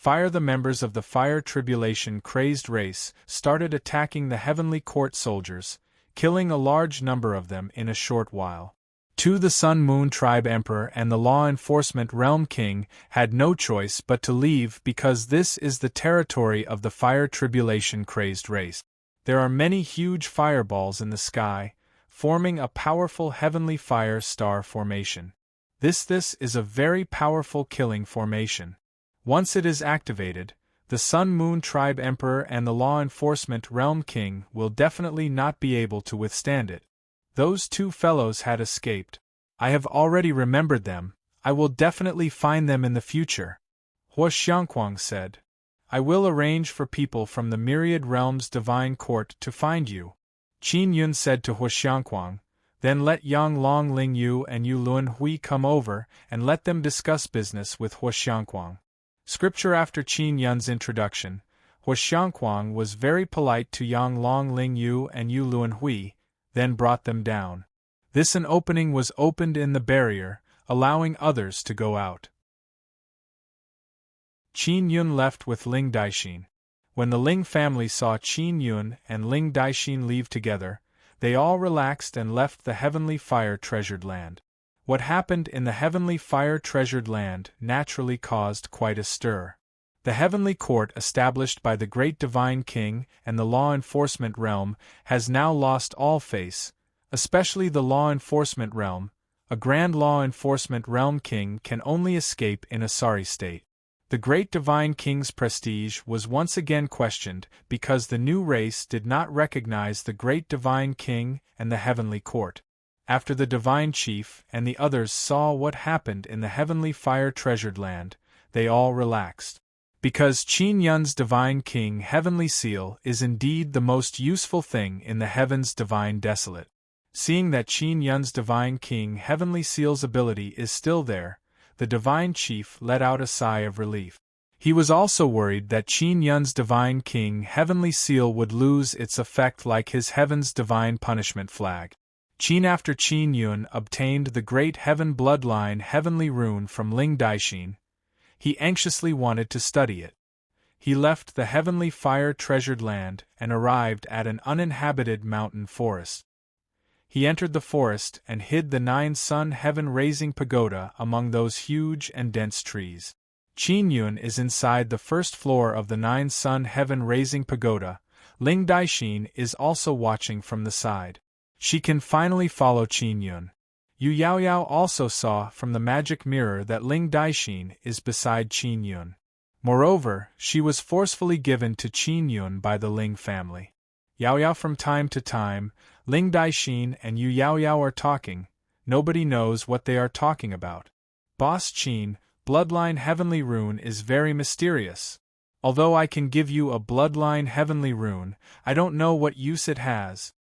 The members of the fire tribulation crazed race started attacking the heavenly court soldiers, killing a large number of them in a short while. The Sun Moon Tribe Emperor and the Law Enforcement Realm King had no choice but to leave because this is the territory of the fire tribulation crazed race. There are many huge fireballs in the sky, forming a powerful heavenly fire star formation. This is a very powerful killing formation. Once it is activated, the Sun Moon Tribe Emperor and the Law Enforcement Realm King will definitely not be able to withstand it. Those two fellows had escaped. I have already remembered them. I will definitely find them in the future. Huaxiangquang said. I will arrange for people from the myriad realms divine court to find you. Qin Yun said to Huaxiangquang, then let Yang Long Ling Yu and Yu Lun Hui come over and let them discuss business with Huaxiangquang. Scripture. After Qin Yun's introduction, Huaxiangquang was very polite to Yang Long Ling Yu and Yu Lun Hui, then brought them down. An opening was opened in the barrier, allowing others to go out. Qin Yun left with Ling Daixin. When the Ling family saw Qin Yun and Ling Daixin leave together, they all relaxed and left the heavenly fire-treasured land. What happened in the heavenly fire-treasured land naturally caused quite a stir. The heavenly court established by the great divine king and the law enforcement realm has now lost all face, especially the law enforcement realm. A grand law enforcement realm king can only escape in a sorry state. The great divine king's prestige was once again questioned because the new race did not recognize the great divine king and the heavenly court. After the divine chief and the others saw what happened in the heavenly fire-treasured land, they all relaxed. Because Qin Yun's divine king heavenly seal is indeed the most useful thing in the heavens divine desolate. Seeing that Qin Yun's divine king heavenly seal's ability is still there, the divine chief let out a sigh of relief. He was also worried that Qin Yun's divine king heavenly seal would lose its effect like his heaven's divine punishment flag. After Qin Yun obtained the great heaven bloodline heavenly rune from Ling Daixin, he anxiously wanted to study it. He left the heavenly fire-treasured land and arrived at an uninhabited mountain forest. He entered the forest and hid the 9-sun heaven-raising pagoda among those huge and dense trees. Qin Yun is inside the first floor of the 9-sun heaven-raising pagoda. Ling Daixin is also watching from the side. She can finally follow Qin Yun. Yu Yaoyao also saw from the magic mirror that Ling Daixin is beside Qin Yun. Moreover, she was forcefully given to Qin Yun by the Ling family. Yaoyao from time to time, Ling Daixin and Yu Yaoyao are talking. Nobody knows what they are talking about. Boss Qin, bloodline heavenly rune is very mysterious. Although I can give you a bloodline heavenly rune, I don't know what use it has.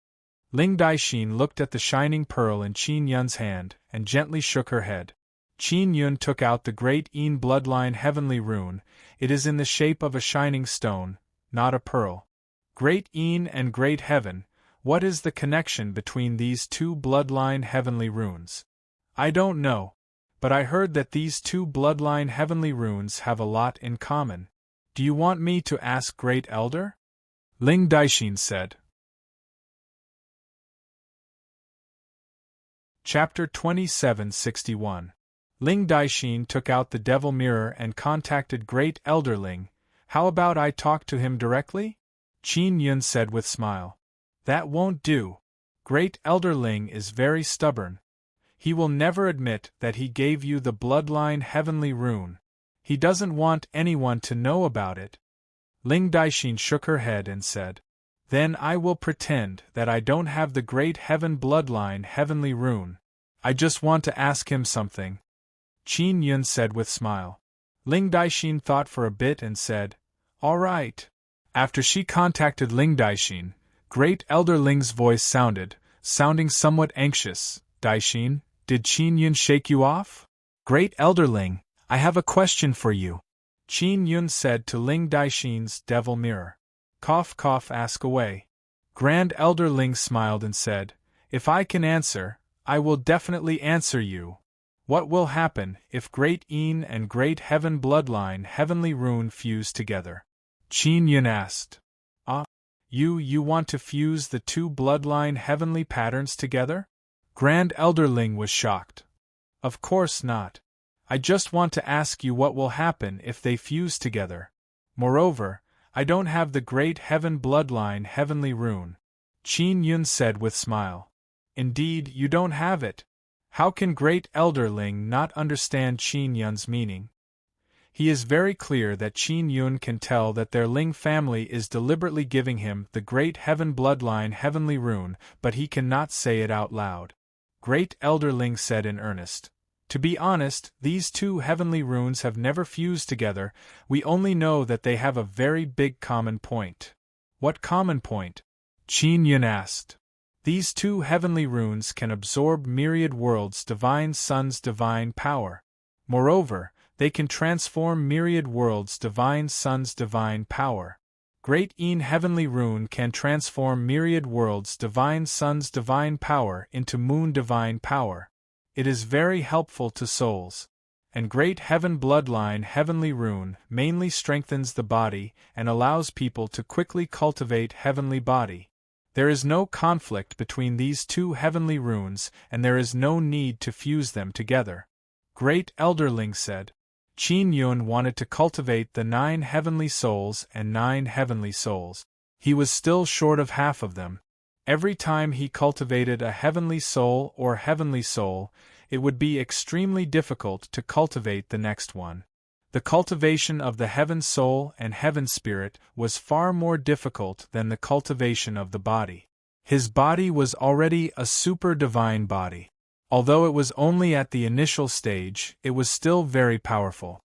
Ling Daixin looked at the shining pearl in Qin Yun's hand and gently shook her head. Qin Yun took out the great Yin bloodline heavenly rune. It is in the shape of a shining stone, not a pearl. Great Yin and Great Heaven, what is the connection between these two bloodline heavenly runes? I don't know, but I heard that these two bloodline heavenly runes have a lot in common. Do you want me to ask Great Elder? Ling Daixin said. Chapter 2761. Ling Daixin took out the devil mirror and contacted Great Elder Ling. How about I talk to him directly? Qin Yun said with smile. That won't do. Great Elder Ling is very stubborn. He will never admit that he gave you the bloodline heavenly rune. He doesn't want anyone to know about it. Ling Daixin shook her head and said, Then I will pretend that I don't have the great heaven bloodline heavenly rune. I just want to ask him something. Qin Yun said with smile. Ling Daixin thought for a bit and said, All right. After she contacted Ling Daixin, Great Elder Ling's voice sounding somewhat anxious. Daixin, did Qin Yun shake you off? Great Elder Ling, I have a question for you. Qin Yun said to Ling Daixin's devil mirror. Cough cough, ask away. Grand Elder Ling smiled and said, If I can answer, I will definitely answer you. What will happen if Great Yin and Great Heaven bloodline heavenly rune fuse together? Qin Yun asked. You want to fuse the two bloodline heavenly patterns together? Grand Elder Ling was shocked. Of course not. I just want to ask you what will happen if they fuse together. Moreover, I don't have the Great Heaven bloodline heavenly rune. Qin Yun said with smile. Indeed, you don't have it. How can Great Elder Ling not understand Qin Yun's meaning? He is very clear that Qin Yun can tell that their Ling family is deliberately giving him the Great Heaven bloodline heavenly rune, but he cannot say it out loud. Great Elder Ling said in earnest. To be honest, these two heavenly runes have never fused together. We only know that they have a very big common point. What common point? Qin Yun asked. These two heavenly runes can absorb myriad worlds' divine sun's divine power. Moreover, they can transform myriad worlds' divine sun's divine power. Great Yin heavenly rune can transform myriad worlds' divine sun's divine power into moon divine power. It is very helpful to souls. And Great Heaven Bloodline Heavenly Rune mainly strengthens the body and allows people to quickly cultivate heavenly body. There is no conflict between these two heavenly runes, and there is no need to fuse them together. Great Elderling said. Qin Yun wanted to cultivate the 9 heavenly souls and 9 heavenly souls. He was still short of half of them. Every time he cultivated a heavenly soul or heavenly soul, it would be extremely difficult to cultivate the next one. The cultivation of the heaven soul and heaven spirit was far more difficult than the cultivation of the body. His body was already a super divine body. Although it was only at the initial stage, it was still very powerful.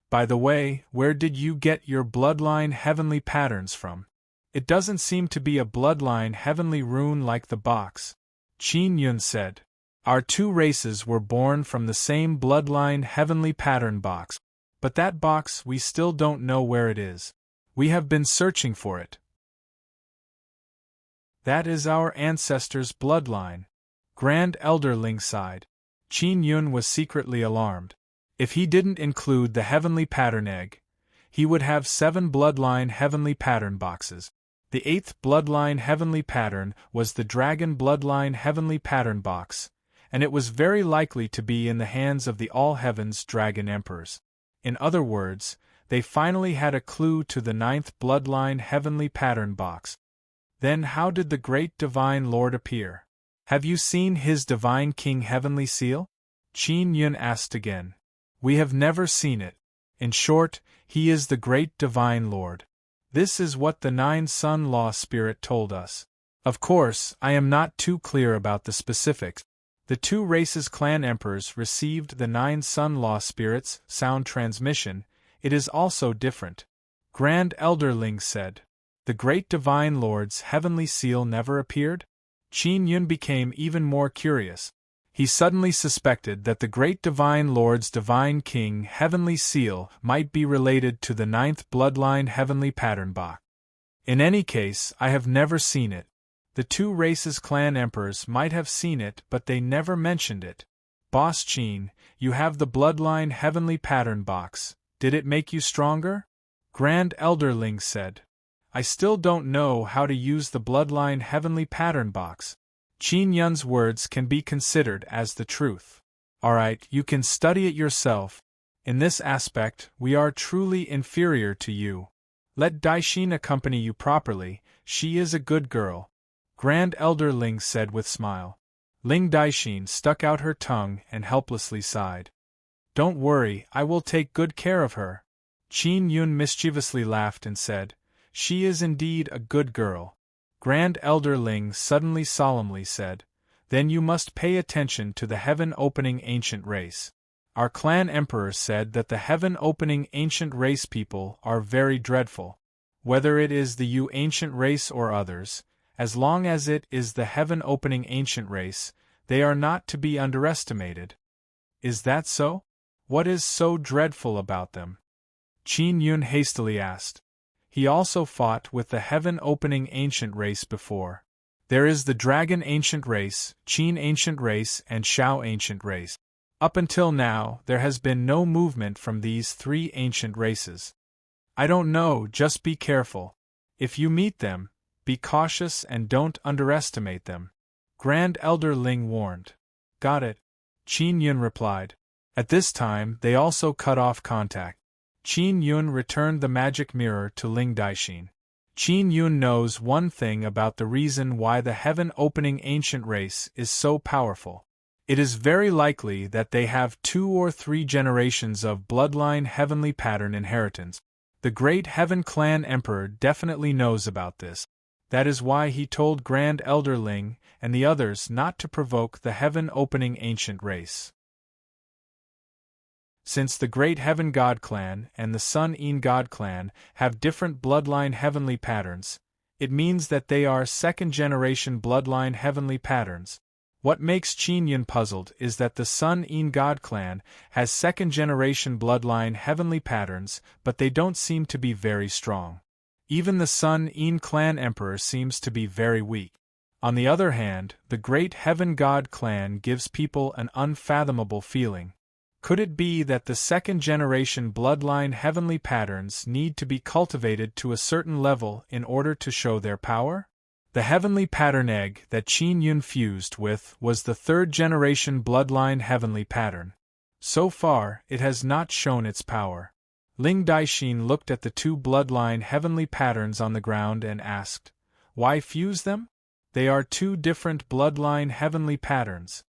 By the way, where did you get your bloodline heavenly patterns from? It doesn't seem to be a bloodline heavenly rune like the box. Qin Yun said. Our 2 races were born from the same bloodline heavenly pattern box, but that box we still don't know where it is. We have been searching for it. That is our ancestors' bloodline. Grand Elderling sighed. Qin Yun was secretly alarmed. If he didn't include the heavenly pattern egg, he would have 7 bloodline heavenly pattern boxes. The 8th bloodline heavenly pattern was the dragon bloodline heavenly pattern box, and it was very likely to be in the hands of the All Heavens Dragon Emperors. In other words, they finally had a clue to the 9th bloodline heavenly pattern box. Then how did the great divine lord appear? Have you seen his divine king heavenly seal? Qin Yun asked again. We have never seen it. In short, he is the great divine lord. This is what the 9 Sun Law Spirit told us. Of course, I am not too clear about the specifics. The 2 races' clan emperors received the 9 Sun Law Spirits' sound transmission. It is also different. Grand Elderling said. The great divine lord's heavenly seal never appeared? Qin Yun became even more curious. He suddenly suspected that the great divine lord's divine king heavenly seal might be related to the 9th bloodline heavenly pattern box. In any case, I have never seen it. The 2 races' clan emperors might have seen it, but they never mentioned it. Boss Qin, you have the bloodline heavenly pattern box. Did it make you stronger? Grand Elderling said. I still don't know how to use the bloodline heavenly pattern box. Qin Yun's words can be considered as the truth. Alright, you can study it yourself. In this aspect, we are truly inferior to you. Let Daixin accompany you properly, she is a good girl. Grand Elder Ling said with smile. Ling Daixin stuck out her tongue and helplessly sighed. Don't worry, I will take good care of her. Qin Yun mischievously laughed and said, She is indeed a good girl. Grand Elder Ling suddenly solemnly said, Then you must pay attention to the heaven-opening ancient race. Our clan emperor said that the heaven-opening ancient race people are very dreadful. Whether it is the you ancient race or others, as long as it is the heaven-opening ancient race, they are not to be underestimated. Is that so? What is so dreadful about them? Qin Yun hastily asked. He also fought with the heaven-opening ancient race before. There is the dragon ancient race, Qin ancient race, and Shao ancient race. Up until now, there has been no movement from these 3 ancient races. I don't know, just be careful. If you meet them, be cautious and don't underestimate them. Grand Elder Ling warned. Got it. Qin Yun replied. At this time, they also cut off contact. Qin Yun returned the magic mirror to Ling Daixin. Qin Yun knows one thing about the reason why the heaven-opening ancient race is so powerful. It is very likely that they have 2 or 3 generations of bloodline heavenly pattern inheritance. The great Heaven Clan Emperor definitely knows about this. That is why he told Grand Elder Ling and the others not to provoke the heaven-opening ancient race. Since the Great Heaven God Clan and the Sun En God Clan have different bloodline heavenly patterns, it means that they are second-generation bloodline heavenly patterns. What makes Qin Yun puzzled is that the Sun En God Clan has second-generation bloodline heavenly patterns, but they don't seem to be very strong. Even the Sun En Clan Emperor seems to be very weak. On the other hand, the Great Heaven God Clan gives people an unfathomable feeling. Could it be that the second-generation bloodline heavenly patterns need to be cultivated to a certain level in order to show their power? The heavenly pattern egg that Qin Yun fused with was the third-generation bloodline heavenly pattern. So far, it has not shown its power. Ling Daixin looked at the two bloodline heavenly patterns on the ground and asked, "Why fuse them? They are two different bloodline heavenly patterns.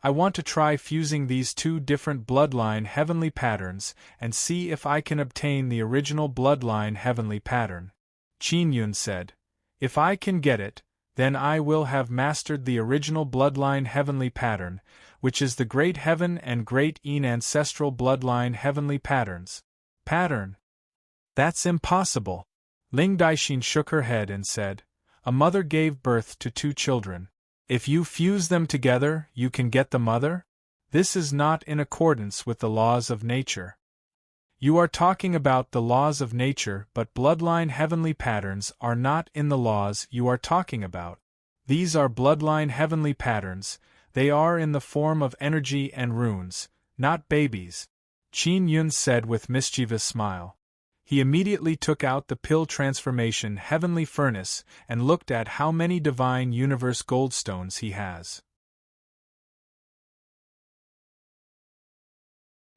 I want to try fusing these two different bloodline heavenly patterns and see if I can obtain the original bloodline heavenly pattern." Qin Yun said, "If I can get it, then I will have mastered the original bloodline heavenly pattern, which is the Great Heaven and Great Yin ancestral bloodline heavenly patterns." Pattern? That's impossible. Ling Daixin shook her head and said, "A mother gave birth to two children. If you fuse them together, you can get the mother? This is not in accordance with the laws of nature." "You are talking about the laws of nature, but bloodline heavenly patterns are not in the laws you are talking about. These are bloodline heavenly patterns, they are in the form of energy and runes, not babies," Qin Yun said with mischievous smile. He immediately took out the pill transformation heavenly furnace and looked at how many divine universe goldstones he has.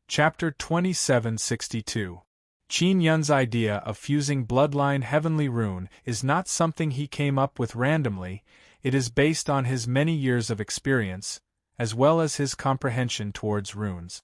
Chapter 2762. Qin Yun's idea of fusing bloodline heavenly rune is not something he came up with randomly, it is based on his many years of experience, as well as his comprehension towards runes.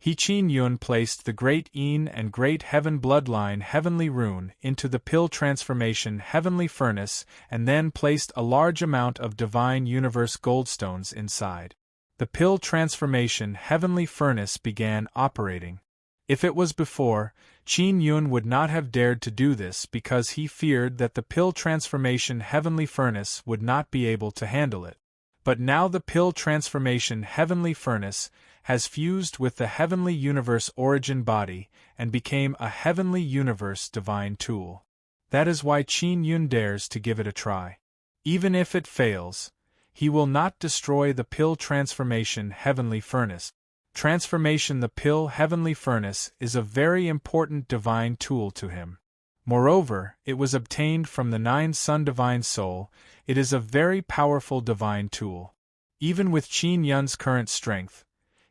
Qin Yun placed the Great Yin and Great Heaven bloodline heavenly rune into the pill transformation heavenly furnace and then placed a large amount of divine universe goldstones inside. The pill transformation heavenly furnace began operating. If it was before, Qin Yun would not have dared to do this because he feared that the pill transformation heavenly furnace would not be able to handle it. But now the pill transformation heavenly furnace has fused with the heavenly universe origin body and became a heavenly universe divine tool. That is why Qin Yun dares to give it a try. Even if it fails, he will not destroy the pill transformation heavenly furnace. Transformation the pill heavenly furnace is a very important divine tool to him. Moreover, it was obtained from the Nine Sun Divine Soul, it is a very powerful divine tool. Even with Qin Yun's current strength,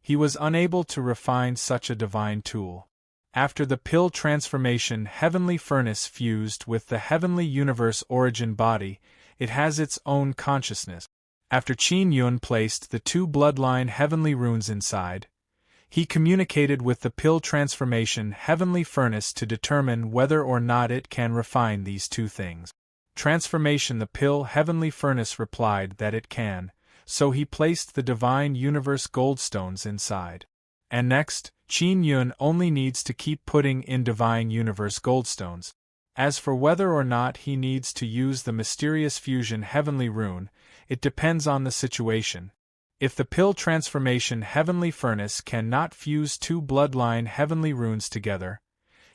he was unable to refine such a divine tool. After the pill transformation heavenly furnace fused with the heavenly universe origin body, it has its own consciousness. After Qin Yun placed the two bloodline heavenly runes inside, he communicated with the pill transformation heavenly furnace to determine whether or not it can refine these two things. Transformation the pill heavenly furnace replied that it can, so he placed the divine universe goldstones inside. And next, Qin Yun only needs to keep putting in divine universe goldstones. As for whether or not he needs to use the mysterious fusion heavenly rune, it depends on the situation. If the pill transformation heavenly furnace cannot fuse two bloodline heavenly runes together,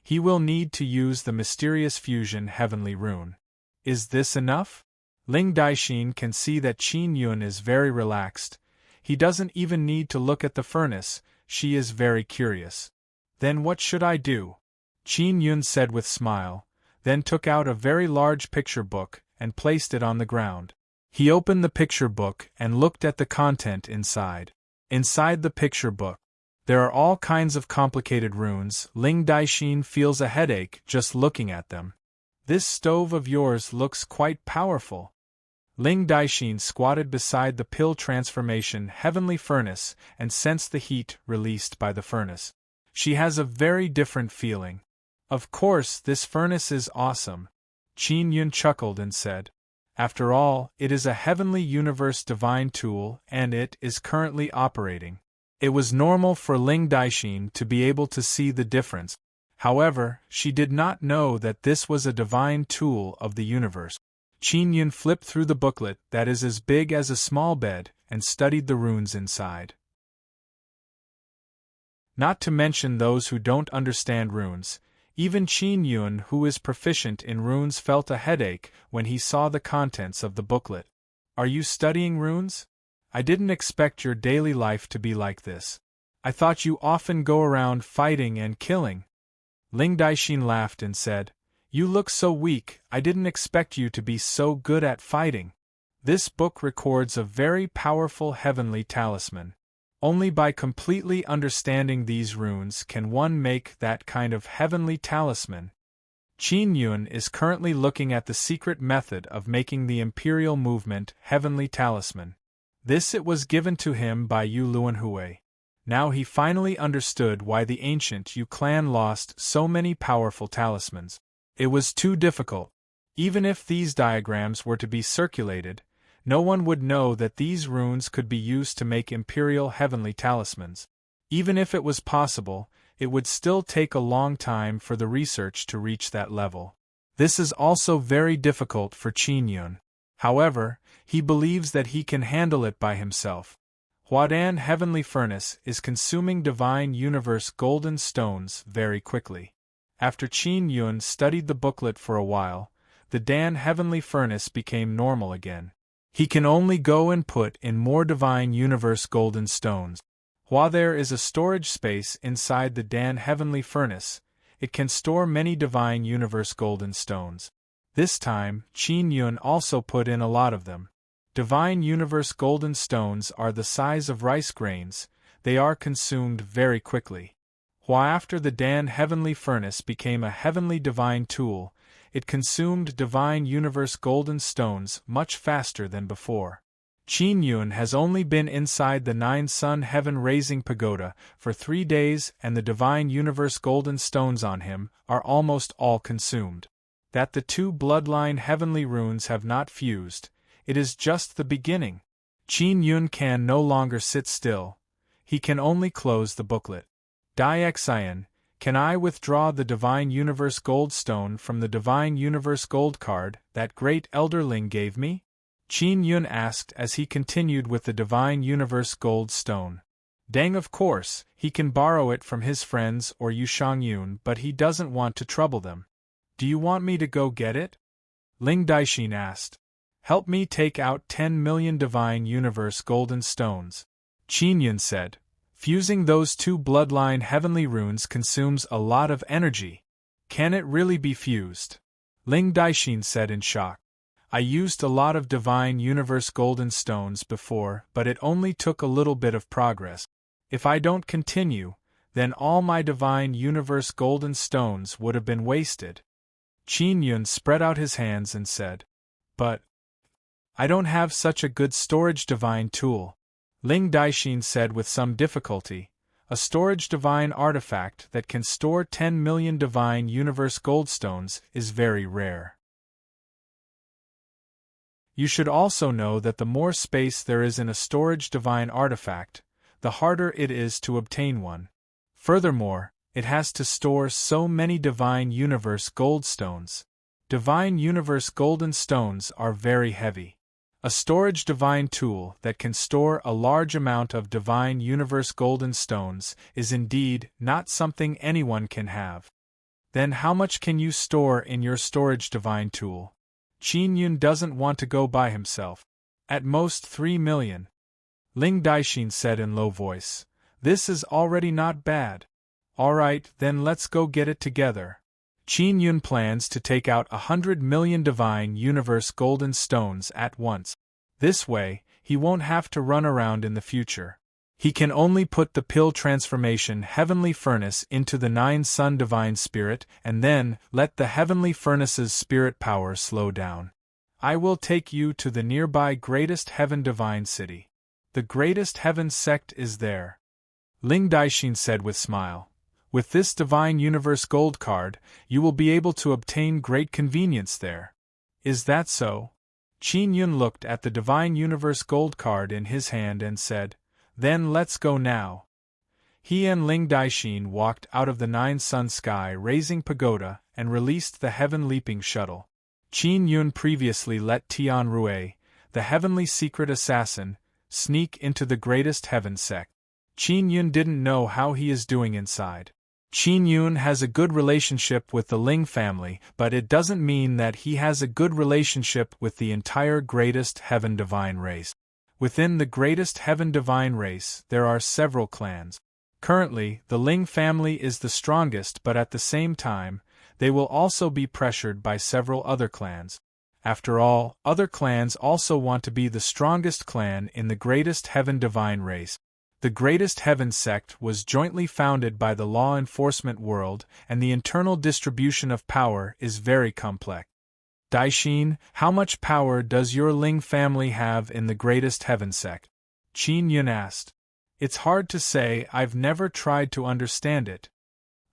he will need to use the mysterious fusion heavenly rune. Is this enough? Ling Daixin can see that Qin Yun is very relaxed. He doesn't even need to look at the furnace, she is very curious. Then what should I do? Qin Yun said with smile, then took out a very large picture book and placed it on the ground. He opened the picture book and looked at the content inside. Inside the picture book, there are all kinds of complicated runes. Ling Daixin feels a headache just looking at them. This stove of yours looks quite powerful. Ling Daixin squatted beside the pill transformation heavenly furnace and sensed the heat released by the furnace. She has a very different feeling. Of course, this furnace is awesome. Qin Yun chuckled and said, "After all, it is a heavenly universe divine tool and it is currently operating." It was normal for Ling Daixin to be able to see the difference. However, she did not know that this was a divine tool of the universe. Qin Yun flipped through the booklet that is as big as a small bed and studied the runes inside. Not to mention those who don't understand runes, even Qin Yun who is proficient in runes felt a headache when he saw the contents of the booklet. "Are you studying runes? I didn't expect your daily life to be like this. I thought you often go around fighting and killing. Ling Daixin laughed and said, You look so weak, I didn't expect you to be so good at fighting. This book records a very powerful heavenly talisman. Only by completely understanding these runes can one make that kind of heavenly talisman. Qin Yun is currently looking at the secret method of making the Imperial Movement heavenly talisman. This it was given to him by Yu Luanhui. Now he finally understood why the ancient Yu clan lost so many powerful talismans. It was too difficult. Even if these diagrams were to be circulated, no one would know that these runes could be used to make imperial heavenly talismans. Even if it was possible, it would still take a long time for the research to reach that level. This is also very difficult for Qin Yun. However, he believes that he can handle it by himself. Huadan Heavenly Furnace is consuming Divine Universe golden stones very quickly. After Qin Yun studied the booklet for a while, the Dan Heavenly Furnace became normal again. He can only go and put in more Divine Universe golden stones. While there is a storage space inside the Dan Heavenly Furnace, it can store many Divine Universe golden stones. This time, Qin Yun also put in a lot of them. Divine Universe golden stones are the size of rice grains, they are consumed very quickly. While after the Dan Heavenly Furnace became a heavenly divine tool, it consumed Divine Universe golden stones much faster than before. Qin Yun has only been inside the Nine Sun Heaven Raising Pagoda for 3 days and the Divine Universe golden stones on him are almost all consumed. That the 2 bloodline heavenly runes have not fused, it is just the beginning. Qin Yun can no longer sit still, he can only close the booklet. Diaxian, can I withdraw the Divine Universe Gold Stone from the Divine Universe Gold card that Great Elderling gave me? Qin Yun asked as he continued with the Divine Universe Gold Stone. Dang, of course, he can borrow it from his friends or Yu Shangyun, but he doesn't want to trouble them. Do you want me to go get it? Ling Daixin asked. Help me take out 10 million Divine Universe Golden Stones. Qin Yun said. Fusing those 2 bloodline heavenly runes consumes a lot of energy. Can it really be fused? Ling Daixin said in shock. I used a lot of Divine Universe Golden Stones before, but it only took a little bit of progress. If I don't continue, then all my Divine Universe Golden Stones would have been wasted. Qin Yun spread out his hands and said, But I don't have such a good storage divine tool. Ling Daixin said with some difficulty, a storage divine artifact that can store 10 million Divine Universe Goldstones is very rare. You should also know that the more space there is in a storage divine artifact, the harder it is to obtain one. Furthermore, it has to store so many Divine Universe Goldstones. Divine Universe Golden Stones are very heavy. A storage divine tool that can store a large amount of Divine Universe Golden Stones is indeed not something anyone can have. Then how much can you store in your storage divine tool? Qin Yun doesn't want to go by himself. At most 3 million. Ling Daixin said in low voice. This is already not bad. Alright, then let's go get it together. Qin Yun plans to take out 100 million Divine Universe Golden Stones at once. This way, he won't have to run around in the future. He can only put the pill transformation Heavenly Furnace into the 9 Sun Divine Spirit and then let the Heavenly Furnace's spirit power slow down. I will take you to the nearby Greatest Heaven Divine City. The Greatest Heaven sect is there. Ling Daixin said with smile. With this Divine Universe Gold card, you will be able to obtain great convenience there. Is that so? Qin Yun looked at the Divine Universe Gold card in his hand and said, Then let's go now. He and Ling Daixin walked out of the 9 Sun Sky Raising Pagoda and released the Heaven Leaping Shuttle. Qin Yun previously let Tian Rui, the Heavenly Secret Assassin, sneak into the Greatest Heaven sect. Qin Yun didn't know how he is doing inside. Qin Yun has a good relationship with the Ling family, but it doesn't mean that he has a good relationship with the entire Greatest Heaven Divine race. Within the Greatest Heaven Divine race, there are several clans. Currently, the Ling family is the strongest, but at the same time, they will also be pressured by several other clans. After all, other clans also want to be the strongest clan in the Greatest Heaven Divine race. The Greatest Heaven sect was jointly founded by the law enforcement world, and the internal distribution of power is very complex. Daishin, how much power does your Ling family have in the Greatest Heaven sect? Qin Yun asked. It's hard to say, I've never tried to understand it.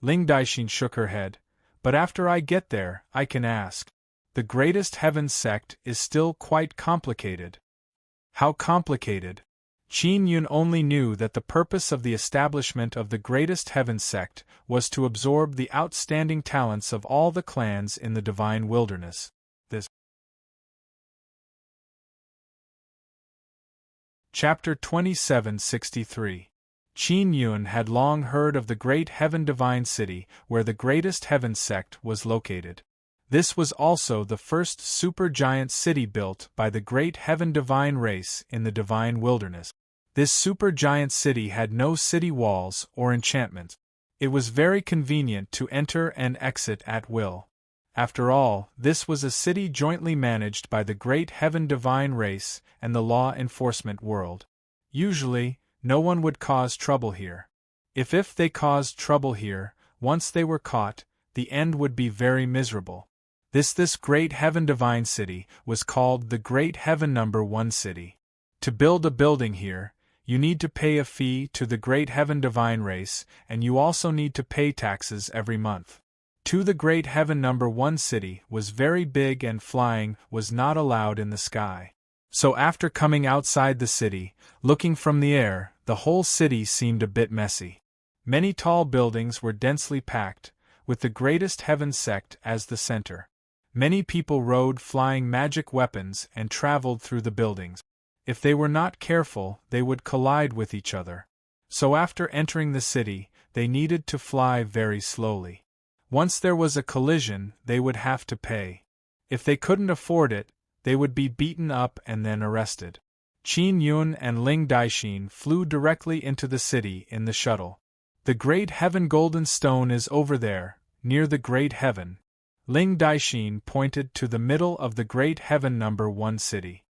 Ling Daishin shook her head. But after I get there, I can ask. The Greatest Heaven sect is still quite complicated. How complicated? Qin Yun only knew that the purpose of the establishment of the Greatest Heaven sect was to absorb the outstanding talents of all the clans in the Divine Wilderness. This Chapter 2763. Qin Yun had long heard of the Great Heaven Divine City, where the Greatest Heaven sect was located. This was also the first supergiant city built by the Great Heaven Divine race in the Divine Wilderness. This supergiant city had no city walls or enchantments. It was very convenient to enter and exit at will. After all, this was a city jointly managed by the Great Heaven Divine race and the law enforcement world. Usually, no one would cause trouble here. If they caused trouble here, once they were caught, the end would be very miserable. This Great Heaven Divine City was called the Great Heaven No. 1 City. To build a building here, you need to pay a fee to the Great Heaven Divine race, and you also need to pay taxes every month. The Great Heaven No. 1 City was very big and flying was not allowed in the sky. So after coming outside the city, looking from the air, the whole city seemed a bit messy. Many tall buildings were densely packed, with the Greatest Heaven sect as the center. Many people rode flying magic weapons and traveled through the buildings. If they were not careful, they would collide with each other. So after entering the city, they needed to fly very slowly. Once there was a collision, they would have to pay. If they couldn't afford it, they would be beaten up and then arrested. Qin Yun and Ling Daishin flew directly into the city in the shuttle. The Great Heaven Golden Stone is over there, near the Great Heaven. Ling Daishin pointed to the middle of the Great Heaven No. 1 City.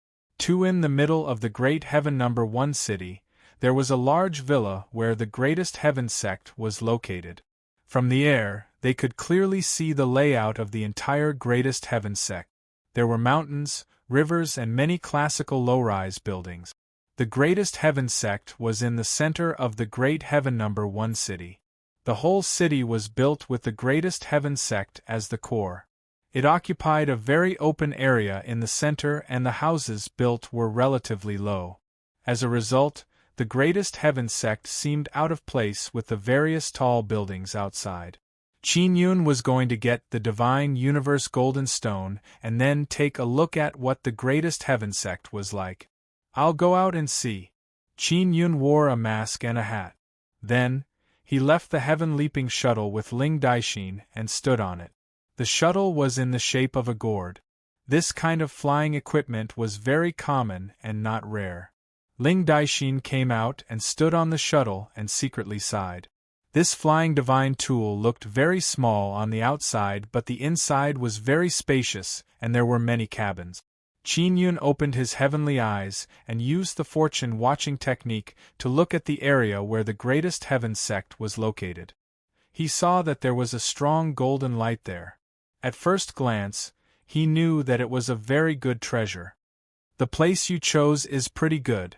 In the middle of the Great Heaven No. 1 City, there was a large villa where the Greatest Heaven sect was located. From the air, they could clearly see the layout of the entire Greatest Heaven sect. There were mountains, rivers and many classical low-rise buildings. The Greatest Heaven sect was in the center of the Great Heaven No. 1 City. The whole city was built with the Greatest Heaven sect as the core. It occupied a very open area in the center and the houses built were relatively low. As a result, the Greatest Heaven sect seemed out of place with the various tall buildings outside. Qin Yun was going to get the Divine Universe Golden Stone and then take a look at what the Greatest Heaven sect was like. I'll go out and see. Qin Yun wore a mask and a hat. Then, he left the heaven-leaping shuttle with Ling Daishin and stood on it. The shuttle was in the shape of a gourd. This kind of flying equipment was very common and not rare. Ling Daishin came out and stood on the shuttle and secretly sighed. This flying divine tool looked very small on the outside, but the inside was very spacious, and there were many cabins. Qin Yun opened his heavenly eyes and used the fortune-watching technique to look at the area where the Greatest Heaven sect was located. He saw that there was a strong golden light there. At first glance, he knew that it was a very good treasure. The place you chose is pretty good,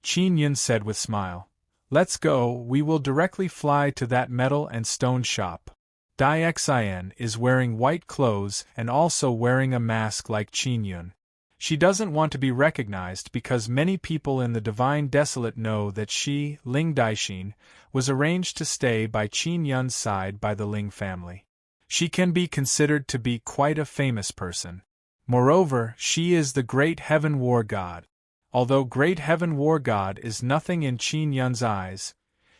Qin Yun said with smile. Let's go, we will directly fly to that metal and stone shop. Dai Xin is wearing white clothes and also wearing a mask like Qin Yun. She doesn't want to be recognized because many people in the Divine Desolate know that she, Ling Daishin, was arranged to stay by Qin Yun's side by the Ling family. She can be considered to be quite a famous person. Moreover, she is the Great Heaven War God. Although Great Heaven War God is nothing in Qin Yun's eyes,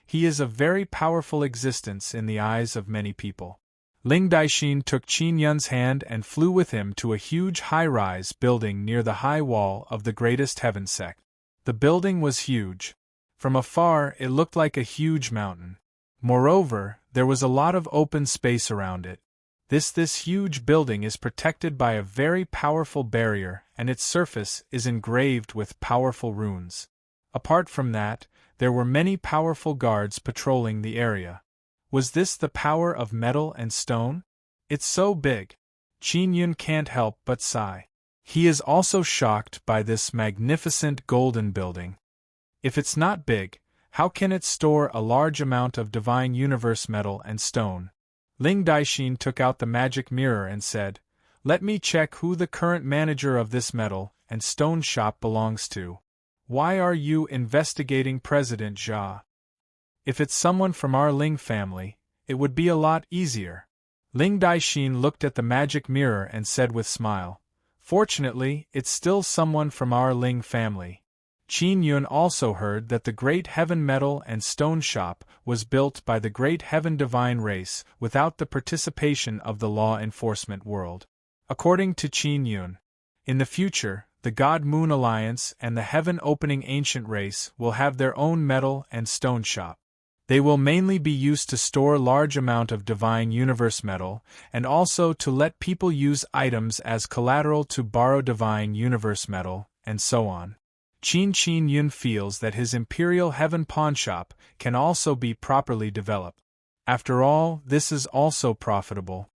he is a very powerful existence in the eyes of many people. Ling Daishin took Qin Yun's hand and flew with him to a huge high-rise building near the high wall of the Greatest Heaven sect. The building was huge. From afar, it looked like a huge mountain. Moreover, there was a lot of open space around it. This huge building is protected by a very powerful barrier, and its surface is engraved with powerful runes. Apart from that, there were many powerful guards patrolling the area. Was this the power of metal and stone? It's so big. Qin Yun can't help but sigh. He is also shocked by this magnificent golden building. If it's not big, how can it store a large amount of divine universe metal and stone? Ling Daixin took out the magic mirror and said, "Let me check who the current manager of this metal and stone shop belongs to." "Why are you investigating President Jia?" "If it's someone from our Ling family, it would be a lot easier." Ling Daixin looked at the magic mirror and said with smile, "Fortunately, it's still someone from our Ling family." Qin Yun also heard that the Great Heaven Metal and Stone Shop was built by the Great Heaven Divine Race without the participation of the law enforcement world. According to Qin Yun, in the future, the God Moon Alliance and the Heaven Opening Ancient Race will have their own metal and stone shop. They will mainly be used to store large amount of divine universe metal, and also to let people use items as collateral to borrow divine universe metal, and so on. Qin Yun feels that his Imperial Heaven pawnshop can also be properly developed. After all, this is also profitable.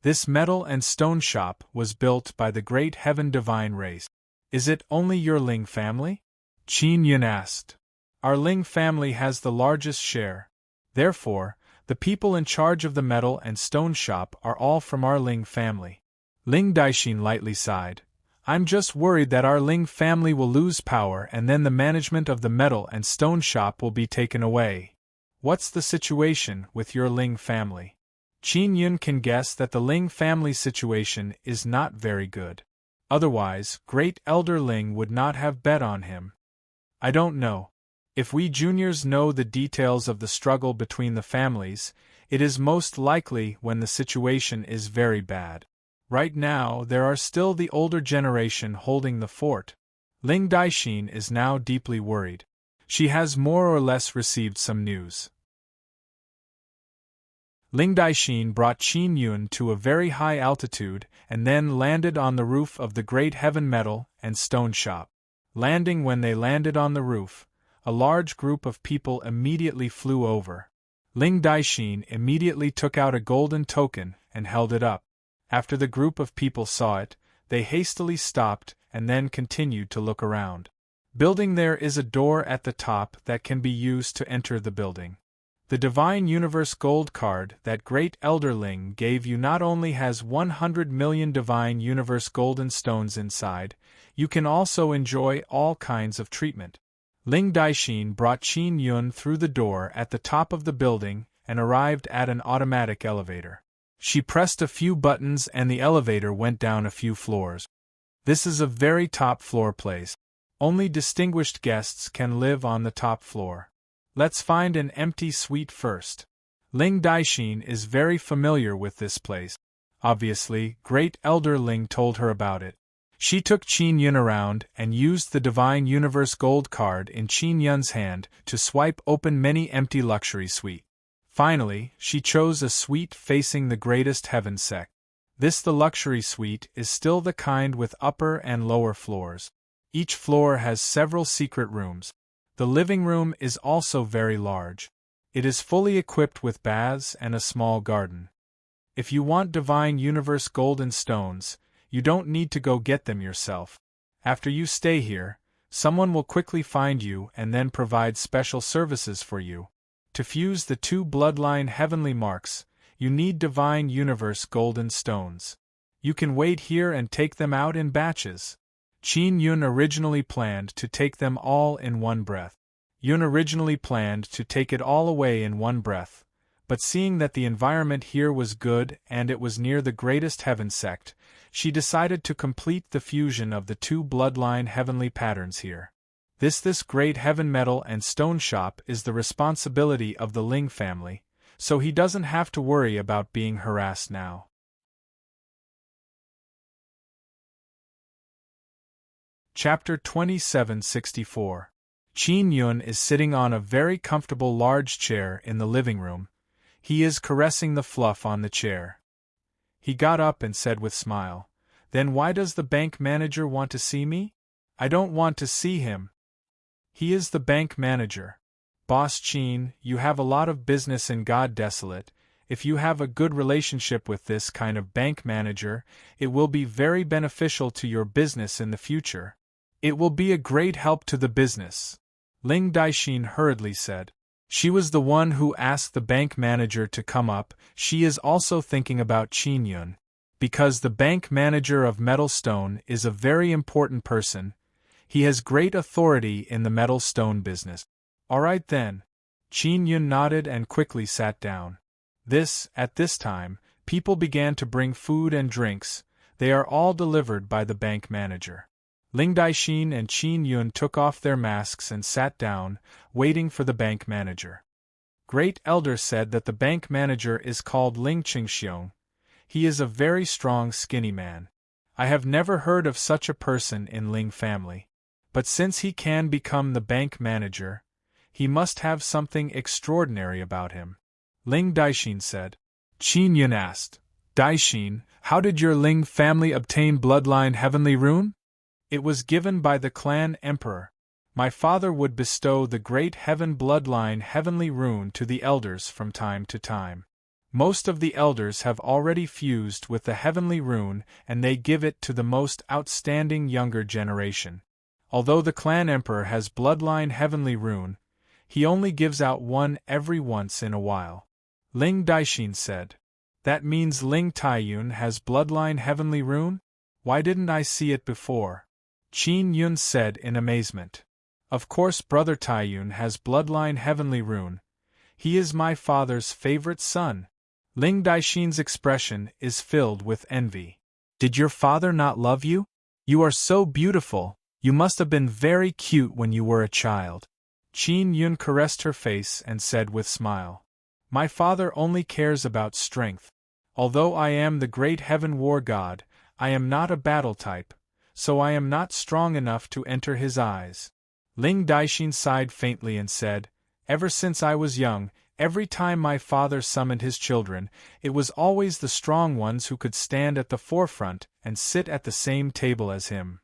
This metal and stone shop was built by the Great Heaven Divine Race. Is it only your Ling family? Qin Yun asked. Our Ling family has the largest share. Therefore, the people in charge of the metal and stone shop are all from our Ling family. Ling Daixin lightly sighed. I'm just worried that our Ling family will lose power and then the management of the metal and stone shop will be taken away. What's the situation with your Ling family? Qin Yun can guess that the Ling family situation is not very good. Otherwise, Great Elder Ling would not have bet on him. I don't know. If we juniors know the details of the struggle between the families, it is most likely when the situation is very bad. Right now, there are still the older generation holding the fort. Ling Daixin is now deeply worried. She has more or less received some news. Ling Daixin brought Qin Yun to a very high altitude and then landed on the roof of the Great Heaven Metal and Stone Shop. When they landed on the roof, a large group of people immediately flew over. Ling Daixin immediately took out a golden token and held it up. After the group of people saw it, they hastily stopped and then continued to look around. Building there is a door at the top that can be used to enter the building. The Divine Universe Gold card that Great Elder Ling gave you not only has 100 million Divine Universe Golden Stones inside, you can also enjoy all kinds of treatment. Ling Daixin brought Qin Yun through the door at the top of the building and arrived at an automatic elevator. She pressed a few buttons and the elevator went down a few floors. This is a very top floor place. Only distinguished guests can live on the top floor. Let's find an empty suite first. Ling Daixin is very familiar with this place. Obviously, Great Elder Ling told her about it. She took Qin Yun around and used the Divine Universe Gold card in Qin Yun's hand to swipe open many empty luxury suites. Finally, she chose a suite facing the greatest heaven sect. The luxury suite is still the kind with upper and lower floors. Each floor has several secret rooms. The living room is also very large. It is fully equipped with baths and a small garden. If you want Divine Universe Golden Stones, you don't need to go get them yourself. After you stay here, someone will quickly find you and then provide special services for you. To fuse the two bloodline heavenly marks, you need Divine Universe Golden Stones. You can wait here and take them out in batches. Qin Yun originally planned to take them all in one breath. Yun originally planned to take it all away in one breath, but seeing that the environment here was good and it was near the greatest heaven sect, she decided to complete the fusion of the two bloodline heavenly patterns here. This Great Heaven Metal and Stone Shop is the responsibility of the Ling family, so he doesn't have to worry about being harassed now. Chapter 2764. Qin Yun is sitting on a very comfortable large chair in the living room. He is caressing the fluff on the chair. He got up and said with smile, "Then why does the bank manager want to see me? I don't want to see him. He is the bank manager. Boss Qin, you have a lot of business in God Desolate. If you have a good relationship with this kind of bank manager, it will be very beneficial to your business in the future. It will be a great help to the business," Ling Daixin hurriedly said. She was the one who asked the bank manager to come up. She is also thinking about Qin Yun, because the bank manager of Metal Stone is a very important person. He has great authority in the metal stone business. "All right then." Qin Yun nodded and quickly sat down. At this time, people began to bring food and drinks. They are all delivered by the bank manager. Ling Daixin and Qin Yun took off their masks and sat down, waiting for the bank manager. Great Elder said that the bank manager is called Ling Qingxiong. He is a very strong skinny man. I have never heard of such a person in Ling family. But since he can become the bank manager, he must have something extraordinary about him, Ling Daixin said. Qin Yun asked, "Daixin, how did your Ling family obtain bloodline heavenly rune?" "It was given by the clan emperor. My father would bestow the great heaven bloodline heavenly rune to the elders from time to time. Most of the elders have already fused with the heavenly rune and they give it to the most outstanding younger generation. Although the clan emperor has bloodline heavenly rune, he only gives out one every once in a while," Ling Daixin said. "That means Ling Taiyun has bloodline heavenly rune? Why didn't I see it before?" Qin Yun said in amazement. "Of course Brother Taiyun has bloodline heavenly rune. He is my father's favorite son." Ling Daixin's expression is filled with envy. "Did your father not love you? You are so beautiful. You must have been very cute when you were a child." Qin Yun caressed her face and said with smile, "My father only cares about strength. Although I am the great heaven war god, I am not a battle type, so I am not strong enough to enter his eyes." Ling Daixin sighed faintly and said, "Ever since I was young, every time my father summoned his children, it was always the strong ones who could stand at the forefront and sit at the same table as him."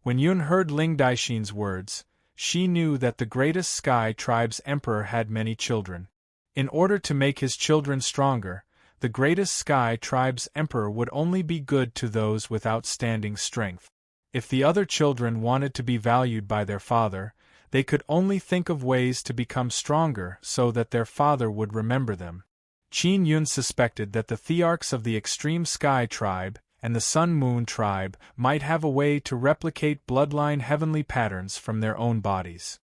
When Yun heard Ling Daixin's words, she knew that the greatest Sky Tribe's emperor had many children. In order to make his children stronger, the greatest Sky Tribe's emperor would only be good to those with outstanding strength. If the other children wanted to be valued by their father, they could only think of ways to become stronger so that their father would remember them. Qin Yun suspected that the Thearchs of the Extreme Sky Tribe and the Sun-Moon Tribe might have a way to replicate bloodline heavenly patterns from their own bodies.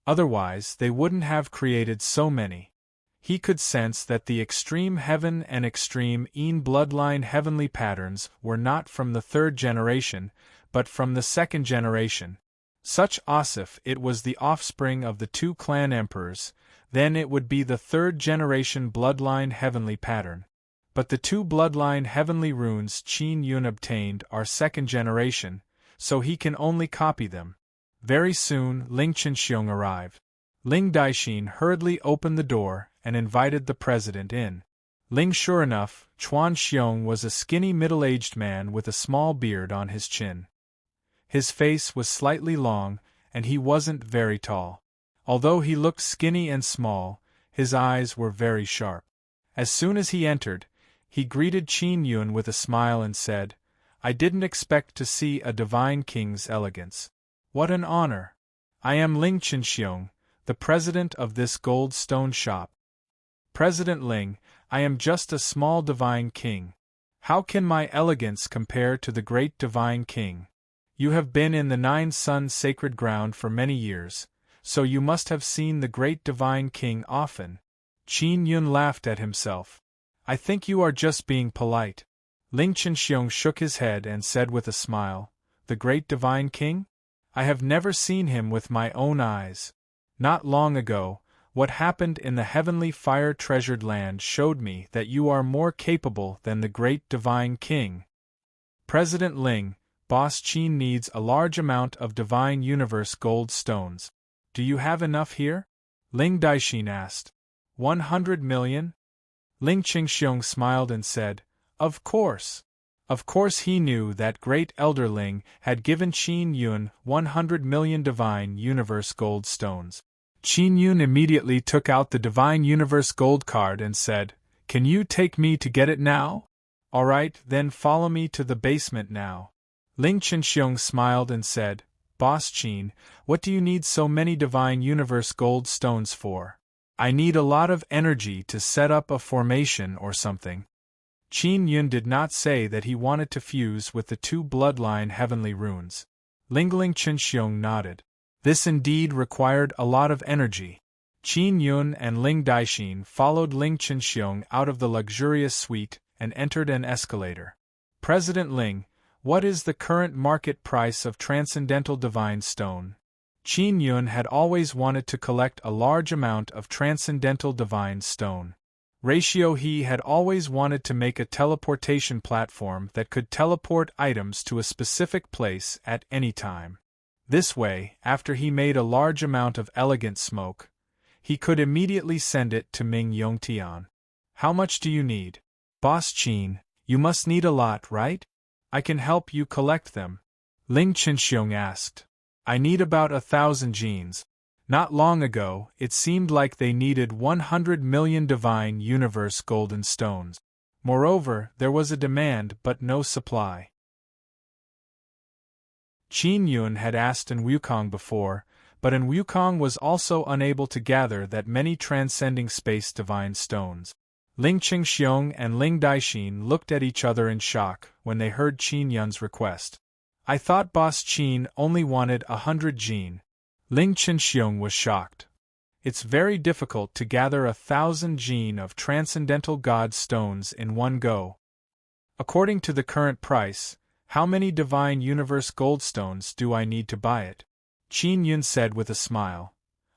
Otherwise, they wouldn't have created so many. He could sense that the Extreme Heaven and Extreme Een bloodline heavenly patterns were not from the third generation, but from the second generation. Such Asif it was the offspring of the two clan emperors, then it would be the third generation bloodline heavenly pattern. But the two bloodline heavenly runes Qin Yun obtained are second generation, so he can only copy them. Very soon Ling Qinxiong arrived. Ling Daixin hurriedly opened the door and invited the president in. Ling sure enough, Chuan Xiong was a skinny middle-aged man with a small beard on his chin. His face was slightly long, and he wasn't very tall. Although he looked skinny and small, his eyes were very sharp. As soon as he entered, he greeted Qin Yun with a smile and said, "I didn't expect to see a divine king's elegance. What an honor! I am Ling Qinxiong, the president of this gold stone shop." "President Ling, I am just a small divine king. How can my elegance compare to the great divine king? You have been in the Nine Sun sacred ground for many years, so you must have seen the great divine king often." Qin Yun laughed at himself. "I think you are just being polite." Ling Qinxiong shook his head and said with a smile, "The great divine king? I have never seen him with my own eyes. Not long ago, what happened in the heavenly fire-treasured land showed me that you are more capable than the great divine king." "President Ling, Boss Qin needs a large amount of divine universe gold stones. Do you have enough here? Ling Daixin asked. 100 million? Ling Qingxiong smiled and said, Of course. Of course he knew that great elder Ling had given Qin Yun 100 million divine universe gold stones. Qin Yun immediately took out the divine universe gold card and said, Can you take me to get it now? All right, then follow me to the basement now. Ling Qingxiong smiled and said, Boss Qin, what do you need so many divine universe gold stones for? I need a lot of energy to set up a formation or something. Qin Yun did not say that he wanted to fuse with the two bloodline heavenly runes. Ling Qingxiong nodded. This indeed required a lot of energy. Qin Yun and Ling Daixin followed Ling Qingxiong out of the luxurious suite and entered an escalator. President Ling, what is the current market price of Transcendental Divine Stone? Qin Yun had always wanted to collect a large amount of Transcendental Divine Stone. He had always wanted to make a teleportation platform that could teleport items to a specific place at any time. This way, after he made a large amount of elegant smoke, he could immediately send it to Ming Yongtian. How much do you need? Boss Qin, you must need a lot, right? I can help you collect them. Ling Qingxiong asked. I need about 1,000 genes. Not long ago, it seemed like they needed 100 million divine universe golden stones. Moreover, there was a demand but no supply. Qin Yun had asked in Wukong before, but in Wukong was also unable to gather that many transcending space divine stones. Ling Qingxiong and Ling Daixin looked at each other in shock when they heard Qin Yun's request. I thought Boss Qin only wanted 100 gene. Ling Qingxiong was shocked. It's very difficult to gather 1,000 gene of transcendental god stones in one go. According to the current price, how many divine universe gold stones do I need to buy it? Qin Yun said with a smile.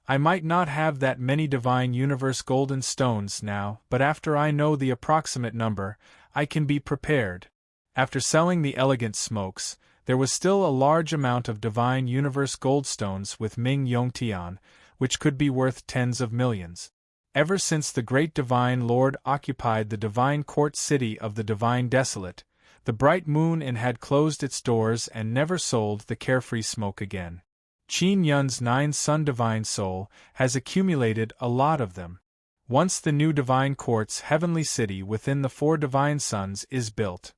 I might not have that many divine universe golden stones now, but after I know the approximate number, I can be prepared. After selling the elegant smokes, there was still a large amount of divine universe goldstones with Ming Yongtian, which could be worth tens of millions. Ever since the great divine lord occupied the divine court city of the divine desolate, the bright moon inn had closed its doors and never sold the carefree smoke again. Qin Yun's 9-sun divine soul has accumulated a lot of them. Once the new divine court's heavenly city within the 4 divine suns is built,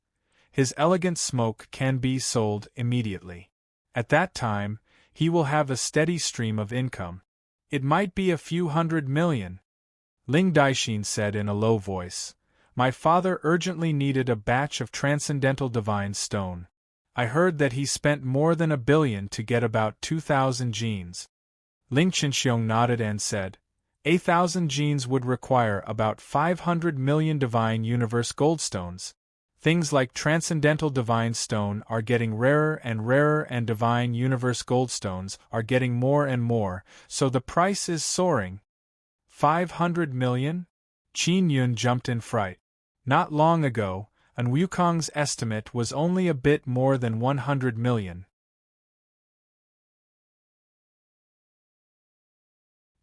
his elegant smoke can be sold immediately. At that time, he will have a steady stream of income. It might be a few 100 million. Ling Daixin said in a low voice. My father urgently needed a batch of transcendental divine stone. I heard that he spent more than 1 billion to get about 2,000 genes. Ling Qingxiong nodded and said, 1,000 genes would require about 500 million divine universe goldstones. Things like transcendental divine stone are getting rarer and divine universe goldstones are getting more and more, so the price is soaring. 500 million? Qin Yun jumped in fright. Not long ago, An Wukong's estimate was only a bit more than 100 million.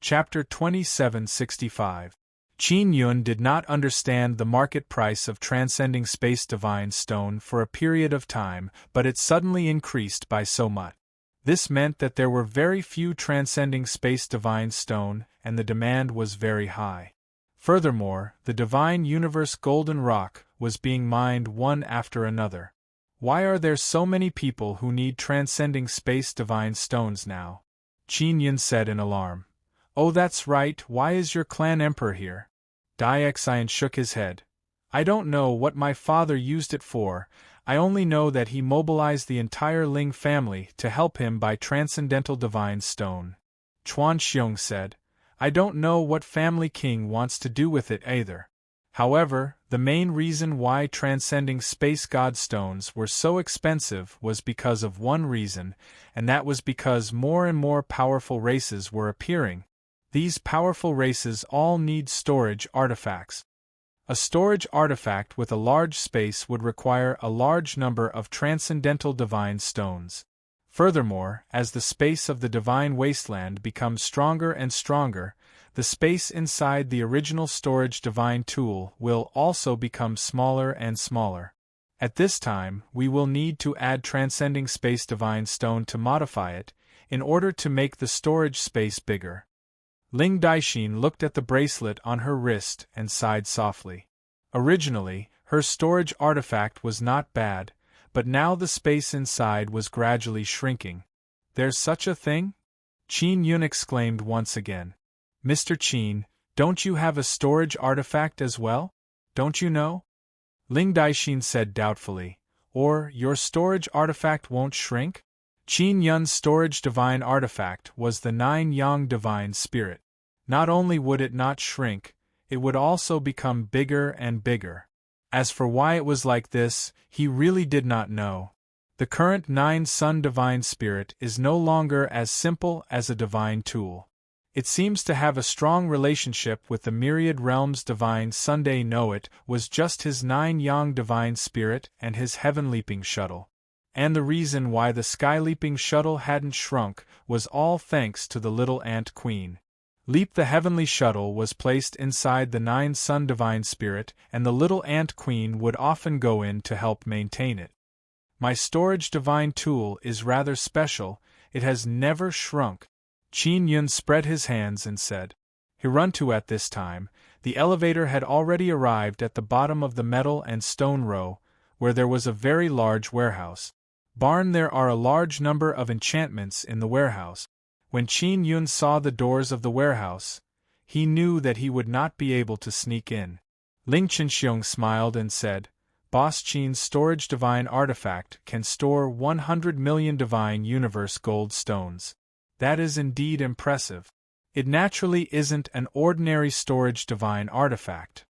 Chapter 2765. Qin Yun did not understand the market price of transcending space divine stone for a period of time, but it suddenly increased by so much. This meant that there were very few transcending space divine stone, and the demand was very high. Furthermore, the divine universe golden rock was being mined one after another. Why are there so many people who need transcending space divine stones now? Qin Yun said in alarm. Oh, that's right, why is your clan emperor here? Daixin shook his head. I don't know what my father used it for, I only know that he mobilized the entire Ling family to help him buy transcendental divine stone. Chuan Xiong said. I don't know what family king wants to do with it either. However, the main reason why transcending space god stones were so expensive was because of one reason, and that was because more and more powerful races were appearing. These powerful races all need storage artifacts. A storage artifact with a large space would require a large number of transcendental divine stones. Furthermore, as the space of the divine wasteland becomes stronger and stronger, the space inside the original storage divine tool will also become smaller and smaller. At this time, we will need to add transcending space divine stone to modify it, in order to make the storage space bigger. Ling Daixin looked at the bracelet on her wrist and sighed softly. Originally, her storage artifact was not bad, but now the space inside was gradually shrinking. There's such a thing? Qin Yun exclaimed once again. Mr. Qin, don't you have a storage artifact as well? Don't you know? Ling Daixin said doubtfully. Or, your storage artifact won't shrink? Qin Yun's storage divine artifact was the 9-yang divine spirit. Not only would it not shrink, it would also become bigger and bigger. As for why it was like this, he really did not know. The current 9-sun divine spirit is no longer as simple as a divine tool. It seems to have a strong relationship with the myriad realms divine Sunday Know-It was just his 9-yang divine spirit and his heaven-leaping shuttle. And the reason why the sky-leaping shuttle hadn't shrunk was all thanks to the little ant queen. Leap the heavenly shuttle was placed inside the 9-sun divine spirit, and the little ant queen would often go in to help maintain it. My storage divine tool is rather special, it has never shrunk. Qin Yun spread his hands and said. Hiruntu at this time, the elevator had already arrived at the bottom of the metal and stone row, where there was a very large warehouse. There are a large number of enchantments in the warehouse. When Qin Yun saw the doors of the warehouse, he knew that he would not be able to sneak in. Ling Chenxiong smiled and said, Boss Qin's storage divine artifact can store 100 million divine universe gold stones. That is indeed impressive. It naturally isn't an ordinary storage divine artifact.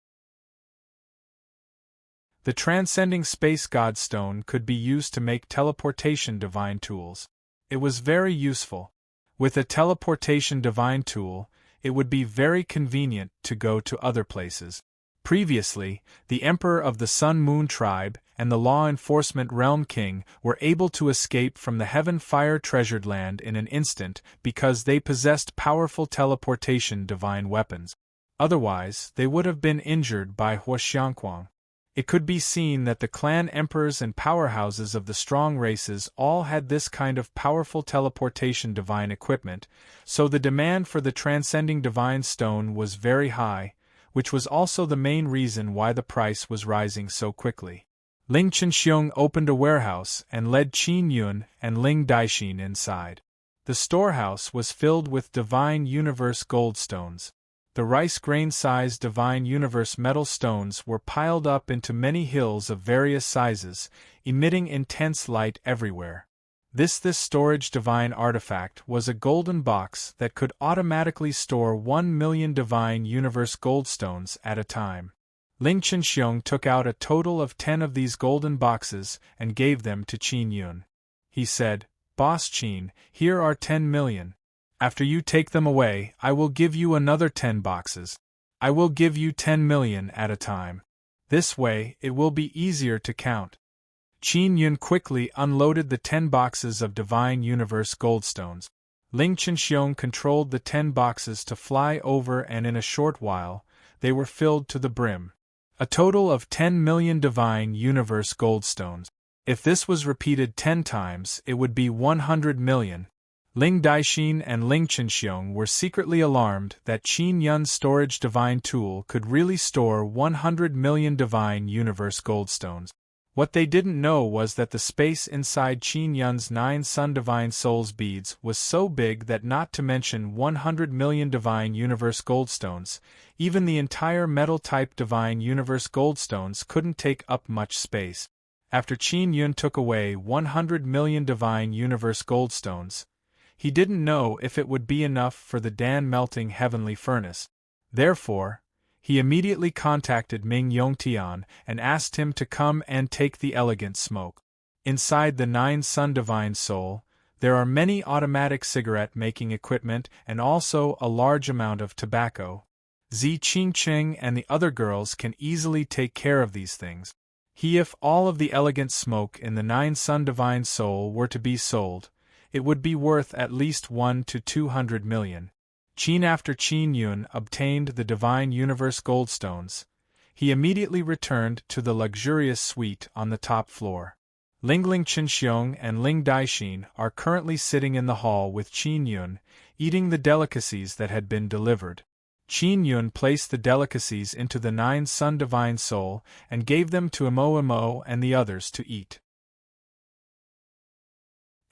The transcending space god stone could be used to make teleportation divine tools. It was very useful. With a teleportation divine tool, it would be very convenient to go to other places. Previously, the Emperor of the Sun Moon Tribe and the Law Enforcement Realm King were able to escape from the Heaven Fire Treasured Land in an instant because they possessed powerful teleportation divine weapons. Otherwise, they would have been injured by Huaxiangquang. It could be seen that the clan emperors and powerhouses of the strong races all had this kind of powerful teleportation divine equipment, so the demand for the transcending divine stone was very high, which was also the main reason why the price was rising so quickly. Ling Chenxiong opened a warehouse and led Qin Yun and Ling Daixin inside. The storehouse was filled with divine universe gold stones. The rice grain-sized divine universe metal stones were piled up into many hills of various sizes, emitting intense light everywhere. This storage divine artifact was a golden box that could automatically store 1 million divine universe gold stones at a time. Ling Chenxiong took out a total of 10 of these golden boxes and gave them to Qin Yun. He said, Boss Qin, here are 10 million. After you take them away, I will give you another 10 boxes. I will give you 10 million at a time. This way, it will be easier to count. Qin Yun quickly unloaded the 10 boxes of divine universe goldstones. Ling Chenxiong controlled the 10 boxes to fly over, and in a short while, they were filled to the brim. A total of 10 million divine universe goldstones. If this was repeated 10 times, it would be 100 million. Ling Daixin and Ling Chenxiong were secretly alarmed that Qin Yun's storage divine tool could really store 100 million divine universe goldstones. What they didn't know was that the space inside Qin Yun's 9 Sun Divine Souls beads was so big that, not to mention 100 million divine universe goldstones, even the entire metal-type divine universe goldstones couldn't take up much space. After Qin Yun took away 100 million divine universe goldstones, he didn't know if it would be enough for the Dan-melting heavenly furnace. Therefore, he immediately contacted Ming Yongtian and asked him to come and take the elegant smoke. Inside the 9 Sun Divine Soul, there are many automatic cigarette-making equipment and also a large amount of tobacco. Zi Qingqing and the other girls can easily take care of these things. If all of the elegant smoke in the 9 Sun Divine Soul were to be sold, it would be worth at least 1 to 200 million. After Qin Yun obtained the Divine Universe Goldstones, he immediately returned to the luxurious suite on the top floor. Lingling Qinxiong and Ling Daixin are currently sitting in the hall with Qin Yun, eating the delicacies that had been delivered. Qin Yun placed the delicacies into the 9 Sun Divine Soul and gave them to Imo and the others to eat.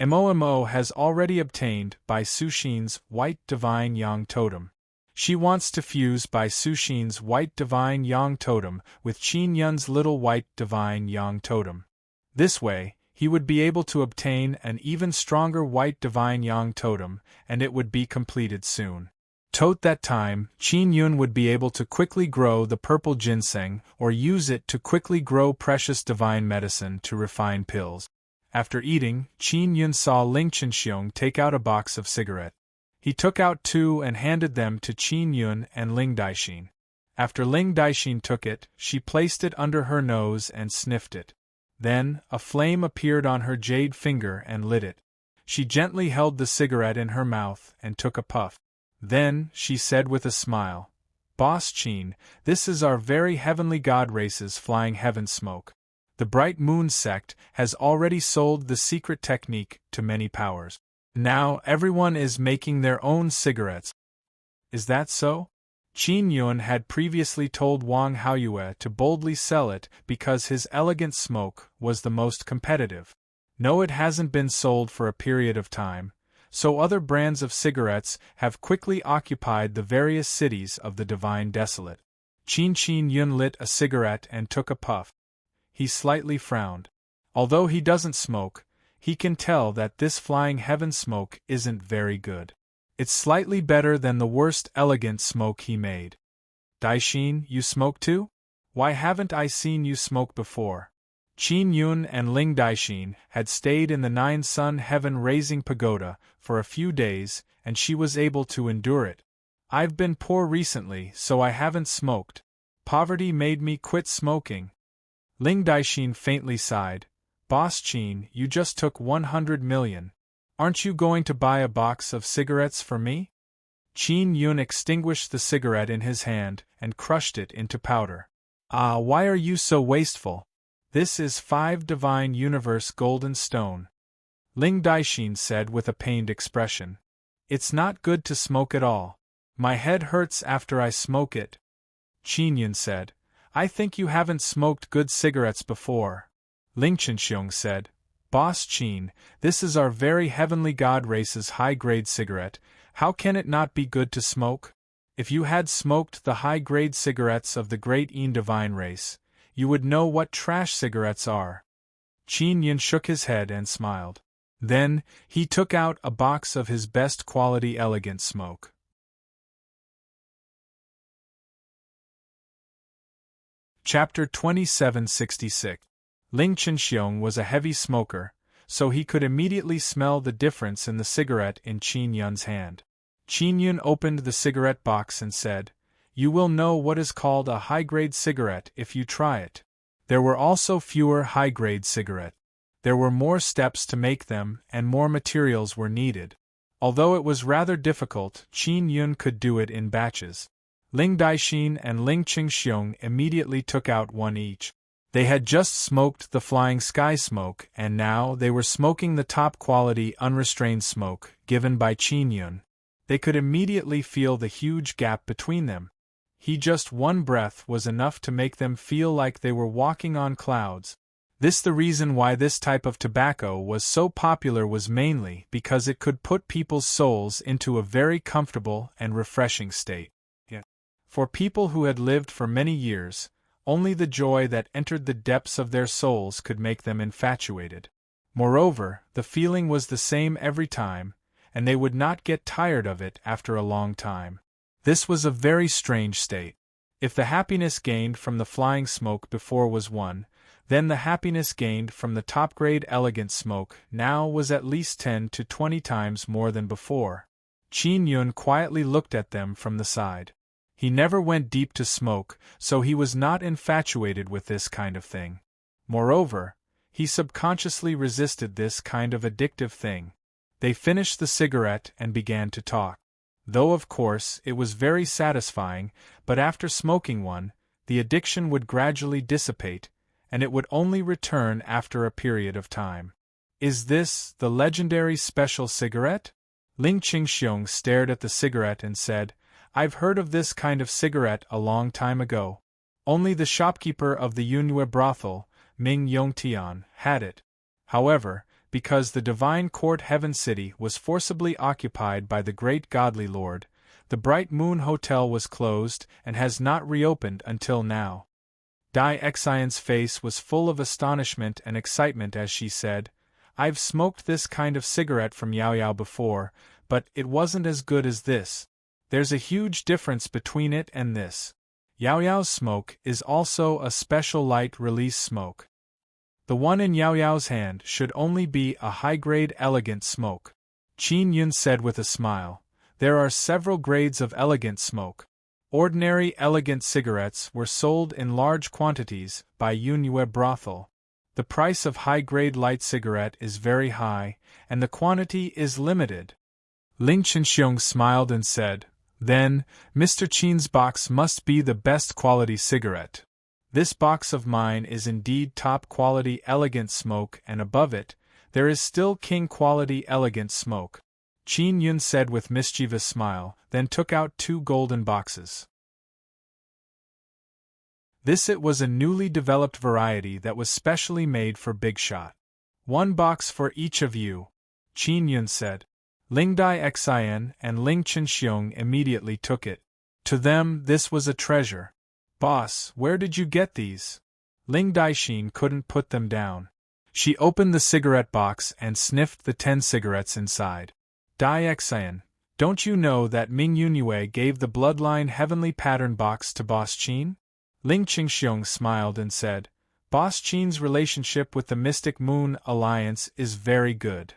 Imo has already obtained Bai Suxin's White Divine Yang Totem. She wants to fuse Bai Suxin's White Divine Yang Totem with Qin Yun's Little White Divine Yang Totem. This way, he would be able to obtain an even stronger White Divine Yang Totem, and it would be completed soon. Tot that time, Qin Yun would be able to quickly grow the purple ginseng or use it to quickly grow precious divine medicine to refine pills. After eating, Qin Yun saw Ling Qinxiong take out a box of cigarettes. He took out 2 and handed them to Qin Yun and Ling Daixin. After Ling Daixin took it, she placed it under her nose and sniffed it. Then, a flame appeared on her jade finger and lit it. She gently held the cigarette in her mouth and took a puff. Then, she said with a smile, "Boss Qin, this is our very heavenly god race's flying heaven smoke. The Bright Moon sect has already sold the secret technique to many powers. Now everyone is making their own cigarettes." Is that so? Qin Yun had previously told Wang Haoyue to boldly sell it because his elegant smoke was the most competitive. No, it hasn't been sold for a period of time, so other brands of cigarettes have quickly occupied the various cities of the Divine Desolate. Qin Yun lit a cigarette and took a puff. He slightly frowned. Although he doesn't smoke, he can tell that this flying heaven smoke isn't very good. It's slightly better than the worst elegant smoke he made. Daixin, you smoke too? Why haven't I seen you smoke before? Qin Yun and Ling Daixin had stayed in the 9 Sun Heaven Raising Pagoda for a few days, and she was able to endure it. I've been poor recently, so I haven't smoked. Poverty made me quit smoking. Ling Daixin faintly sighed. Boss Qin, you just took 100 million. Aren't you going to buy a box of cigarettes for me? Qin Yun extinguished the cigarette in his hand and crushed it into powder. Ah, why are you so wasteful? This is 5 Divine Universe Golden Stone. Ling Daixin said with a pained expression. It's not good to smoke at all. My head hurts after I smoke it. Qin Yun said. I think you haven't smoked good cigarettes before. Ling Qinxiong said. Boss Qin, this is our very heavenly god race's high-grade cigarette. How can it not be good to smoke? If you had smoked the high-grade cigarettes of the great Yin divine race, you would know what trash cigarettes are. Qin Yun shook his head and smiled. Then, he took out a box of his best quality elegant smoke. Chapter 2766. Ling Qinxiong was a heavy smoker, so he could immediately smell the difference in the cigarette in Qin Yun's hand. Qin Yun opened the cigarette box and said, You will know what is called a high-grade cigarette if you try it. There were also fewer high-grade cigarettes. There were more steps to make them, and more materials were needed. Although it was rather difficult, Qin Yun could do it in batches. Ling Daixin and Ling Qingxiong immediately took out one each. They had just smoked the flying sky smoke, and now they were smoking the top-quality unrestrained smoke given by Qin Yun. They could immediately feel the huge gap between them. Just one breath was enough to make them feel like they were walking on clouds. The reason why this type of tobacco was so popular was mainly because it could put people's souls into a very comfortable and refreshing state. For people who had lived for many years, only the joy that entered the depths of their souls could make them infatuated. Moreover, the feeling was the same every time, and they would not get tired of it after a long time. This was a very strange state. If the happiness gained from the flying smoke before was 1, then the happiness gained from the top-grade elegant smoke now was at least 10 to 20 times more than before. Qin Yun quietly looked at them from the side. He never went deep to smoke, so he was not infatuated with this kind of thing. Moreover, he subconsciously resisted this kind of addictive thing. They finished the cigarette and began to talk. Though of course it was very satisfying, but after smoking one, the addiction would gradually dissipate, and it would only return after a period of time. Is this the legendary special cigarette? Ling Qingxiong stared at the cigarette and said, I've heard of this kind of cigarette a long time ago. Only the shopkeeper of the Yunhua brothel, Ming Yongtian, had it. However, because the divine court Heaven City was forcibly occupied by the great godly lord, the Bright Moon Hotel was closed and has not reopened until now. Dai Xian's face was full of astonishment and excitement as she said, I've smoked this kind of cigarette from Yao Yao before, but it wasn't as good as this. There's a huge difference between it and this. Yao Yao's smoke is also a special light-release smoke. The one in Yao Yao's hand should only be a high-grade elegant smoke. Qin Yun said with a smile, There are several grades of elegant smoke. Ordinary elegant cigarettes were sold in large quantities by Yunhua brothel. The price of high-grade light cigarette is very high, and the quantity is limited. Ling Qinxiong smiled and said, Then, Mr. Qin's box must be the best quality cigarette. This box of mine is indeed top-quality elegant smoke, and above it, there is still king-quality elegant smoke. Qin Yun said with mischievous smile, then took out 2 golden boxes. This it was a newly developed variety that was specially made for Big Shot. 1 box for each of you, Qin Yun said. Ling Dai Xian and Ling Qinxiong immediately took it. To them this was a treasure. Boss, where did you get these? Ling Daixin couldn't put them down. She opened the cigarette box and sniffed the 10 cigarettes inside. Dai Xian, don't you know that Ming Yunhua gave the bloodline heavenly pattern box to Boss Qin? Ling Qingxiong smiled and said, Boss Qin's relationship with the Mystic Moon Alliance is very good.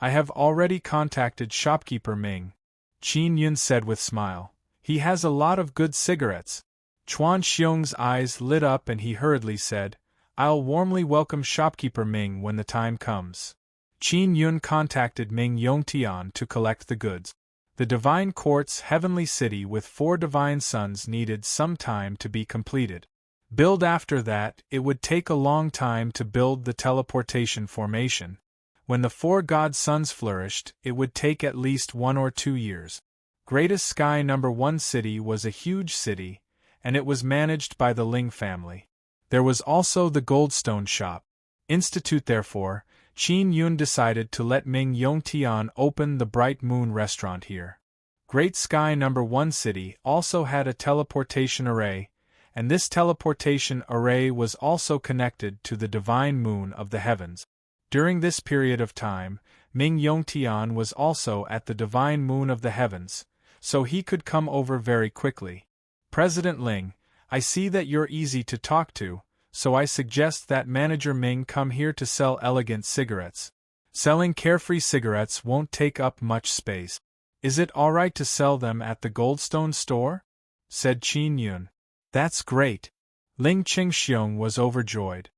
I have already contacted shopkeeper Ming. Qin Yun said with smile. He has a lot of good cigarettes. Chuan Xiong's eyes lit up and he hurriedly said, I'll warmly welcome shopkeeper Ming when the time comes. Qin Yun contacted Ming Yongtian to collect the goods. The divine court's heavenly city with 4 divine sons needed some time to be completed. Build after that, it would take a long time to build the teleportation formation. When the 4 god sons flourished, it would take at least 1 or 2 years. Greatest Sky No. 1 city was a huge city, and it was managed by the Ling family. There was also the Goldstone shop. Institute therefore, Qin Yun decided to let Ming Yongtian open the Bright Moon restaurant here. Great Sky No. 1 city also had a teleportation array, and this teleportation array was also connected to the divine moon of the heavens. During this period of time, Ming Yongtian was also at the divine moon of the heavens, so he could come over very quickly. President Ling, I see that you're easy to talk to, so I suggest that Manager Ming come here to sell elegant cigarettes. Selling carefree cigarettes won't take up much space. Is it all right to sell them at the Goldstone store? Said Qin Yun. That's great. Ling Qingxiong was overjoyed.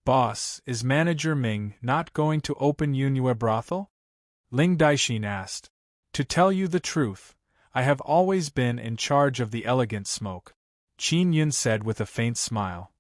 Boss, is Manager Ming not going to open Yunhua brothel? Ling Daixin asked. To tell you the truth, I have always been in charge of the elegant smoke. Qin Yun said with a faint smile.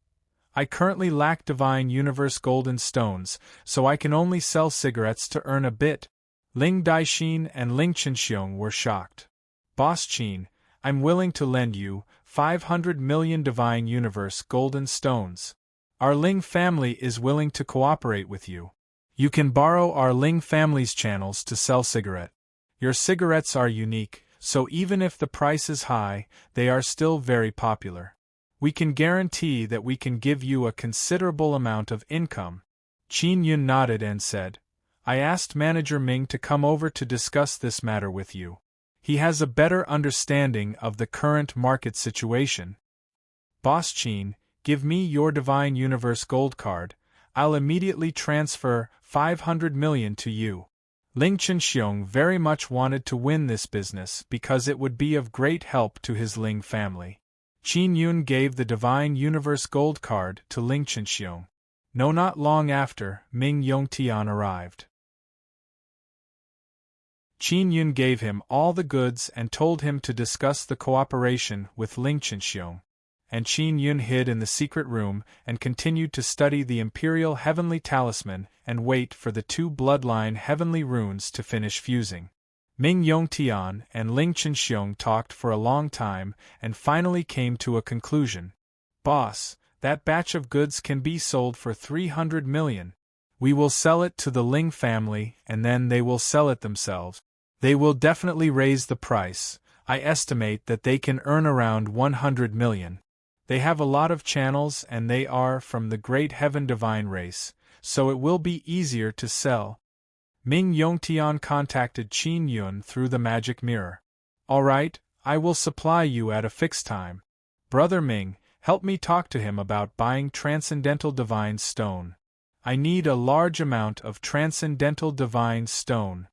I currently lack divine universe golden stones, so I can only sell cigarettes to earn a bit. Ling Daixin and Ling Qinxiong were shocked. Boss Qin, I'm willing to lend you 500 million divine universe golden stones. Our Ling family is willing to cooperate with you. You can borrow our Ling family's channels to sell cigarette. Your cigarettes are unique, so even if the price is high, they are still very popular. We can guarantee that we can give you a considerable amount of income. Qin Yun nodded and said, I asked Manager Ming to come over to discuss this matter with you. He has a better understanding of the current market situation. Boss Qin, give me your Divine Universe Gold card. I'll immediately transfer 500 million to you. Ling Chenxiong very much wanted to win this business because it would be of great help to his Ling family. Qin Yun gave the Divine Universe Gold card to Ling Chenxiong. Not long after, Ming Yongtian arrived. Qin Yun gave him all the goods and told him to discuss the cooperation with Ling Chenxiong. And Qin Yun hid in the secret room and continued to study the Imperial Heavenly Talisman and wait for the 2 bloodline heavenly runes to finish fusing. Ming Yongtian and Ling Chenxiong talked for a long time and finally came to a conclusion. Boss, that batch of goods can be sold for 300 million. We will sell it to the Ling family and then they will sell it themselves. They will definitely raise the price. I estimate that they can earn around 100 million. They have a lot of channels and they are from the Great Heaven Divine race, so it will be easier to sell. Ming Yongtian contacted Qin Yun through the magic mirror. Alright, I will supply you at a fixed time. Brother Ming, help me talk to him about buying Transcendental Divine Stone. I need a large amount of Transcendental Divine Stone.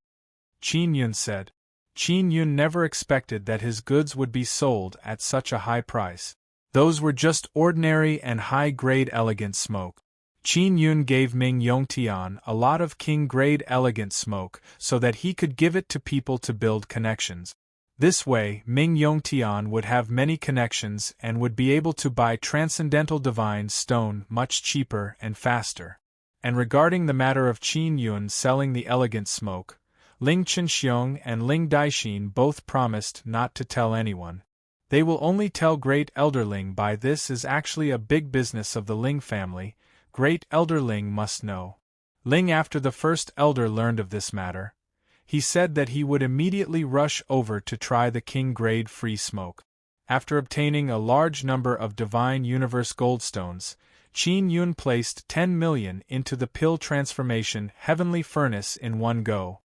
Qin Yun said. Qin Yun never expected that his goods would be sold at such a high price. Those were just ordinary and high-grade elegant smoke. Qin Yun gave Ming Yongtian a lot of king-grade elegant smoke so that he could give it to people to build connections. This way, Ming Yongtian would have many connections and would be able to buy Transcendental Divine Stone much cheaper and faster. And regarding the matter of Qin Yun selling the elegant smoke, Ling Chenxiong and Ling Daixin both promised not to tell anyone. They will only tell Great Elder Ling by this is actually a big business of the Ling family. Great Elder Ling must know. Ling after the first elder learned of this matter, he said that he would immediately rush over to try the king-grade free smoke. After obtaining a large number of Divine Universe Goldstones, Qin Yun placed 10 million into the Pill Transformation Heavenly Furnace in one go.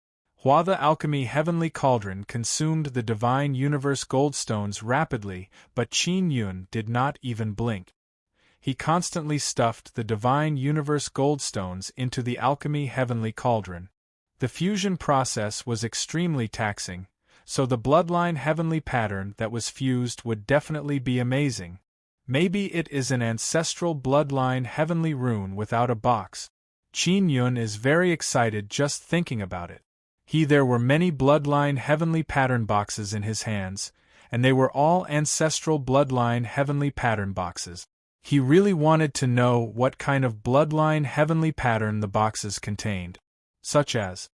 While the Alchemy Heavenly Cauldron consumed the Divine Universe Goldstones rapidly, but Qin Yun did not even blink. He constantly stuffed the Divine Universe Goldstones into the Alchemy Heavenly Cauldron. The fusion process was extremely taxing, so the Bloodline Heavenly Pattern that was fused would definitely be amazing. Maybe it is an ancestral Bloodline Heavenly Rune without a box. Qin Yun is very excited just thinking about it. There were many Bloodline Heavenly Pattern boxes in his hands, and they were all ancestral Bloodline Heavenly Pattern boxes. He really wanted to know what kind of Bloodline Heavenly Pattern the boxes contained, such as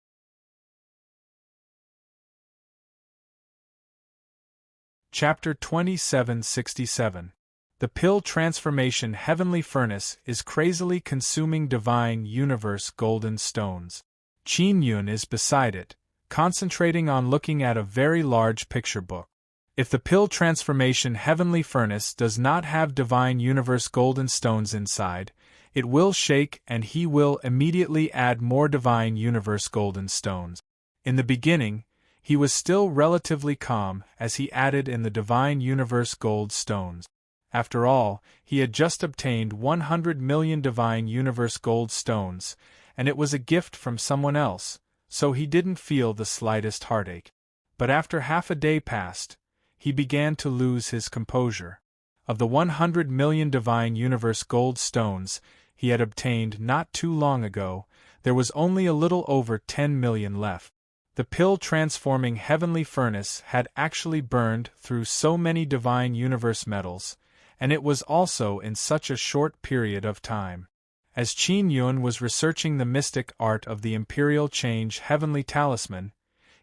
Chapter 2767. The Pill Transformation Heavenly Furnace is crazily consuming Divine Universe Golden Stones. Qin Yun is beside it, concentrating on looking at a very large picture book. If the Pill Transformation Heavenly Furnace does not have Divine Universe Golden Stones inside, it will shake and he will immediately add more Divine Universe Golden Stones. In the beginning, he was still relatively calm as he added in the Divine Universe Gold Stones. After all, he had just obtained 100 million Divine Universe Gold Stones, and it was a gift from someone else, so he didn't feel the slightest heartache. But after half a day passed, he began to lose his composure. Of the 100 million Divine Universe Gold Stones he had obtained not too long ago, there was only a little over 10 million left. The pill-transforming Heavenly Furnace had actually burned through so many Divine Universe metals, and it was also in such a short period of time. As Qin Yun was researching the mystic art of the Imperial Change Heavenly Talisman,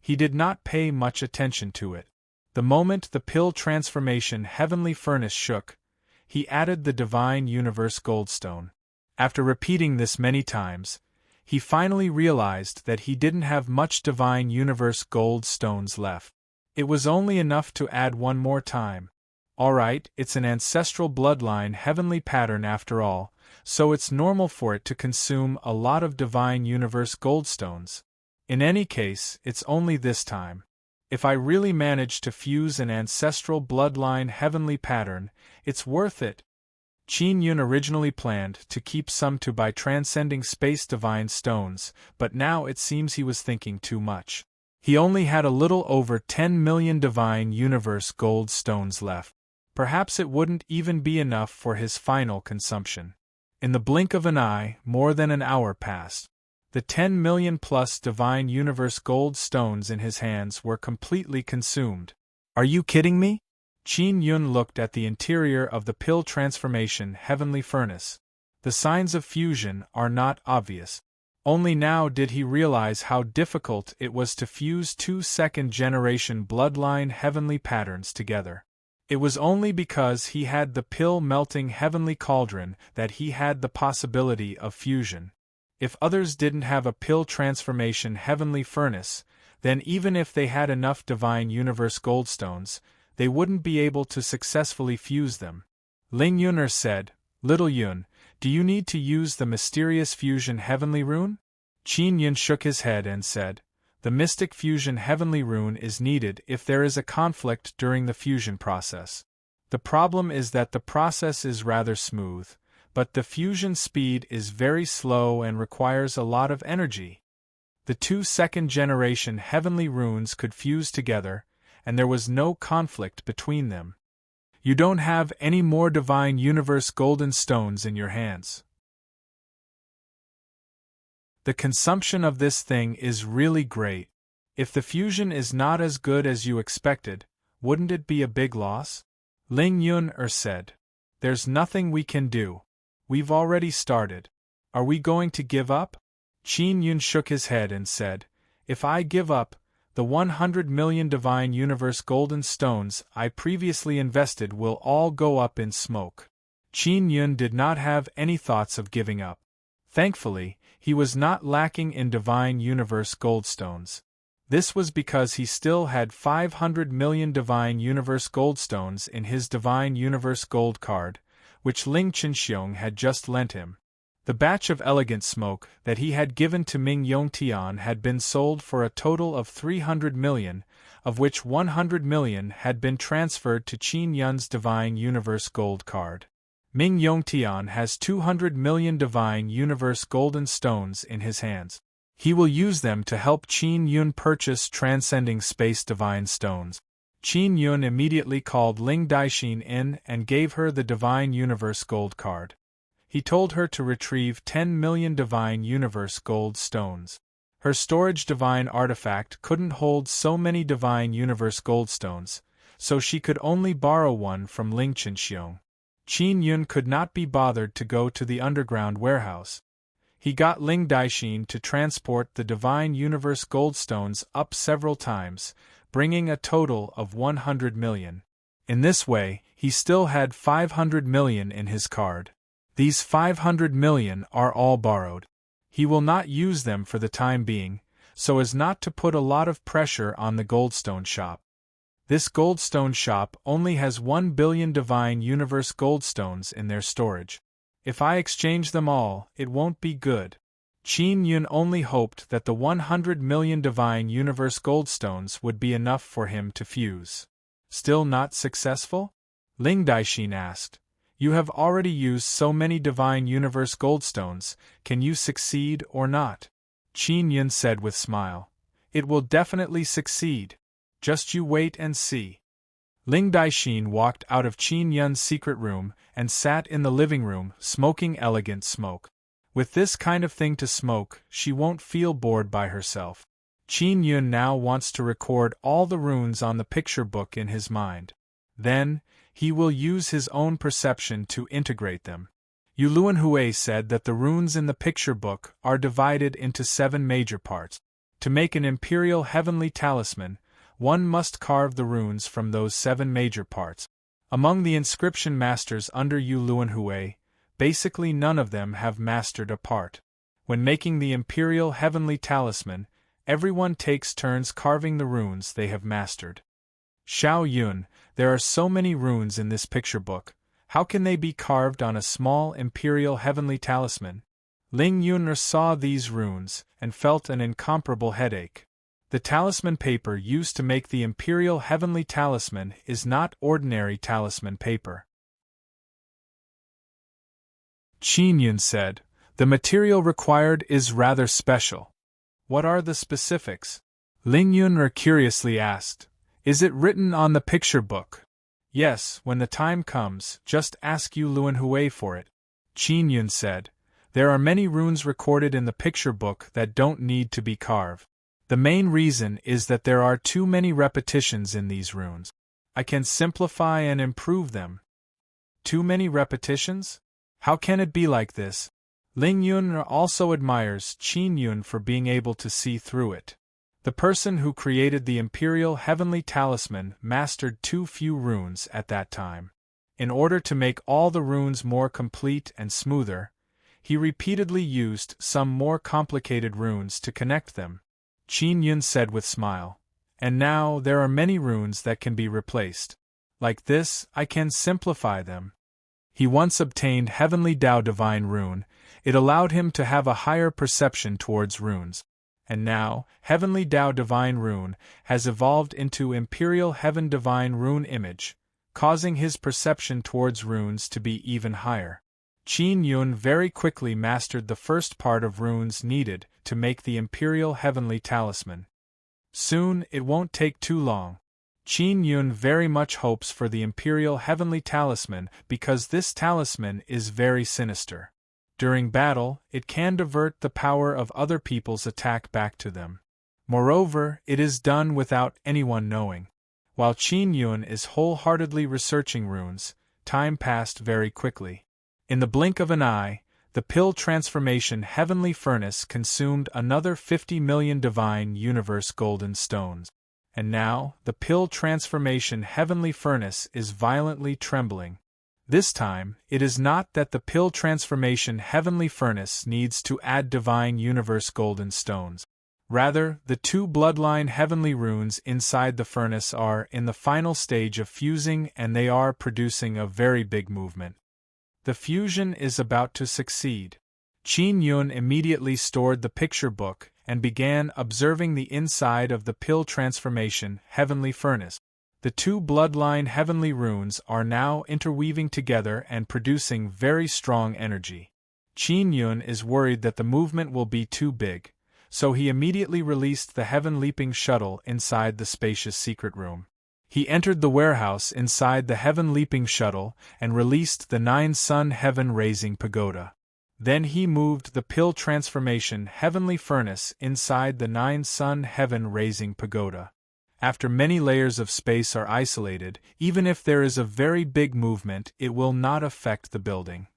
he did not pay much attention to it. The moment the Pill Transformation Heavenly Furnace shook, he added the Divine Universe Goldstone. After repeating this many times, he finally realized that he didn't have much Divine Universe Gold Stones left. It was only enough to add one more time. Alright, it's an ancestral bloodline heavenly pattern after all, so it's normal for it to consume a lot of Divine Universe Goldstones. In any case, it's only this time. If I really manage to fuse an ancestral bloodline heavenly pattern, it's worth it. Qin Yun originally planned to keep some to buy transcending space divine stones, but now it seems he was thinking too much. He only had a little over 10 million divine universe gold stones left. Perhaps it wouldn't even be enough for his final consumption. In the blink of an eye, more than an hour passed. The 10 million plus divine universe gold stones in his hands were completely consumed. Are you kidding me? Qin Yun looked at the interior of the pill transformation heavenly furnace. The signs of fusion are not obvious. Only now did he realize how difficult it was to fuse two second-generation bloodline heavenly patterns together. It was only because he had the pill-melting heavenly cauldron that he had the possibility of fusion. If others didn't have a pill transformation heavenly furnace, then even if they had enough divine universe goldstones, they wouldn't be able to successfully fuse them. Ling Yuner said, "Little Yun, do you need to use the mysterious fusion heavenly rune?" Qin Yun shook his head and said, "The mystic fusion heavenly rune is needed if there is a conflict during the fusion process. The problem is that the process is rather smooth, but the fusion speed is very slow and requires a lot of energy." The two second-generation heavenly runes could fuse together, and there was no conflict between them. You don't have any more divine universe golden stones in your hands. The consumption of this thing is really great. If the fusion is not as good as you expected, wouldn't it be a big loss? Ling Yun said. There's nothing we can do. We've already started. Are we going to give up? Qin Yun shook his head and said, If I give up, the 100 million divine universe golden stones I previously invested will all go up in smoke. Qin Yun did not have any thoughts of giving up. Thankfully, he was not lacking in divine universe goldstones. This was because he still had 500 million divine universe goldstones in his divine universe gold card, which Ling Qinxiong had just lent him. The batch of elegant smoke that he had given to Ming Yongtian had been sold for a total of 300 million, of which 100 million had been transferred to Qin Yun's divine universe gold card. Ming Yongtian has 200 million divine universe golden stones in his hands. He will use them to help Qin Yun purchase transcending space divine stones. Qin Yun immediately called Ling Daixin in and gave her the divine universe gold card. He told her to retrieve 10 million divine universe gold stones. Her storage divine artifact couldn't hold so many divine universe gold stones, so she could only borrow one from Ling Qinxiong. Qin Yun could not be bothered to go to the underground warehouse. He got Ling Daixin to transport the divine universe goldstones up several times, bringing a total of 100 million. In this way, he still had 500 million in his card. These 500 million are all borrowed. He will not use them for the time being, so as not to put a lot of pressure on the goldstone shop. This goldstone shop only has 1 billion divine universe goldstones in their storage. If I exchange them all, it won't be good. Qin Yun only hoped that the 100 million divine universe goldstones would be enough for him to fuse. Still not successful? Ling Daixin asked. You have already used so many divine universe goldstones, can you succeed or not? Qin Yun said with smile. It will definitely succeed. Just you wait and see. Ling Daixin walked out of Qin Yun's secret room and sat in the living room, smoking elegant smoke. With this kind of thing to smoke, she won't feel bored by herself. Qin Yun now wants to record all the runes on the picture book in his mind. Then, he will use his own perception to integrate them. Yu Luanhui said that the runes in the picture book are divided into 7 major parts. To make an imperial heavenly talisman, one must carve the runes from those 7 major parts. Among the inscription masters under Yu Luanhui, basically none of them have mastered a part. When making the imperial heavenly talisman, everyone takes turns carving the runes they have mastered. Xiao Yun, there are so many runes in this picture book, how can they be carved on a small imperial heavenly talisman? Ling Yun saw these runes and felt an incomparable headache. The talisman paper used to make the imperial heavenly talisman is not ordinary talisman paper. Qin Yun said, "The material required is rather special." "What are the specifics?" Ling Yun'er curiously asked. "Is it written on the picture book?" "Yes, when the time comes, just ask Yu Luan Hui for it," Qin Yun said. "There are many runes recorded in the picture book that don't need to be carved. The main reason is that there are too many repetitions in these runes. I can simplify and improve them." "Too many repetitions? How can it be like this?" Ling Yun also admires Qin Yun for being able to see through it. The person who created the Imperial Heavenly Talisman mastered too few runes at that time. In order to make all the runes more complete and smoother, he repeatedly used some more complicated runes to connect them. Qin Yun said with smile. "And now there are many runes that can be replaced. Like this, I can simplify them." He once obtained Heavenly Tao Divine Rune. It allowed him to have a higher perception towards runes. And now, Heavenly Tao Divine Rune has evolved into Imperial Heaven Divine Rune Image, causing his perception towards runes to be even higher. Qin Yun very quickly mastered the first part of runes needed to make the Imperial Heavenly Talisman. Soon, it won't take too long. Qin Yun very much hopes for the Imperial Heavenly Talisman because this talisman is very sinister. During battle, it can divert the power of other people's attack back to them. Moreover, it is done without anyone knowing. While Qin Yun is wholeheartedly researching runes, time passed very quickly. In the blink of an eye, the pill transformation heavenly furnace consumed another 50 million divine universe golden stones. And now, the pill transformation heavenly furnace is violently trembling. This time, it is not that the pill transformation heavenly furnace needs to add divine universe golden stones. Rather, the two bloodline heavenly runes inside the furnace are in the final stage of fusing and they are producing a very big movement. The fusion is about to succeed. Qin Yun immediately stored the picture book and began observing the inside of the pill transformation heavenly furnace. The two bloodline heavenly runes are now interweaving together and producing very strong energy. Qin Yun is worried that the movement will be too big, so he immediately released the heaven leaping shuttle inside the spacious secret room. He entered the warehouse inside the heaven leaping shuttle and released the 9-sun heaven raising pagoda. Then he moved the pill transformation heavenly furnace inside the 9-sun heaven raising pagoda. After many layers of space are isolated, even if there is a very big movement, it will not affect the building.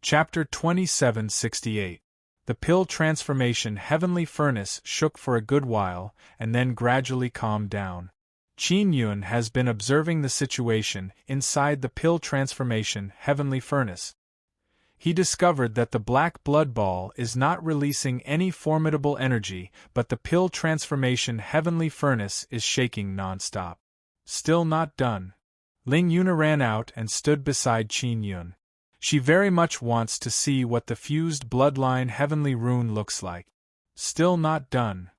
Chapter 2768. The pill transformation heavenly furnace shook for a good while, and then gradually calmed down. Qin Yun has been observing the situation inside the pill transformation heavenly furnace. He discovered that the black blood ball is not releasing any formidable energy, but the pill transformation heavenly furnace is shaking non-stop. Still not done. Ling Yuna ran out and stood beside Qin Yun. She very much wants to see what the fused bloodline heavenly rune looks like. Still not done.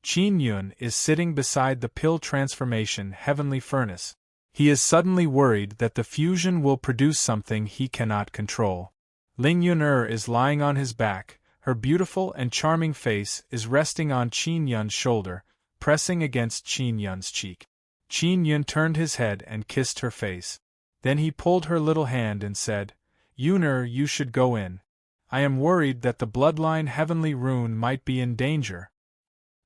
Qin Yun is sitting beside the pill transformation heavenly furnace. He is suddenly worried that the fusion will produce something he cannot control. Ling Yun'er is lying on his back, her beautiful and charming face is resting on Qin Yun's shoulder, pressing against Qin Yun's cheek. Qin Yun turned his head and kissed her face. Then he pulled her little hand and said, "Yun'er, you should go in. I am worried that the bloodline heavenly rune might be in danger."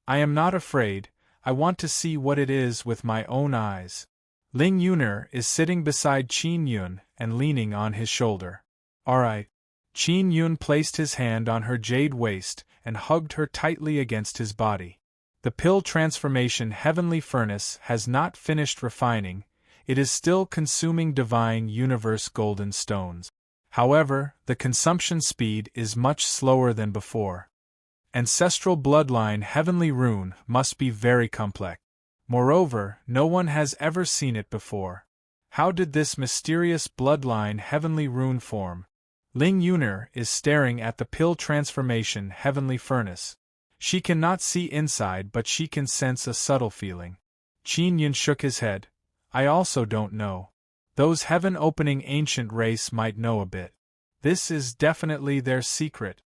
"I am not afraid, I want to see what it is with my own eyes." Ling Yun'er is sitting beside Qin Yun and leaning on his shoulder. "Alright." Qin Yun placed his hand on her jade waist and hugged her tightly against his body. The pill transformation heavenly furnace has not finished refining, it is still consuming divine universe golden stones. However, the consumption speed is much slower than before. Ancestral bloodline heavenly rune must be very complex. Moreover, no one has ever seen it before. How did this mysterious bloodline heavenly rune form? Ling Yun'er is staring at the pill transformation heavenly furnace. She cannot see inside but she can sense a subtle feeling. Qin Yun shook his head. I also don't know. Those heaven-opening ancient race might know a bit. This is definitely their secret.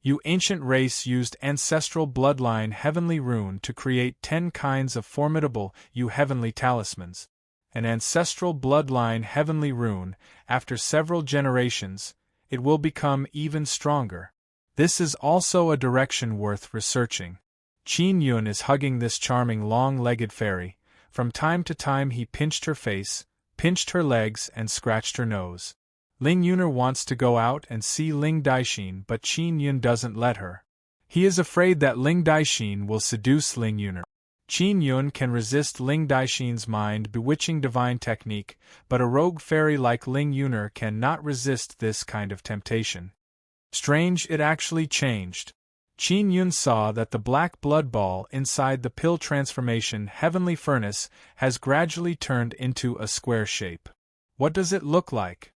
You ancient race used ancestral bloodline heavenly rune to create 10 kinds of formidable you heavenly talismans. An ancestral bloodline heavenly rune, after several generations, it will become even stronger. This is also a direction worth researching. Qin Yun is hugging this charming long-legged fairy. From time to time he pinched her face, pinched her legs and scratched her nose. Ling Yuner wants to go out and see Ling Daixin, but Qin Yun doesn't let her. He is afraid that Ling Daixin will seduce Ling Yuner. Qin Yun can resist Ling Daixin's mind-bewitching divine technique, but a rogue fairy like Ling Yuner cannot resist this kind of temptation. Strange, it actually changed. Qin Yun saw that the black blood ball inside the pill transformation heavenly furnace has gradually turned into a square shape. What does it look like?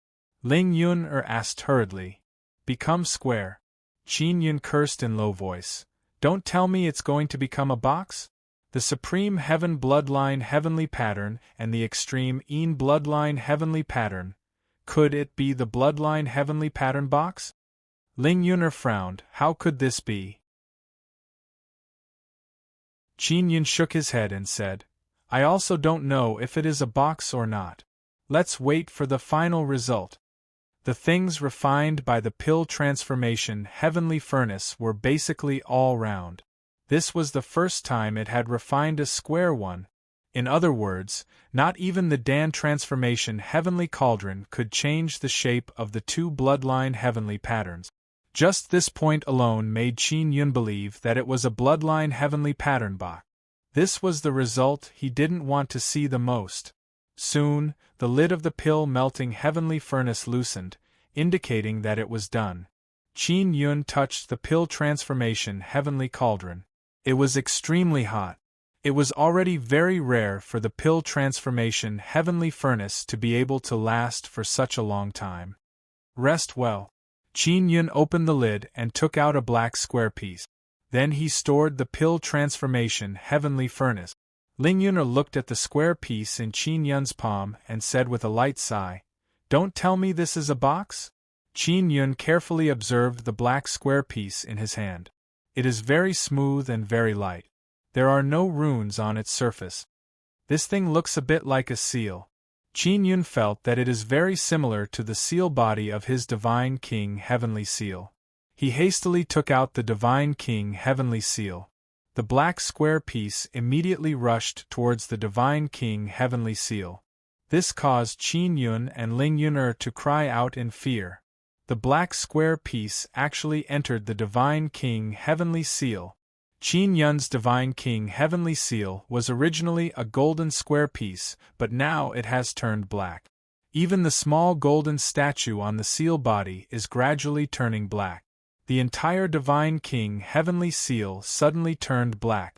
Ling Yuner asked hurriedly. Become square. Qin Yun cursed in low voice. Don't tell me it's going to become a box? The Supreme Heaven Bloodline Heavenly Pattern and the Extreme Een Bloodline Heavenly Pattern. Could it be the Bloodline Heavenly Pattern box? Ling Yuner frowned. How could this be? Qin Yun shook his head and said, I also don't know if it is a box or not. Let's wait for the final result. The things refined by the pill transformation heavenly furnace were basically all round. This was the first time it had refined a square one. In other words, not even the Dan transformation heavenly cauldron could change the shape of the two bloodline heavenly patterns. Just this point alone made Qin Yun believe that it was a bloodline heavenly pattern box. This was the result he didn't want to see the most. Soon, the lid of the pill-melting heavenly furnace loosened, indicating that it was done. Qin Yun touched the pill transformation heavenly cauldron. It was extremely hot. It was already very rare for the pill transformation heavenly furnace to be able to last for such a long time. Rest well. Qin Yun opened the lid and took out a black square piece. Then he stored the pill transformation heavenly furnace. Ling Yuner looked at the square piece in Qin Yun's palm and said with a light sigh, Don't tell me this is a box? Qin Yun carefully observed the black square piece in his hand. It is very smooth and very light. There are no runes on its surface. This thing looks a bit like a seal. Qin Yun felt that it is very similar to the seal body of his Divine King Heavenly Seal. He hastily took out the Divine King Heavenly Seal. The black square piece immediately rushed towards the Divine King Heavenly Seal. This caused Qin Yun and Ling Yuner to cry out in fear. The black square piece actually entered the Divine King Heavenly Seal. Qin Yun's Divine King Heavenly Seal was originally a golden square piece, but now it has turned black. Even the small golden statue on the seal body is gradually turning black. The entire Divine King Heavenly Seal suddenly turned black.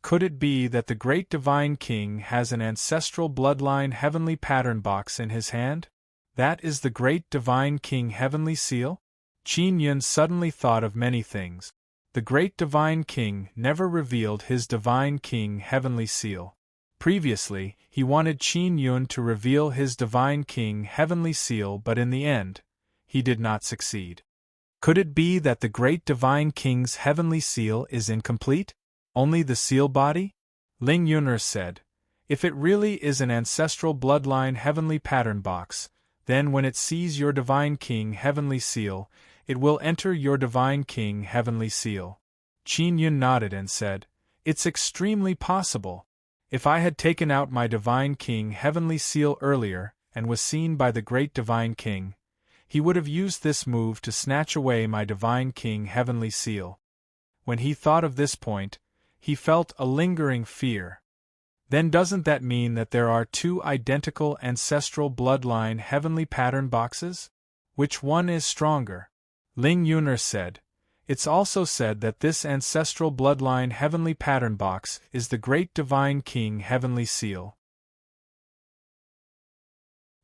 Could it be that the great Divine King has an ancestral bloodline heavenly pattern box in his hand? That is the great Divine King Heavenly Seal? Qin Yun suddenly thought of many things. The great Divine King never revealed his Divine King Heavenly Seal. Previously, he wanted Qin Yun to reveal his Divine King Heavenly Seal, but in the end, he did not succeed. Could it be that the great Divine King's Heavenly Seal is incomplete? Only the seal body? Ling Yuner said, If it really is an ancestral bloodline heavenly pattern box, then when it sees your Divine King Heavenly Seal, it will enter your Divine King Heavenly Seal. Qin Yun nodded and said, It's extremely possible. If I had taken out my Divine King Heavenly Seal earlier, and was seen by the great Divine King, he would have used this move to snatch away my Divine King Heavenly Seal. When he thought of this point, he felt a lingering fear. Then doesn't that mean that there are two identical ancestral bloodline heavenly pattern boxes? Which one is stronger? Ling Yuner said, It's also said that this ancestral bloodline heavenly pattern box is the great Divine King Heavenly Seal.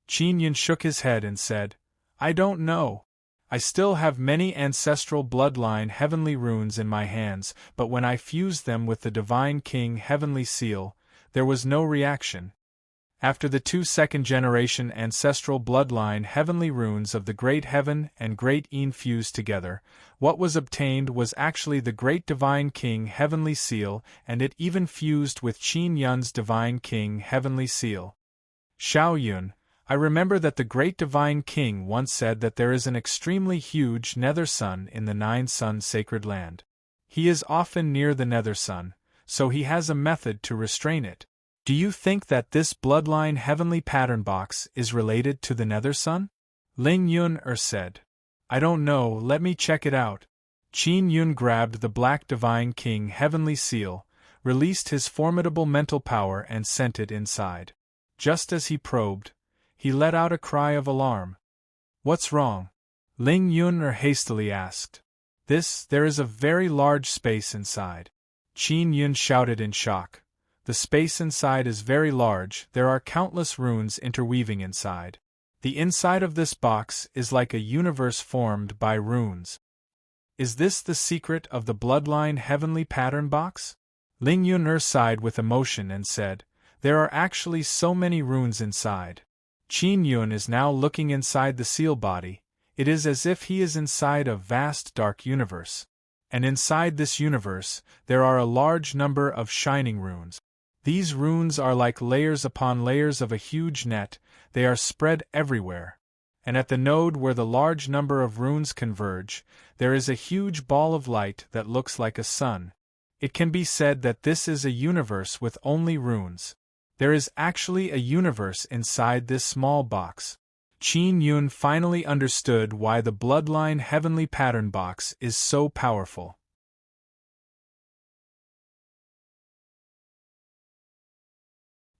Qin Yun shook his head and said, I don't know. I still have many ancestral bloodline heavenly runes in my hands, but when I fused them with the Divine King Heavenly Seal, there was no reaction. After the two second-generation ancestral bloodline heavenly runes of the Great Heaven and Great Een fused together, what was obtained was actually the Great Divine King Heavenly Seal, and it even fused with Qin Yun's Divine King Heavenly Seal. Xiao Yun, I remember that the Great Divine King once said that there is an extremely huge Nether Sun in the Nine-Sun Sacred Land. He is often near the Nether Sun, so he has a method to restrain it. Do you think that this bloodline heavenly pattern box is related to the Nether Sun? Ling Yun said. I don't know, let me check it out. Qin Yun grabbed the Black Divine King Heavenly Seal, released his formidable mental power and sent it inside. Just as he probed, he let out a cry of alarm. What's wrong? Ling Yun hastily asked. There is a very large space inside. Qin Yun shouted in shock. The space inside is very large, there are countless runes interweaving inside. The inside of this box is like a universe formed by runes. Is this the secret of the bloodline heavenly pattern box? Ling Yun sighed with emotion and said, there are actually so many runes inside. Qin Yun is now looking inside the seal body. It is as if he is inside a vast dark universe. And inside this universe, there are a large number of shining runes. These runes are like layers upon layers of a huge net, they are spread everywhere. And at the node where the large number of runes converge, there is a huge ball of light that looks like a sun. It can be said that this is a universe with only runes. There is actually a universe inside this small box. Qin Yun finally understood why the bloodline heavenly pattern box is so powerful.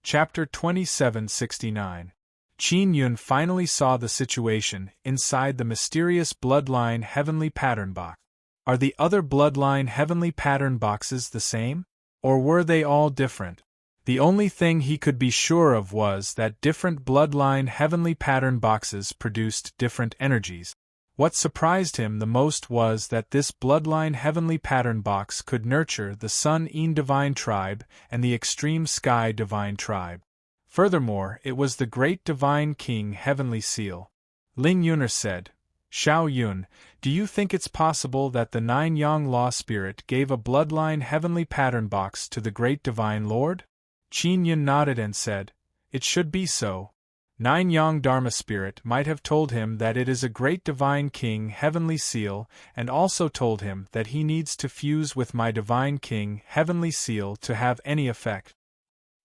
Chapter 2769. Qin Yun finally saw the situation inside the mysterious bloodline heavenly pattern box. Are the other bloodline heavenly pattern boxes the same? Or were they all different? The only thing he could be sure of was that different bloodline heavenly pattern boxes produced different energies. What surprised him the most was that this bloodline heavenly pattern box could nurture the Sun Een Divine Tribe and the Extreme Sky Divine Tribe. Furthermore, it was the Great Divine King Heavenly Seal. Ling Yun said, Xiao Yun, do you think it's possible that the Nine Yang Law Spirit gave a bloodline heavenly pattern box to the Great Divine Lord? Qin Yun nodded and said, it should be so. Nine Yang Dharma Spirit might have told him that it is a Great Divine King Heavenly Seal and also told him that he needs to fuse with my Divine King Heavenly Seal to have any effect.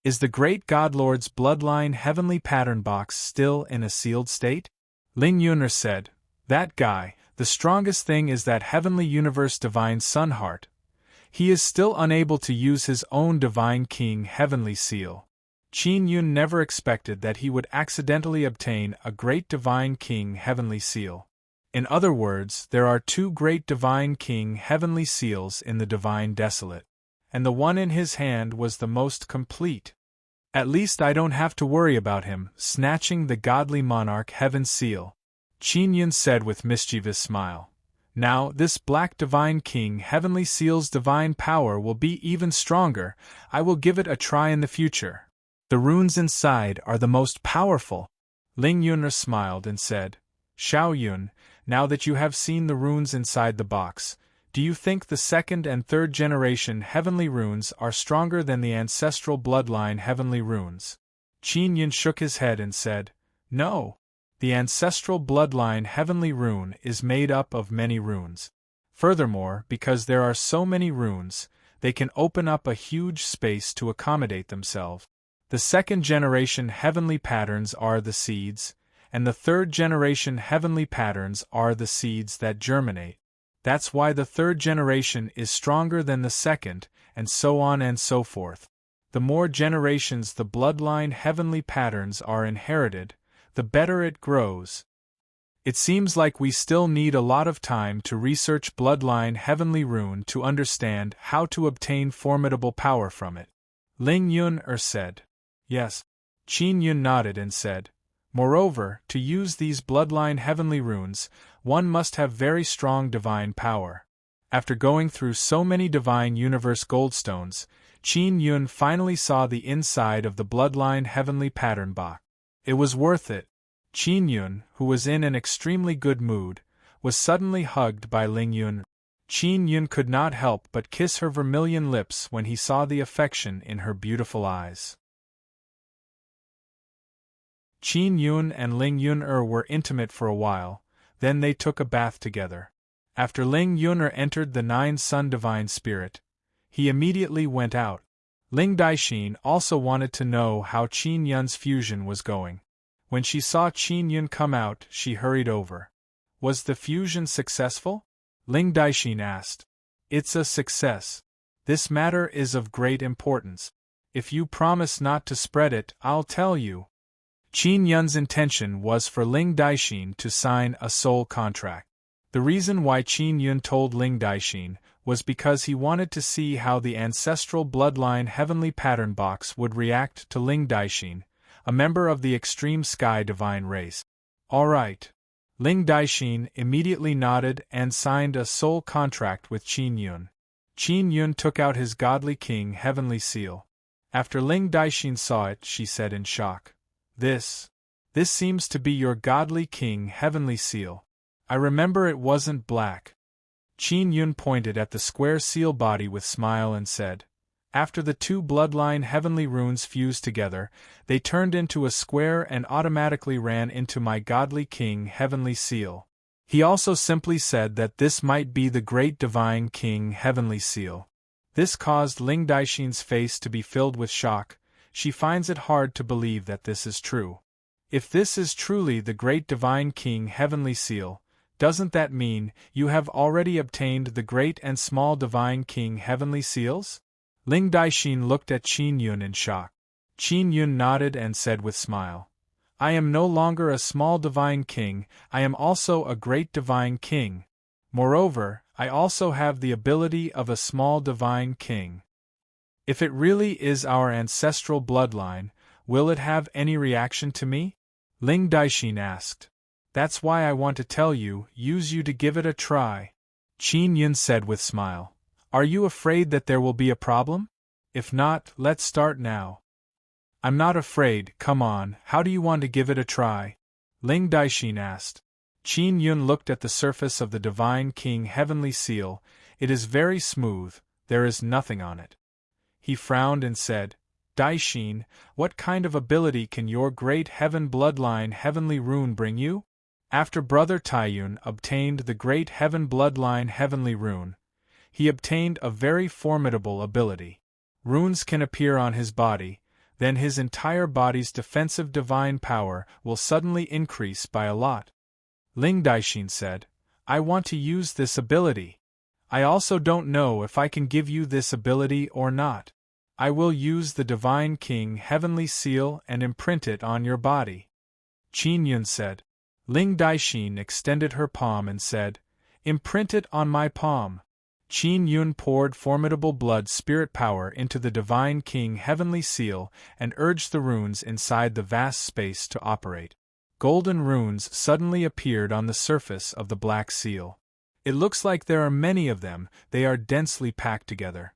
Is the Great God Lord's bloodline heavenly pattern box still in a sealed state? Ling Yun said, that guy, the strongest thing is that Heavenly Universe Divine Sun Heart. He is still unable to use his own Divine King Heavenly Seal. Qin Yun never expected that he would accidentally obtain a Great Divine King Heavenly Seal. In other words, there are two Great Divine King Heavenly Seals in the Divine Desolate, and the one in his hand was the most complete. At least I don't have to worry about him snatching the Godly Monarch Heaven Seal, Qin Yun said with mischievous smile. Now, this Black Divine King Heavenly Seal's divine power will be even stronger. I will give it a try in the future. The runes inside are the most powerful. Ling Yun smiled and said, Xiao Yun, now that you have seen the runes inside the box, do you think the second and third generation heavenly runes are stronger than the ancestral bloodline heavenly runes? Qin Yun shook his head and said, no. The ancestral bloodline heavenly rune is made up of many runes. Furthermore, because there are so many runes, they can open up a huge space to accommodate themselves. The second generation heavenly patterns are the seeds, and the third generation heavenly patterns are the seeds that germinate. That's why the third generation is stronger than the second, and so on and so forth. The more generations the bloodline heavenly patterns are inherited, the better it grows. It seems like we still need a lot of time to research bloodline heavenly rune to understand how to obtain formidable power from it. Ling Yun said. Yes. Qin Yun nodded and said, moreover, to use these bloodline heavenly runes, one must have very strong divine power. After going through so many divine universe goldstones, Qin Yun finally saw the inside of the bloodline heavenly pattern box. It was worth it. Qin Yun, who was in an extremely good mood, was suddenly hugged by Ling Yun. Qin Yun could not help but kiss her vermilion lips when he saw the affection in her beautiful eyes. Qin Yun and Ling Yun were intimate for a while, then they took a bath together. After Ling Yun entered the Nine-Sun Divine Spirit, he immediately went out. Ling Daixin also wanted to know how Qin Yun's fusion was going. When she saw Qin Yun come out, she hurried over. Was the fusion successful? Ling Daixin asked. It's a success. This matter is of great importance. If you promise not to spread it, I'll tell you. Qin Yun's intention was for Ling Daixin to sign a soul contract. The reason why Qin Yun told Ling Daixin was because he wanted to see how the ancestral bloodline heavenly pattern box would react to Ling Daixin, a member of the extreme sky divine race. All right. Ling Daixin immediately nodded and signed a soul contract with Qin Yun. Qin Yun took out his godly king heavenly seal. After Ling Daixin saw it, she said in shock, This seems to be your godly king heavenly seal. I remember it wasn't black. Qin Yun pointed at the square seal body with smile and said, After the two bloodline heavenly runes fused together, they turned into a square and automatically ran into my godly king heavenly seal. He also simply said that this might be the great divine king heavenly seal. This caused Ling Daixin's face to be filled with shock. She finds it hard to believe that this is true. If this is truly the great divine king heavenly seal, doesn't that mean you have already obtained the great and small divine king heavenly seals? Ling Daixin looked at Qin Yun in shock. Qin Yun nodded and said with smile, I am no longer a small divine king, I am also a great divine king. Moreover, I also have the ability of a small divine king. If it really is our ancestral bloodline, will it have any reaction to me? Ling Daixin asked. That's why I want to tell you, use you to give it a try. Qin Yun said with smile. Are you afraid that there will be a problem? If not, let's start now. I'm not afraid, come on, how do you want to give it a try? Ling Daixin asked. Qin Yun looked at the surface of the divine king heavenly seal. It is very smooth, there is nothing on it. He frowned and said, Daixin, what kind of ability can your great heaven bloodline heavenly rune bring you? After Brother Taiyun obtained the great heaven bloodline heavenly rune, he obtained a very formidable ability. Runes can appear on his body, then his entire body's defensive divine power will suddenly increase by a lot. Ling Daixin said, I want to use this ability. I also don't know if I can give you this ability or not. I will use the Divine King heavenly seal and imprint it on your body. Qin Yun said. Ling Daixin extended her palm and said, Imprint it on my palm. Qin Yun poured formidable blood spirit power into the Divine King heavenly seal and urged the runes inside the vast space to operate. Golden runes suddenly appeared on the surface of the black seal. It looks like there are many of them, they are densely packed together.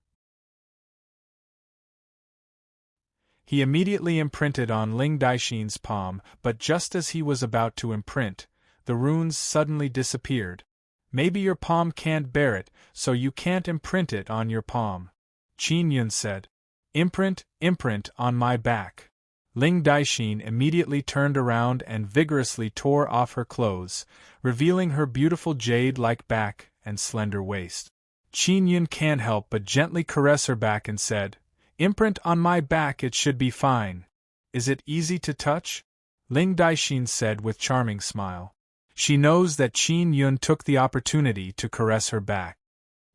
He immediately imprinted on Ling Daixin's palm, but just as he was about to imprint, the runes suddenly disappeared. Maybe your palm can't bear it, so you can't imprint it on your palm. Qin Yun said. Imprint on my back. Ling Daixin immediately turned around and vigorously tore off her clothes, revealing her beautiful jade-like back and slender waist. Qin Yun can't help but gently caress her back and said, Imprint on my back, it should be fine. Is it easy to touch? Ling Daixin said with charming smile. She knows that Qin Yun took the opportunity to caress her back.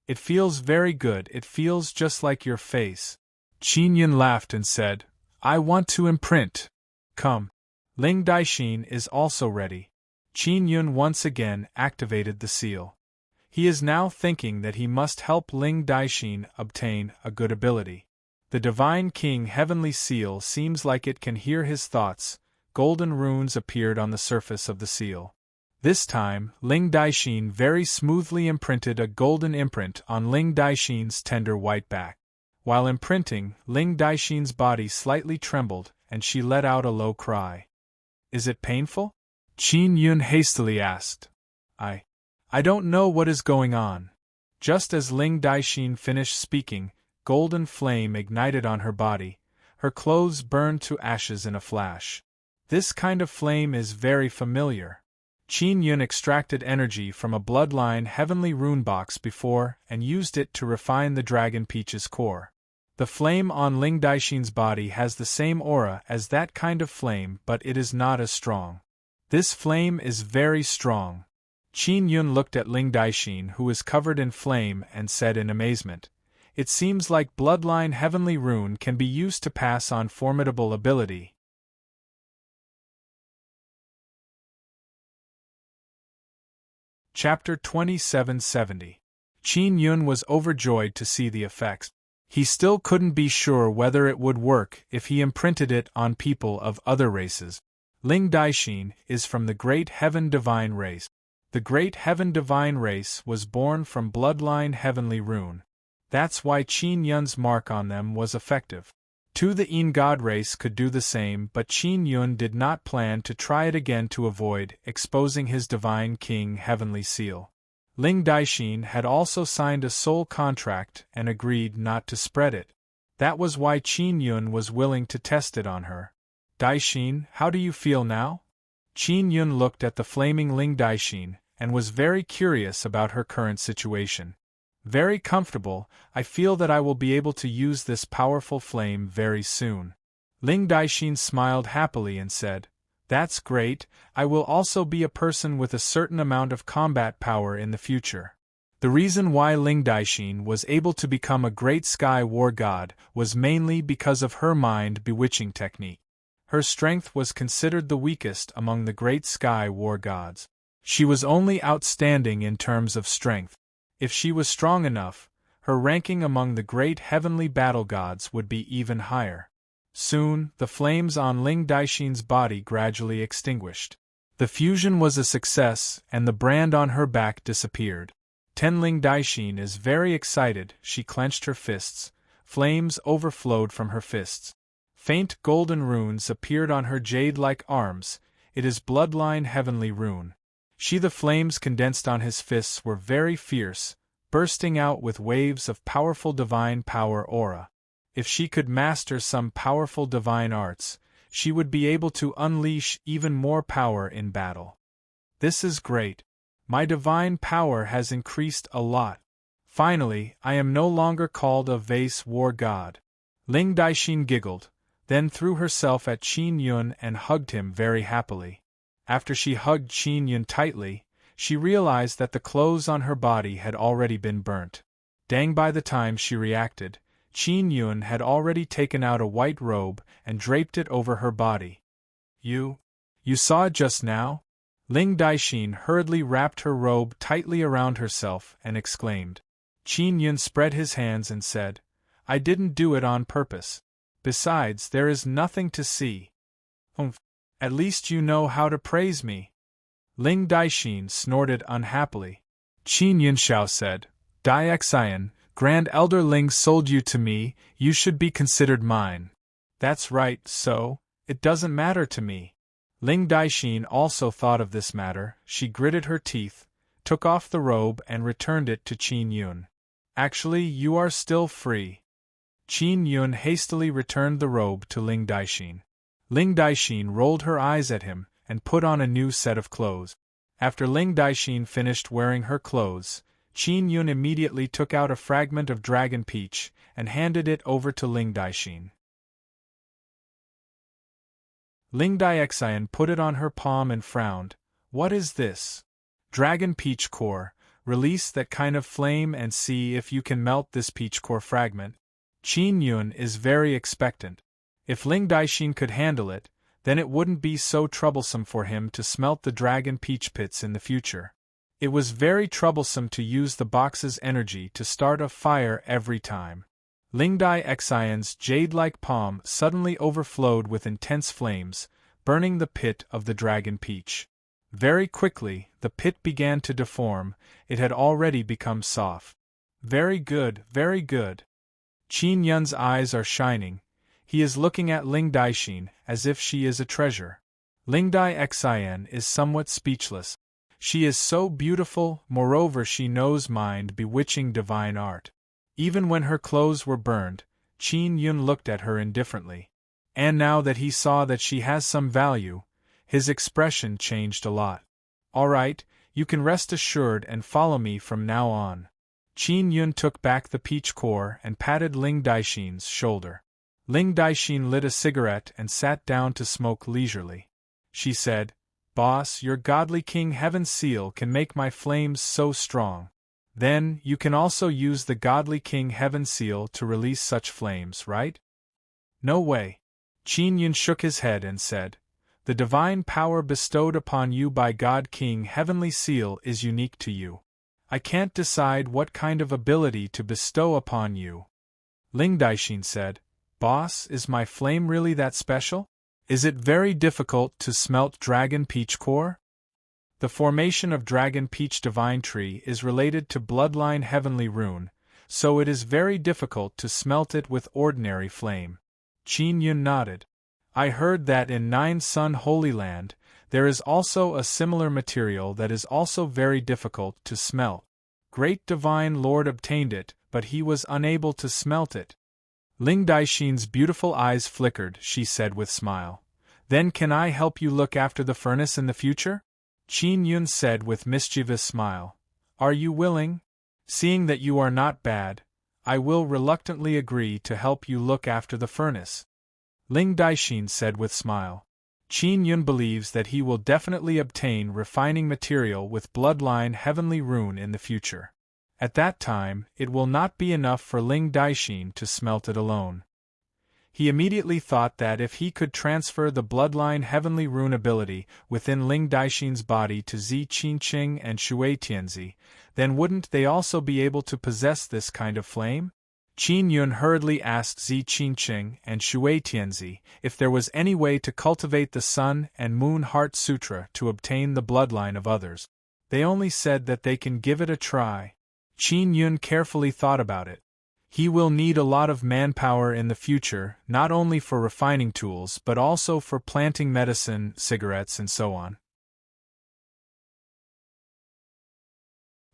It feels very good, it feels just like your face. Qin Yun laughed and said, I want to imprint. Come. Ling Daixin is also ready. Qin Yun once again activated the seal. He is now thinking that he must help Ling Daixin obtain a good ability. The Divine King heavenly seal seems like it can hear his thoughts. Golden runes appeared on the surface of the seal. This time, Ling Daixin very smoothly imprinted a golden imprint on Ling Daixin's tender white back. While imprinting, Ling Daixin's body slightly trembled, and she let out a low cry. Is it painful? Qin Yun hastily asked. I don't know what is going on. Just as Ling Daixin finished speaking, golden flame ignited on her body. Her clothes burned to ashes in a flash. This kind of flame is very familiar. Qin Yun extracted energy from a bloodline heavenly rune box before and used it to refine the dragon peach's core. The flame on Ling Daixin's body has the same aura as that kind of flame, but it is not as strong. This flame is very strong. Qin Yun looked at Ling Daixin, who was covered in flame, and said in amazement, "It seems like bloodline heavenly rune can be used to pass on formidable ability." Chapter 2770. Qin Yun was overjoyed to see the effects. He still couldn't be sure whether it would work if he imprinted it on people of other races. Ling Daixin is from the Great Heaven Divine race. The Great Heaven Divine race was born from bloodline heavenly rune. That's why Qin Yun's mark on them was effective. Too, the Yin God race could do the same, but Qin Yun did not plan to try it again to avoid exposing his Divine King heavenly seal. Ling Daixin had also signed a soul contract and agreed not to spread it. That was why Qin Yun was willing to test it on her. Daixin, how do you feel now? Qin Yun looked at the flaming Ling Daixin and was very curious about her current situation. Very comfortable. I feel that I will be able to use this powerful flame very soon. Ling Daixin smiled happily and said, "That's great. I will also be a person with a certain amount of combat power in the future." The reason why Ling Daixin was able to become a great sky war god was mainly because of her mind bewitching technique. Her strength was considered the weakest among the great sky war gods. She was only outstanding in terms of strength. If she was strong enough, her ranking among the great heavenly battle gods would be even higher. Soon, the flames on Ling Daixin's body gradually extinguished. The fusion was a success, and the brand on her back disappeared. Ling Daixin is very excited. She clenched her fists. Flames overflowed from her fists. Faint golden runes appeared on her jade-like arms. It is bloodline heavenly rune. The flames condensed on his fists were very fierce, bursting out with waves of powerful divine power aura. If she could master some powerful divine arts, she would be able to unleash even more power in battle. This is great. My divine power has increased a lot. Finally, I am no longer called a vase war god. Ling Daixin giggled, then threw herself at Qin Yun and hugged him very happily. After she hugged Qin Yun tightly, she realized that the clothes on her body had already been burnt. Dang, by the time she reacted, Qin Yun had already taken out a white robe and draped it over her body. You saw it just now? Ling Daixin hurriedly wrapped her robe tightly around herself and exclaimed. Qin Yun spread his hands and said, "I didn't do it on purpose. Besides, there is nothing to see." At least you know how to praise me." Ling Daixin snorted unhappily. Qin Yunxiao said, "Daixin, Grand Elder Ling sold you to me, you should be considered mine." "That's right, so, it doesn't matter to me." Ling Daixin also thought of this matter. She gritted her teeth, took off the robe and returned it to Qin Yun. "Actually, you are still free." Qin Yun hastily returned the robe to Ling Daixin. Ling Daixin rolled her eyes at him and put on a new set of clothes. After Ling Daixin finished wearing her clothes, Qin Yun immediately took out a fragment of dragon peach and handed it over to Ling Daixin. Ling Daixin put it on her palm and frowned. "What is this?" "Dragon peach core. Release that kind of flame and see if you can melt this peach core fragment." Qin Yun is very expectant. If Ling Daixin could handle it, then it wouldn't be so troublesome for him to smelt the dragon peach pits in the future. It was very troublesome to use the box's energy to start a fire every time. Ling Daixin's jade-like palm suddenly overflowed with intense flames, burning the pit of the dragon peach. Very quickly, the pit began to deform. It had already become soft. "Very good, very good." Qin Yun's eyes are shining. He is looking at Ling Daixin as if she is a treasure. Ling Daixin is somewhat speechless. She is so beautiful, moreover she knows mind-bewitching divine art. Even when her clothes were burned, Qin Yun looked at her indifferently. And now that he saw that she has some value, his expression changed a lot. All right, you can rest assured and follow me from now on. Qin Yun took back the peach core and patted Ling Daixin's shoulder. Ling Daixin lit a cigarette and sat down to smoke leisurely. She said, "Boss, your godly King Heaven's seal can make my flames so strong. Then, you can also use the godly King Heaven's seal to release such flames, right?" "No way." Qin Yun shook his head and said, "The divine power bestowed upon you by God King Heavenly Seal is unique to you. I can't decide what kind of ability to bestow upon you." Ling Daixin said, "Boss, is my flame really that special? Is it very difficult to smelt dragon peach core?" The formation of dragon peach divine tree is related to bloodline heavenly rune, so it is very difficult to smelt it with ordinary flame. Qin Yun nodded. "I heard that in Nine Sun Holy Land, there is also a similar material that is also very difficult to smelt. Great Divine Lord obtained it, but he was unable to smelt it." Ling Daixin's beautiful eyes flickered. She said with smile, "Then can I help you look after the furnace in the future?" Qin Yun said with mischievous smile, "Are you willing? Seeing that you are not bad, I will reluctantly agree to help you look after the furnace." Ling Daixin said with smile, "Qin Yun believes that he will definitely obtain refining material with bloodline heavenly rune in the future. At that time, it will not be enough for Ling Daixin to smelt it alone." He immediately thought that if he could transfer the bloodline heavenly rune ability within Ling Daixin's body to Zi Qingqing and Shui Tianzi, then wouldn't they also be able to possess this kind of flame? Qin Yun hurriedly asked Zi Qingqing and Shui Tianzi if there was any way to cultivate the Sun and Moon Heart Sutra to obtain the bloodline of others. They only said that they can give it a try. Qin Yun carefully thought about it. He will need a lot of manpower in the future, not only for refining tools but also for planting medicine, cigarettes and so on.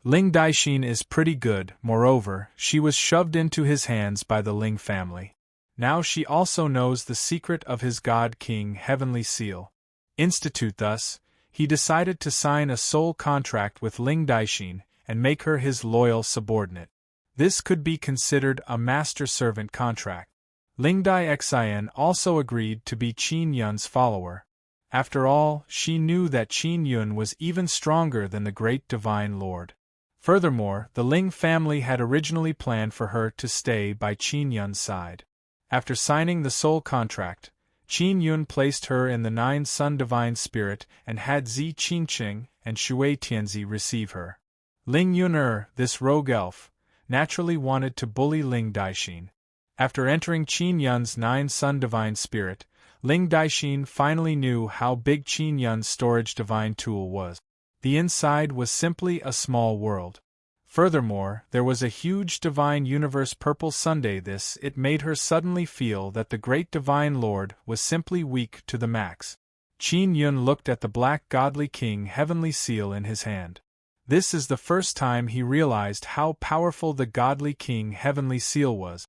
Ling Daixin is pretty good, moreover, she was shoved into his hands by the Ling family. Now she also knows the secret of his God King Heavenly Seal. Institute thus, he decided to sign a soul contract with Ling Daixin and make her his loyal subordinate. This could be considered a master-servant contract. Ling Daixin also agreed to be Qin Yun's follower. After all, she knew that Qin Yun was even stronger than the great divine lord. Furthermore, the Ling family had originally planned for her to stay by Qin Yun's side. After signing the soul contract, Qin Yun placed her in the Nine Sun Divine Spirit and had Zi Qingqing and Shui Tianzi receive her. Ling Yun this rogue elf, naturally wanted to bully Ling Daixin. After entering Qin Yun's Nine Sun Divine Spirit, Ling Daixin finally knew how big Qin Yun's storage divine tool was. The inside was simply a small world. Furthermore, there was a huge divine universe purple sundae. It made her suddenly feel that the great divine lord was simply weak to the max. Qin Yun looked at the black godly king heavenly seal in his hand. This is the first time he realized how powerful the godly king heavenly seal was.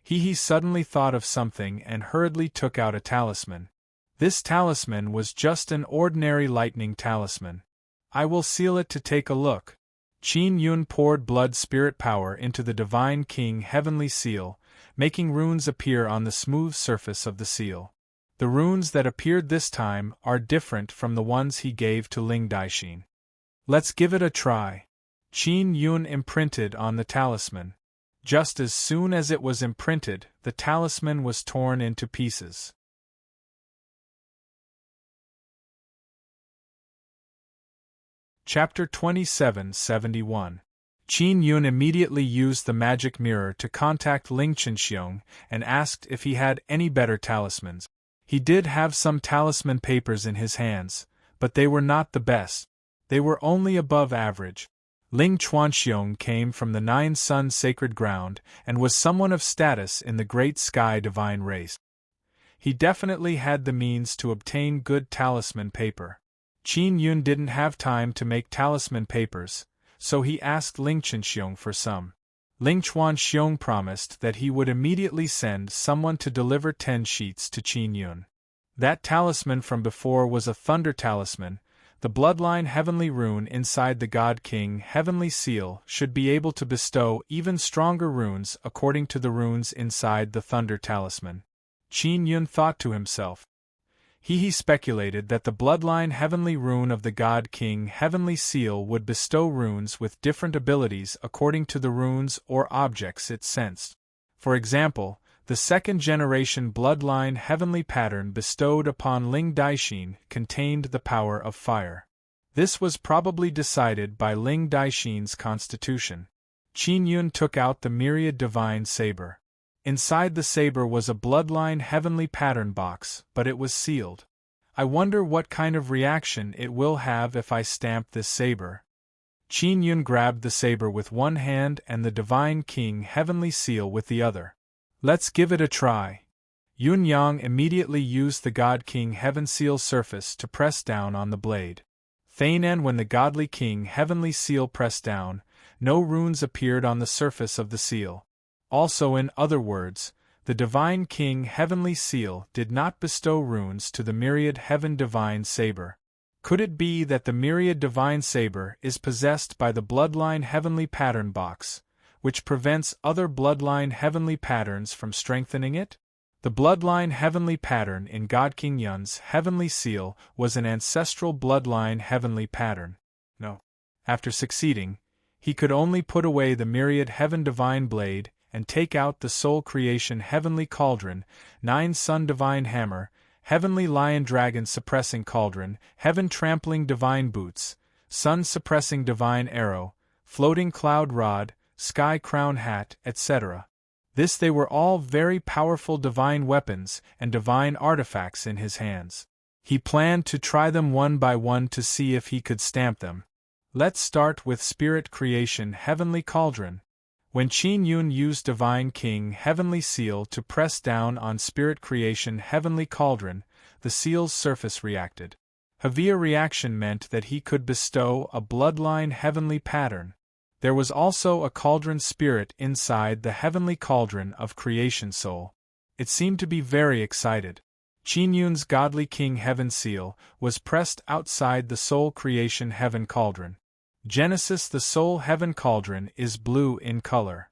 He suddenly thought of something and hurriedly took out a talisman. This talisman was just an ordinary lightning talisman. "I will seal it to take a look." Qin Yun poured blood spirit power into the divine king heavenly seal, making runes appear on the smooth surface of the seal. The runes that appeared this time are different from the ones he gave to Ling Daixin. "Let's give it a try." Qin Yun imprinted on the talisman. Just as soon as it was imprinted, the talisman was torn into pieces. Chapter 2771. Qin Yun immediately used the magic mirror to contact Ling Chenxiong and asked if he had any better talismans. He did have some talisman papers in his hands, but they were not the best. They were only above average. Ling Chuanxiong came from the Nine Sun sacred ground and was someone of status in the Great Sky divine race. He definitely had the means to obtain good talisman paper. Qin Yun didn't have time to make talisman papers, so he asked Ling Chuanxiong for some. Ling Chuanxiong promised that he would immediately send someone to deliver 10 sheets to Qin Yun. That talisman from before was a thunder talisman. The bloodline heavenly rune inside the God King heavenly seal should be able to bestow even stronger runes according to the runes inside the thunder talisman. Qin Yun thought to himself. He speculated that the bloodline heavenly rune of the God King heavenly seal would bestow runes with different abilities according to the runes or objects it sensed. For example, the second-generation bloodline heavenly pattern bestowed upon Ling Daixin contained the power of fire. This was probably decided by Ling Daixin's constitution. Qin Yun took out the myriad divine saber. Inside the saber was a bloodline heavenly pattern box, but it was sealed. I wonder what kind of reaction it will have if I stamp this saber. Qin Yun grabbed the saber with one hand and the divine king heavenly seal with the other. Let's give it a try. Yun Yang immediately used the God King Heaven Seal surface to press down on the blade. Thainan, when the Godly King Heavenly Seal pressed down, no runes appeared on the surface of the seal. Also, in other words, the Divine King Heavenly Seal did not bestow runes to the Myriad Heaven Divine Saber. Could it be that the Myriad Divine Saber is possessed by the Bloodline Heavenly Pattern Box, which prevents other bloodline heavenly patterns from strengthening it? The bloodline heavenly pattern in God King Yun's heavenly seal was an ancestral bloodline heavenly pattern. No. After succeeding, he could only put away the myriad heaven divine blade and take out the soul creation heavenly cauldron, 9 sun divine hammer, heavenly lion dragon suppressing cauldron, heaven trampling divine boots, sun suppressing divine arrow, floating cloud rod, sky crown hat, etc. They were all very powerful divine weapons and divine artifacts in his hands. He planned to try them one by one to see if he could stamp them. Let's start with Spirit Creation Heavenly Cauldron. When Qin Yun used Divine King Heavenly Seal to press down on Spirit Creation Heavenly Cauldron, the seal's surface reacted. Heavy reaction meant that he could bestow a bloodline heavenly pattern. There was also a cauldron spirit inside the heavenly cauldron of creation soul. It seemed to be very excited. Qin Yun's Godly King Heaven Seal was pressed outside the soul creation heaven cauldron. Genesis, the soul heaven cauldron, is blue in color.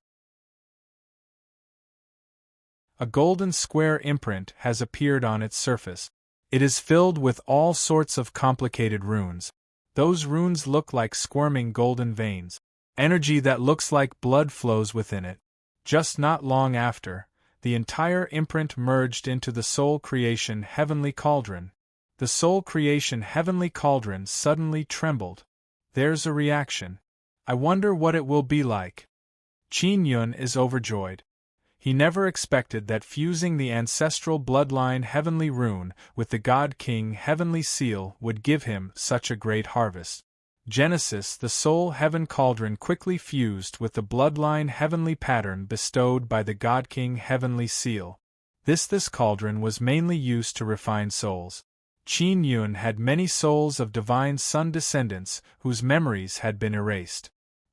A golden square imprint has appeared on its surface. It is filled with all sorts of complicated runes. Those runes look like squirming golden veins. Energy that looks like blood flows within it. Just not long after, the entire imprint merged into the soul creation heavenly cauldron. The soul creation heavenly cauldron suddenly trembled. There's a reaction. I wonder what it will be like. Qin Yun is overjoyed. He never expected that fusing the ancestral bloodline heavenly rune with the God King heavenly seal would give him such a great harvest. Genesis, the soul heaven cauldron, quickly fused with the bloodline heavenly pattern bestowed by the God King heavenly seal. This cauldron was mainly used to refine souls. Qin Yun had many souls of divine sun descendants whose memories had been erased.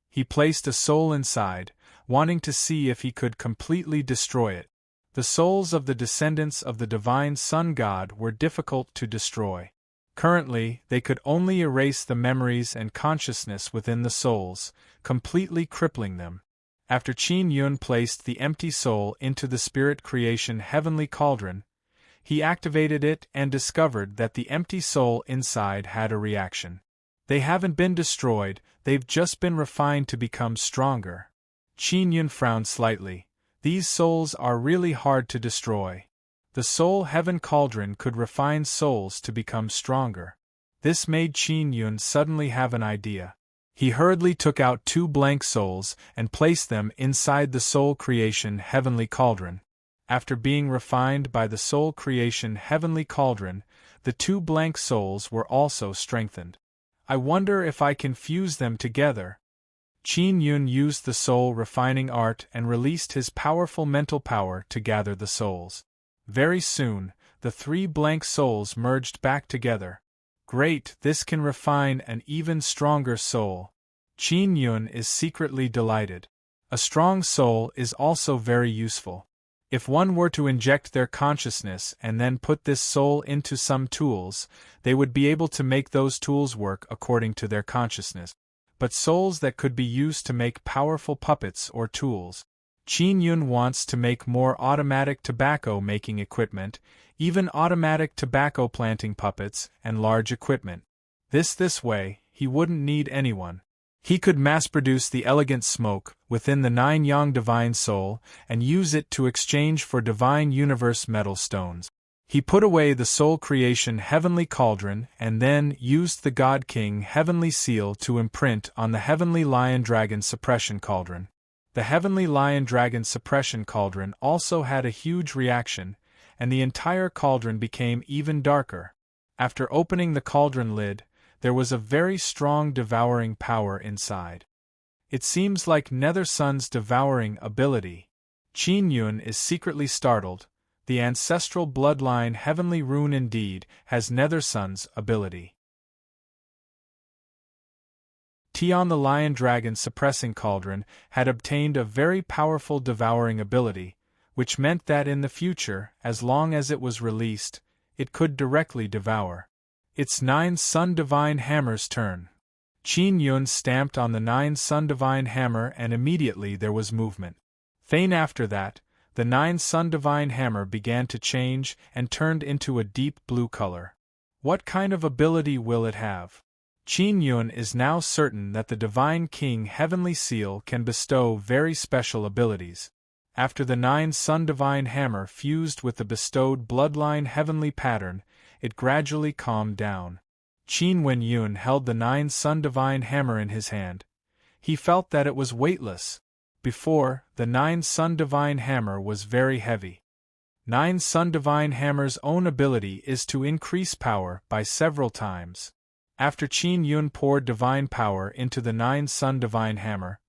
He placed a soul inside, wanting to see if he could completely destroy it. The souls of the descendants of the divine sun god were difficult to destroy. Currently, they could only erase the memories and consciousness within the souls, completely crippling them. After Qin Yun placed the empty soul into the spirit creation heavenly cauldron, he activated it and discovered that the empty soul inside had a reaction. They haven't been destroyed, they've just been refined to become stronger. Qin Yun frowned slightly. These souls are really hard to destroy. The soul heaven cauldron could refine souls to become stronger. This made Qin Yun suddenly have an idea. He hurriedly took out 2 blank souls and placed them inside the soul creation heavenly cauldron. After being refined by the soul creation heavenly cauldron, the 2 blank souls were also strengthened. I wonder if I can fuse them together. Qin Yun used the soul-refining art and released his powerful mental power to gather the souls. Very soon, the 3 blank souls merged back together. Great, this can refine an even stronger soul. Qin Yun is secretly delighted. A strong soul is also very useful. If one were to inject their consciousness and then put this soul into some tools, they would be able to make those tools work according to their consciousness. But souls that could be used to make powerful puppets or tools. Qin Yun wants to make more automatic tobacco-making equipment, even automatic tobacco planting puppets and large equipment. This way, he wouldn't need anyone. He could mass-produce the elegant smoke within the 9 Yang Divine Soul and use it to exchange for Divine Universe metal stones. He put away the Soul Creation Heavenly Cauldron and then used the God King Heavenly Seal to imprint on the Heavenly Lion Dragon Suppression Cauldron. The Heavenly Lion Dragon Suppression Cauldron also had a huge reaction, and the entire cauldron became even darker. After opening the cauldron lid, there was a very strong devouring power inside. It seems like Nether Sun's devouring ability. Qin Yun is secretly startled. The ancestral bloodline Heavenly Rune indeed has Nether Sun's ability. Tion the Lion Dragon Suppressing Cauldron had obtained a very powerful devouring ability, which meant that in the future, as long as it was released, it could directly devour. It's 9 Sun Divine Hammer's turn. Qin Yun stamped on the 9 Sun Divine Hammer and immediately there was movement. Fain after that, the 9 Sun Divine Hammer began to change and turned into a deep blue color. What kind of ability will it have? Qin Yun is now certain that the Divine King Heavenly Seal can bestow very special abilities. After the 9 Sun Divine Hammer fused with the bestowed Bloodline Heavenly Pattern, it gradually calmed down. Qin Wen Yun held the 9 Sun Divine Hammer in his hand. He felt that it was weightless. Before, the 9 Sun Divine Hammer was very heavy. 9 Sun Divine Hammer's own ability is to increase power by several times. After Qin Yun poured divine power into the 9 Sun Divine Hammer,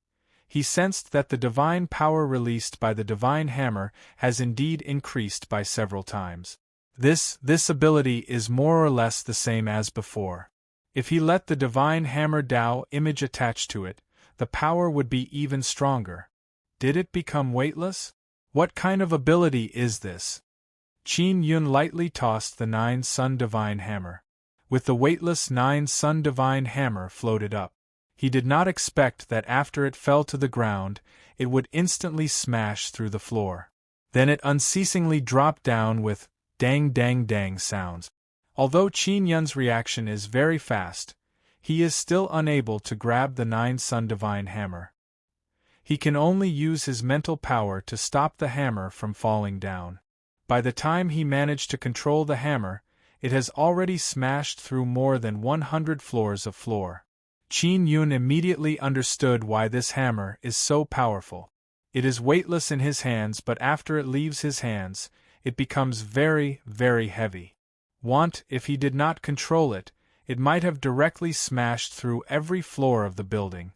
he sensed that the divine power released by the Divine Hammer has indeed increased by several times. This ability is more or less the same as before. If he let the Divine Hammer Tao image attach to it, the power would be even stronger. Did it become weightless? What kind of ability is this? Qin Yun lightly tossed the 9 Sun Divine Hammer. With the weightless 9 Sun Divine Hammer floated up. He did not expect that after it fell to the ground, it would instantly smash through the floor. Then it unceasingly dropped down with dang dang dang sounds. Although Qin Yun's reaction is very fast, he is still unable to grab the 9 Sun Divine Hammer. He can only use his mental power to stop the hammer from falling down. By the time he managed to control the hammer, it has already smashed through more than 100 floors of floor. Qin Yun immediately understood why this hammer is so powerful. It is weightless in his hands, but after it leaves his hands, it becomes very, very heavy. If he did not control it, it might have directly smashed through every floor of the building.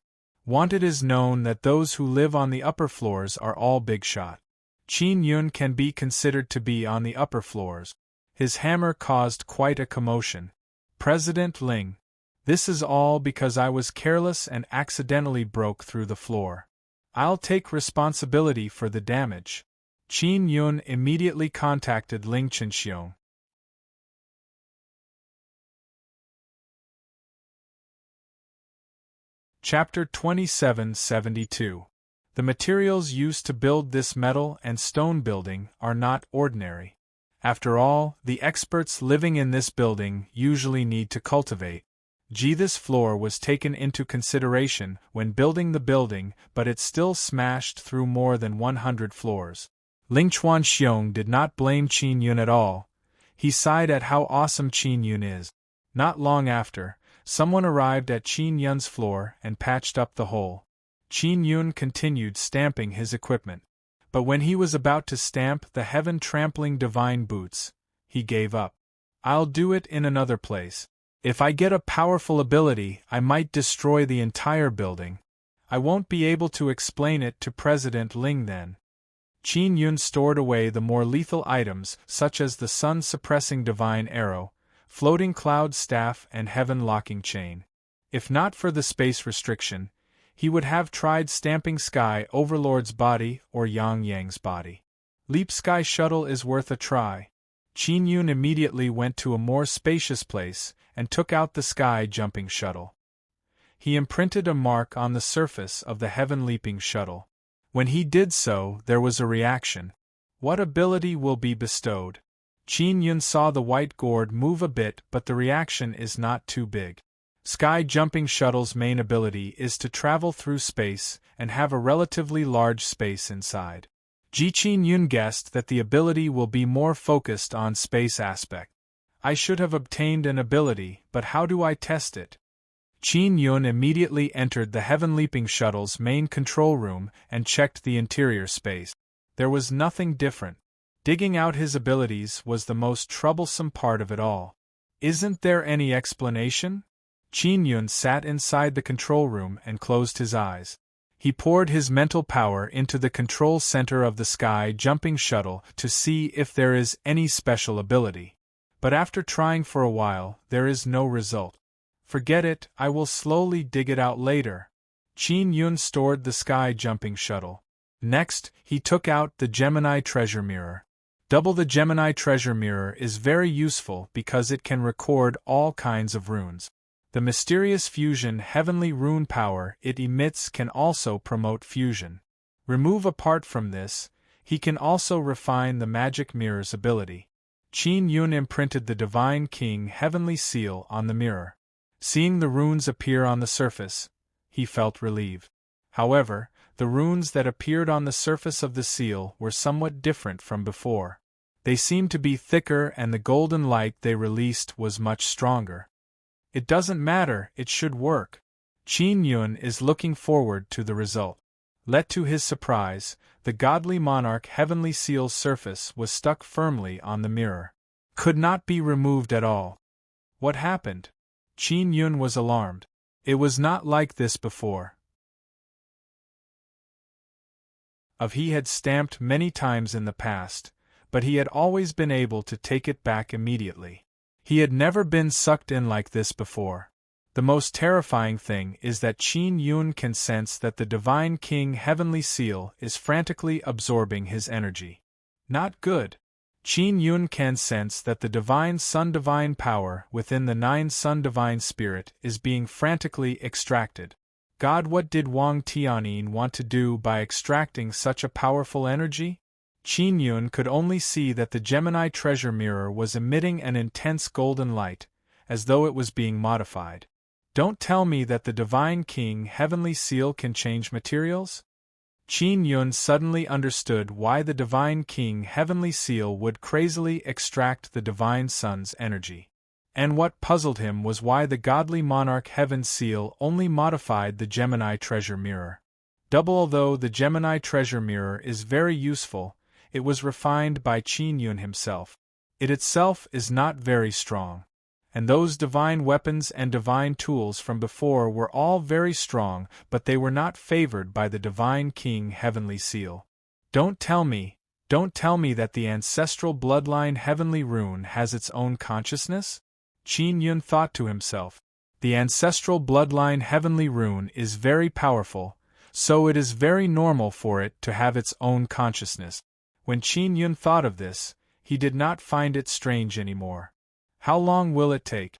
It is known that those who live on the upper floors are all big shot. Qin Yun can be considered to be on the upper floors. His hammer caused quite a commotion. President Ling. This is all because I was careless and accidentally broke through the floor. I'll take responsibility for the damage. Qin Yun immediately contacted Ling Chenxiong. Chapter 2772. The materials used to build this metal and stone building are not ordinary. After all, the experts living in this building usually need to cultivate. This floor was taken into consideration when building the building, but it still smashed through more than 100 floors. Ling Chuanxiong did not blame Qin Yun at all. He sighed at how awesome Qin Yun is. Not long after, someone arrived at Qin Yun's floor and patched up the hole. Qin Yun continued stamping his equipment. But when he was about to stamp the heaven-trampling divine boots, he gave up. I'll do it in another place. If I get a powerful ability, I might destroy the entire building. I won't be able to explain it to President Ling then. Qin Yun stored away the more lethal items such as the sun-suppressing divine arrow, floating cloud staff and heaven-locking chain. If not for the space restriction, he would have tried stamping Sky Overlord's body or Yang Yang's body. Leap Sky Shuttle is worth a try. Qin Yun immediately went to a more spacious place and took out the sky-jumping shuttle. He imprinted a mark on the surface of the heaven-leaping shuttle. When he did so, there was a reaction. What ability will be bestowed? Qin Yun saw the white gourd move a bit, but the reaction is not too big. Sky-jumping shuttle's main ability is to travel through space and have a relatively large space inside. Qin Yun guessed that the ability will be more focused on space aspect. I should have obtained an ability, but how do I test it? Qin Yun immediately entered the heaven-leaping shuttle's main control room and checked the interior space. There was nothing different. Digging out his abilities was the most troublesome part of it all. Isn't there any explanation? Qin Yun sat inside the control room and closed his eyes. He poured his mental power into the control center of the sky-jumping shuttle to see if there is any special ability. But after trying for a while, there is no result. Forget it, I will slowly dig it out later. Qin Yun stored the sky-jumping shuttle. Next, he took out the Gemini treasure mirror. Double the Gemini treasure mirror is very useful because it can record all kinds of runes. The mysterious fusion heavenly rune power it emits can also promote fusion. Apart from this, he can also refine the magic mirror's ability. Qin Yun imprinted the Divine King heavenly seal on the mirror. Seeing the runes appear on the surface, he felt relieved. However, the runes that appeared on the surface of the seal were somewhat different from before. They seemed to be thicker and the golden light they released was much stronger. It doesn't matter, it should work. Qin Yun is looking forward to the result. To his surprise, the godly monarch heavenly seal's surface was stuck firmly on the mirror. Could not be removed at all. What happened? Qin Yun was alarmed. It was not like this before. He had stamped many times in the past, but he had always been able to take it back immediately. He had never been sucked in like this before. The most terrifying thing is that Qin Yun can sense that the Divine King Heavenly Seal is frantically absorbing his energy. Not good. Qin Yun can sense that the Divine Sun Divine Power within the Nine Sun Divine Spirit is being frantically extracted. God, what did Wang Tianyin want to do by extracting such a powerful energy? Qin Yun could only see that the Gemini treasure mirror was emitting an intense golden light, as though it was being modified. Don't tell me that the Divine King Heavenly Seal can change materials? Qin Yun suddenly understood why the Divine King Heavenly Seal would crazily extract the Divine Sun's energy. And what puzzled him was why the godly monarch Heaven Seal only modified the Gemini treasure mirror. Although the Gemini treasure mirror is very useful, it was refined by Qin Yun himself. It itself is not very strong. And those divine weapons and divine tools from before were all very strong, but they were not favored by the Divine King Heavenly Seal. Don't tell me that the ancestral bloodline Heavenly Rune has its own consciousness? Qin Yun thought to himself. The ancestral bloodline Heavenly Rune is very powerful, so it is very normal for it to have its own consciousness. When Qin Yun thought of this, he did not find it strange anymore. How long will it take?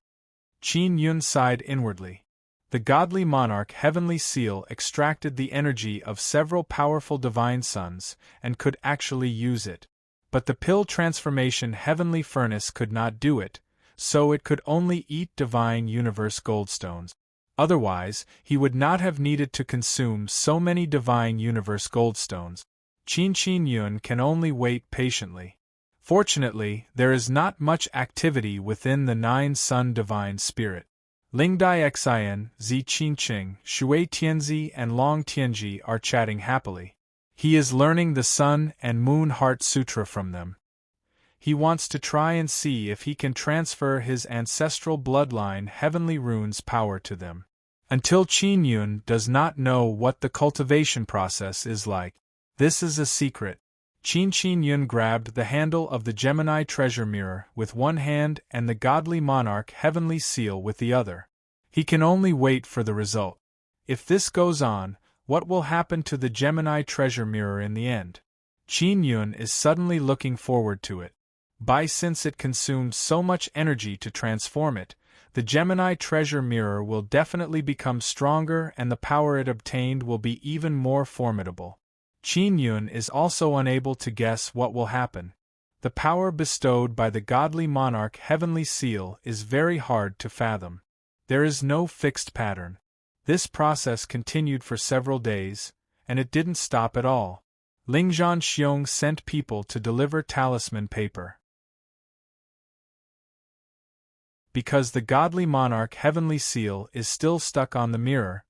Qin Yun sighed inwardly. The godly monarch Heavenly Seal extracted the energy of several powerful divine suns, and could actually use it. But the pill transformation Heavenly Furnace could not do it, so it could only eat divine universe goldstones. Otherwise, he would not have needed to consume so many divine universe goldstones. Qin Yun can only wait patiently. Fortunately, there is not much activity within the Nine Sun Divine Spirit. Lingdai Xian, Zi Qingqing, Shui Tianzi and Long Tianji are chatting happily. He is learning the Sun and Moon Heart Sutra from them. He wants to try and see if he can transfer his ancestral bloodline Heavenly Rune's power to them. Until Qin Yun does not know what the cultivation process is like. This is a secret. Qin Yun grabbed the handle of the Gemini treasure mirror with one hand and the godly monarch heavenly seal with the other. He can only wait for the result. If this goes on, what will happen to the Gemini treasure mirror in the end? Qin Yun is suddenly looking forward to it. Since it consumed so much energy to transform it, the Gemini treasure mirror will definitely become stronger and the power it obtained will be even more formidable. Qin Yun is also unable to guess what will happen. The power bestowed by the godly monarch heavenly seal is very hard to fathom. There is no fixed pattern. This process continued for several days, and it didn't stop at all. Lingzhan Xiong sent people to deliver talisman paper. Because the godly monarch heavenly seal is still stuck on the mirror,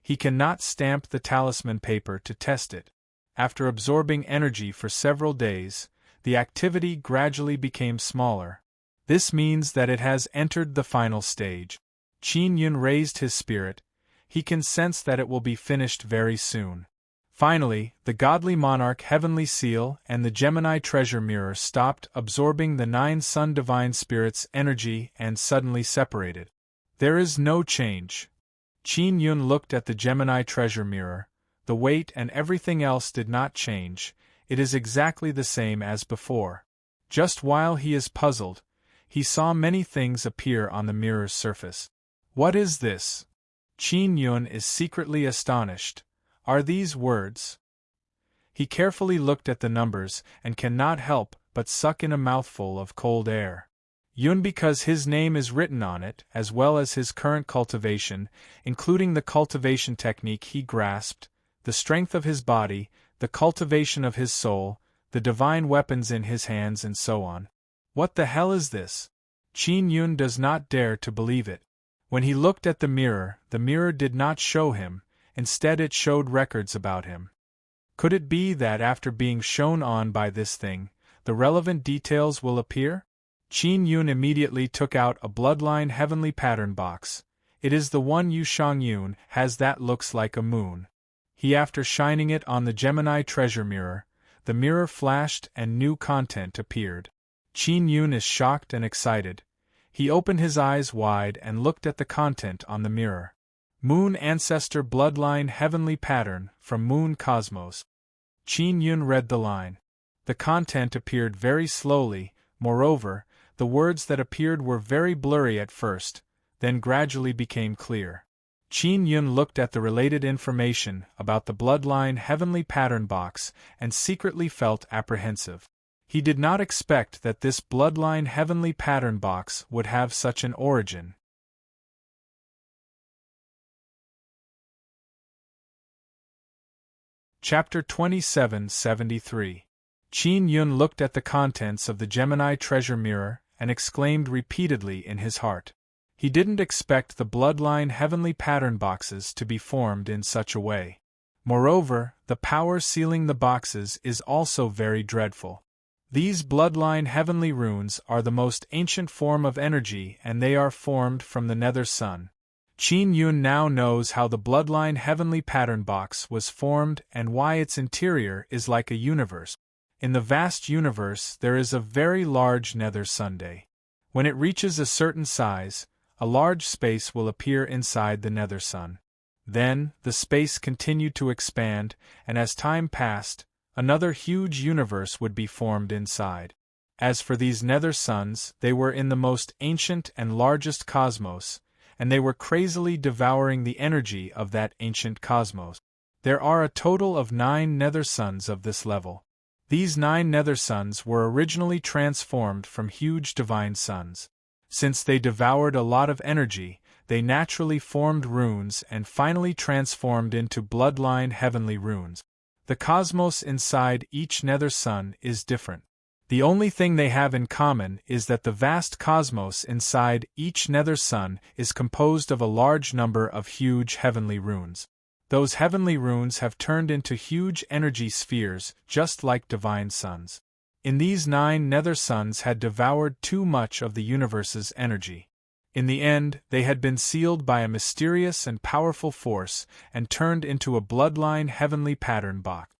he cannot stamp the talisman paper to test it. After absorbing energy for several days, the activity gradually became smaller. This means that it has entered the final stage. Qin Yun raised his spirit. He can sense that it will be finished very soon. Finally, the godly monarch heavenly seal and the Gemini treasure mirror stopped absorbing the 9 sun divine spirits' energy and suddenly separated. There is no change. Qin Yun looked at the Gemini treasure mirror. The weight and everything else did not change. It is exactly the same as before. Just while he is puzzled, he saw many things appear on the mirror's surface. What is this? Qin Yun is secretly astonished. Are these words? He carefully looked at the numbers and cannot help but suck in a mouthful of cold air. Yun, because his name is written on it, as well as his current cultivation, including the cultivation technique he grasped, the strength of his body, the cultivation of his soul, the divine weapons in his hands, and so on. What the hell is this? Qin Yun does not dare to believe it. When he looked at the mirror did not show him, instead it showed records about him. Could it be that after being shown on by this thing, the relevant details will appear? Qin Yun immediately took out a bloodline heavenly pattern box. It is the one Yu Shangyun has that looks like a moon. After shining it on the Gemini treasure mirror, the mirror flashed and new content appeared. Qin Yun is shocked and excited. He opened his eyes wide and looked at the content on the mirror. Moon Ancestor Bloodline Heavenly Pattern from Moon Cosmos. Qin Yun read the line. The content appeared very slowly. Moreover, the words that appeared were very blurry at first, then gradually became clear. Qin Yun looked at the related information about the Bloodline Heavenly Pattern box and secretly felt apprehensive. He did not expect that this Bloodline Heavenly Pattern box would have such an origin. Chapter 2773. Qin Yun looked at the contents of the Gemini treasure mirror and exclaimed repeatedly in his heart. He didn't expect the Bloodline Heavenly Pattern boxes to be formed in such a way. Moreover, the power sealing the boxes is also very dreadful. These Bloodline Heavenly runes are the most ancient form of energy and they are formed from the Nether Sun. Qin Yun now knows how the Bloodline Heavenly Pattern box was formed and why its interior is like a universe. In the vast universe there is a very large Nether Sunday. When it reaches a certain size, a large space will appear inside the Nether Sun. Then, the space continued to expand, and as time passed, another huge universe would be formed inside. As for these Nether Suns, they were in the most ancient and largest cosmos, and they were crazily devouring the energy of that ancient cosmos. There are a total of 9 Nether Suns of this level. These 9 Nether Suns were originally transformed from huge divine suns. Since they devoured a lot of energy, they naturally formed runes and finally transformed into Bloodline Heavenly runes. The cosmos inside each Nether Sun is different. The only thing they have in common is that the vast cosmos inside each Nether Sun is composed of a large number of huge heavenly runes. Those heavenly runes have turned into huge energy spheres, just like divine suns. In these 9 Nether Suns had devoured too much of the universe's energy. In the end, they had been sealed by a mysterious and powerful force and turned into a bloodline heavenly pattern box.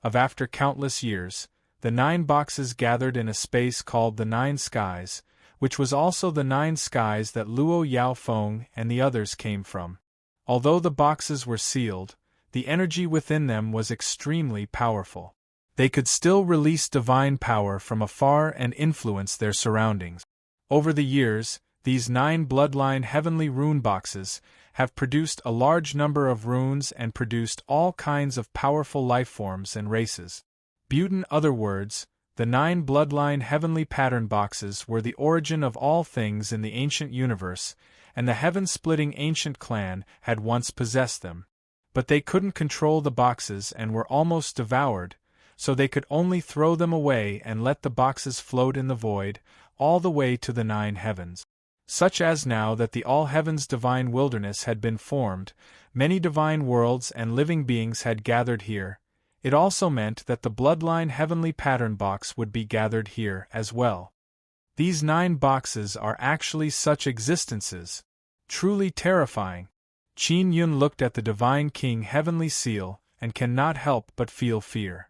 After countless years, the 9 boxes gathered in a space called the 9 skies, which was also the 9 skies that Luo Yaofeng and the others came from. Although the boxes were sealed, the energy within them was extremely powerful. They could still release divine power from afar and influence their surroundings. Over the years, these 9 bloodline heavenly rune boxes have produced a large number of runes and produced all kinds of powerful lifeforms and races. In other words, the 9 bloodline heavenly pattern boxes were the origin of all things in the ancient universe, and the heaven-splitting ancient clan had once possessed them. But they couldn't control the boxes and were almost devoured, so they could only throw them away and let the boxes float in the void, all the way to the 9 heavens. Such as now that the all-heavens divine wilderness had been formed, many divine worlds and living beings had gathered here. It also meant that the bloodline heavenly pattern box would be gathered here as well. These 9 boxes are actually such existences. Truly terrifying. Qin Yun looked at the Divine King Heavenly Seal and cannot help but feel fear.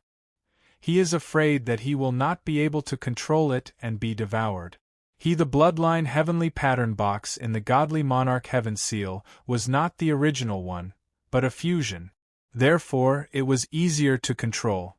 He is afraid that he will not be able to control it and be devoured. The bloodline heavenly pattern box in the godly monarch Heaven Seal was not the original one, but a fusion. Therefore, it was easier to control.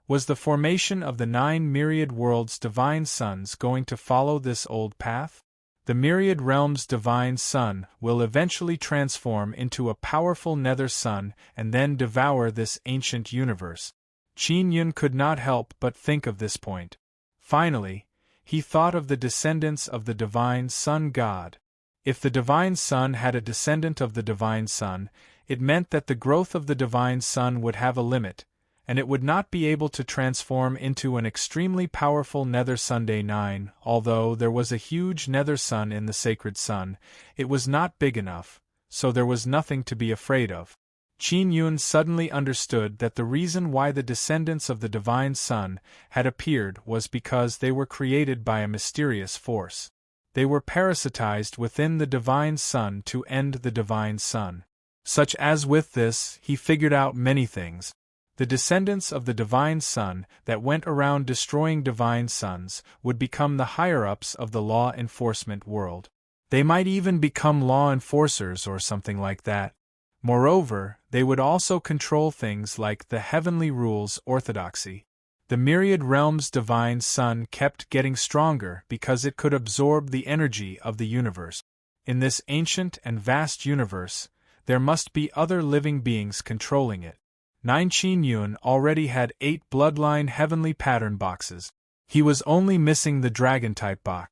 Was the formation of the 9 myriad worlds' divine suns going to follow this old path? The myriad realms' divine sun will eventually transform into a powerful nether sun and then devour this ancient universe. Qin Yun could not help but think of this point. Finally, he thought of the descendants of the divine sun god. If the divine sun had a descendant of the divine sun, it meant that the growth of the divine sun would have a limit, and it would not be able to transform into an extremely powerful nether Sunday 9. Although there was a huge nether sun in the sacred sun, it was not big enough, so there was nothing to be afraid of. Qin Yun suddenly understood that the reason why the descendants of the divine sun had appeared was because they were created by a mysterious force. They were parasitized within the divine sun to end the divine sun. Such as with this, he figured out many things. The descendants of the divine sun that went around destroying divine suns would become the higher-ups of the law enforcement world. They might even become law enforcers or something like that. Moreover, they would also control things like the heavenly rules orthodoxy. The myriad realms' divine sun kept getting stronger because it could absorb the energy of the universe. In this ancient and vast universe, there must be other living beings controlling it. Qin Yun already had 8 bloodline heavenly pattern boxes. He was only missing the dragon-type box.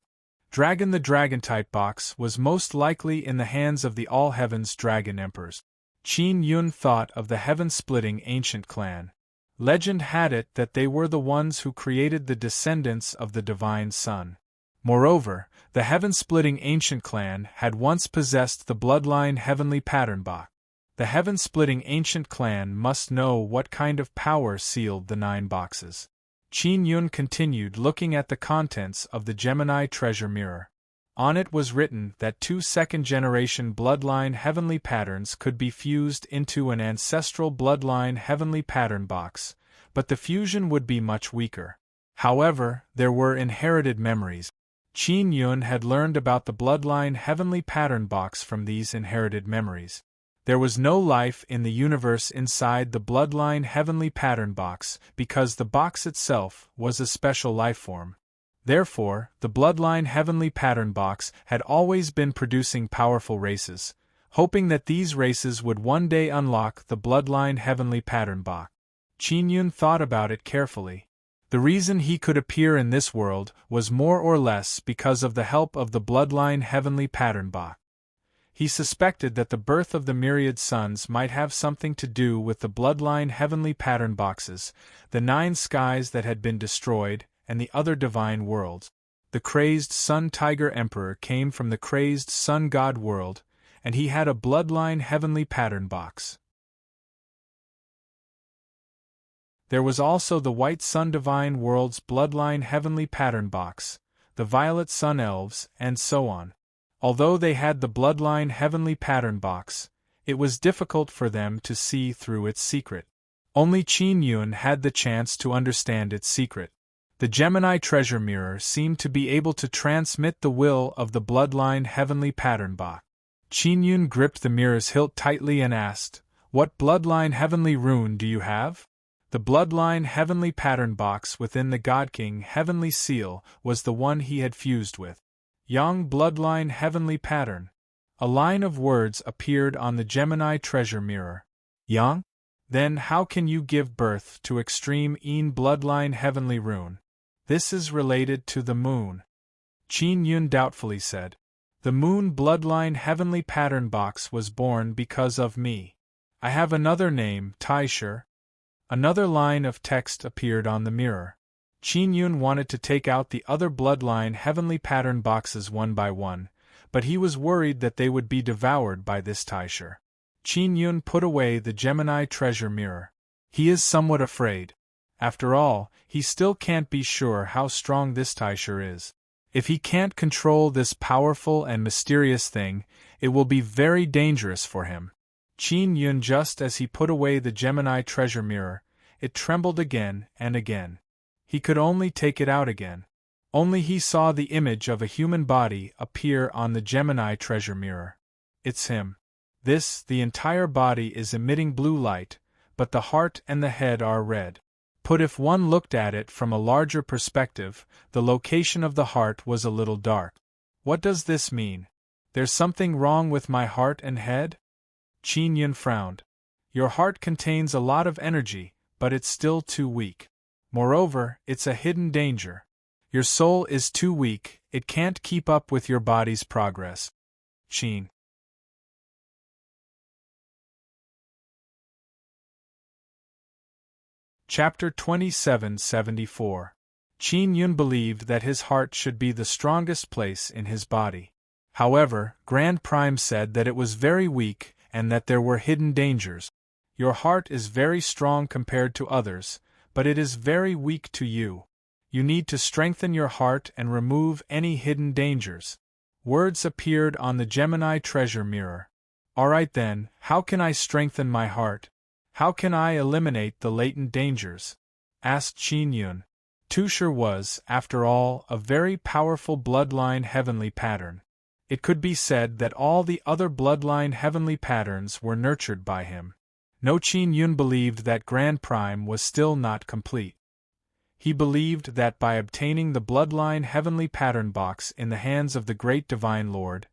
The dragon-type box was most likely in the hands of the all-heavens dragon emperors. Qin Yun thought of the heaven-splitting ancient clan. Legend had it that they were the ones who created the descendants of the divine sun. Moreover, the heaven-splitting ancient clan had once possessed the bloodline heavenly pattern box. The heaven-splitting ancient clan must know what kind of power sealed the 9 boxes. Qin Yun continued looking at the contents of the Gemini treasure mirror. On it was written that 2 second-generation bloodline heavenly patterns could be fused into an ancestral bloodline heavenly pattern box, but the fusion would be much weaker. However, there were inherited memories. Qin Yun had learned about the bloodline heavenly pattern box from these inherited memories. There was no life in the universe inside the bloodline heavenly pattern box because the box itself was a special lifeform. Therefore, the bloodline heavenly pattern box had always been producing powerful races, hoping that these races would one day unlock the bloodline heavenly pattern box. Qin Yun thought about it carefully. The reason he could appear in this world was more or less because of the help of the bloodline heavenly pattern box. He suspected that the birth of the myriad suns might have something to do with the bloodline heavenly pattern boxes, the 9 skies that had been destroyed, and the other divine worlds. The crazed Sun Tiger Emperor came from the crazed Sun God world, and he had a bloodline heavenly pattern box. There was also the White Sun Divine World's bloodline heavenly pattern box, the violet sun elves, and so on. Although they had the bloodline heavenly pattern box, it was difficult for them to see through its secret. Only Qin Yun had the chance to understand its secret. The Gemini treasure mirror seemed to be able to transmit the will of the bloodline heavenly pattern box. Qin Yun gripped the mirror's hilt tightly and asked, "What bloodline heavenly rune do you have?" The bloodline heavenly pattern box within the God King heavenly seal was the one he had fused with. Yang bloodline heavenly pattern. A line of words appeared on the Gemini treasure mirror. Yang? Then how can you give birth to extreme Yin bloodline heavenly rune? This is related to the moon. Qin Yun doubtfully said. The moon bloodline heavenly pattern box was born because of me. I have another name, Taisher. Another line of text appeared on the mirror. Qin Yun wanted to take out the other bloodline heavenly pattern boxes one by one, but he was worried that they would be devoured by this Taisher. Qin Yun put away the Gemini treasure mirror. He is somewhat afraid. After all, he still can't be sure how strong this Taisher is. If he can't control this powerful and mysterious thing, it will be very dangerous for him. Qin Yun, just as he put away the Gemini treasure mirror, it trembled again and again. He could only take it out again. Only he saw the image of a human body appear on the Gemini treasure mirror. It's him. The entire body is emitting blue light, but the heart and the head are red. But if one looked at it from a larger perspective, the location of the heart was a little dark. What does this mean? There's something wrong with my heart and head? Qin Yun frowned. Your heart contains a lot of energy, but it's still too weak. Moreover, it's a hidden danger. Your soul is too weak, it can't keep up with your body's progress. Qin. Chapter 2774. Qin Yun believed that his heart should be the strongest place in his body. However, Grand Prime said that it was very weak and that there were hidden dangers. Your heart is very strong compared to others, but it is very weak to you. You need to strengthen your heart and remove any hidden dangers. Words appeared on the Gemini treasure mirror. Alright then, how can I strengthen my heart? How can I eliminate the latent dangers? Asked Qin Yun. Taisher was, after all, a very powerful bloodline heavenly pattern. It could be said that all the other bloodline heavenly patterns were nurtured by him. No, Qin Yun believed that Grand Prime was still not complete. He believed that by obtaining the bloodline heavenly pattern box in the hands of the great Divine Lord,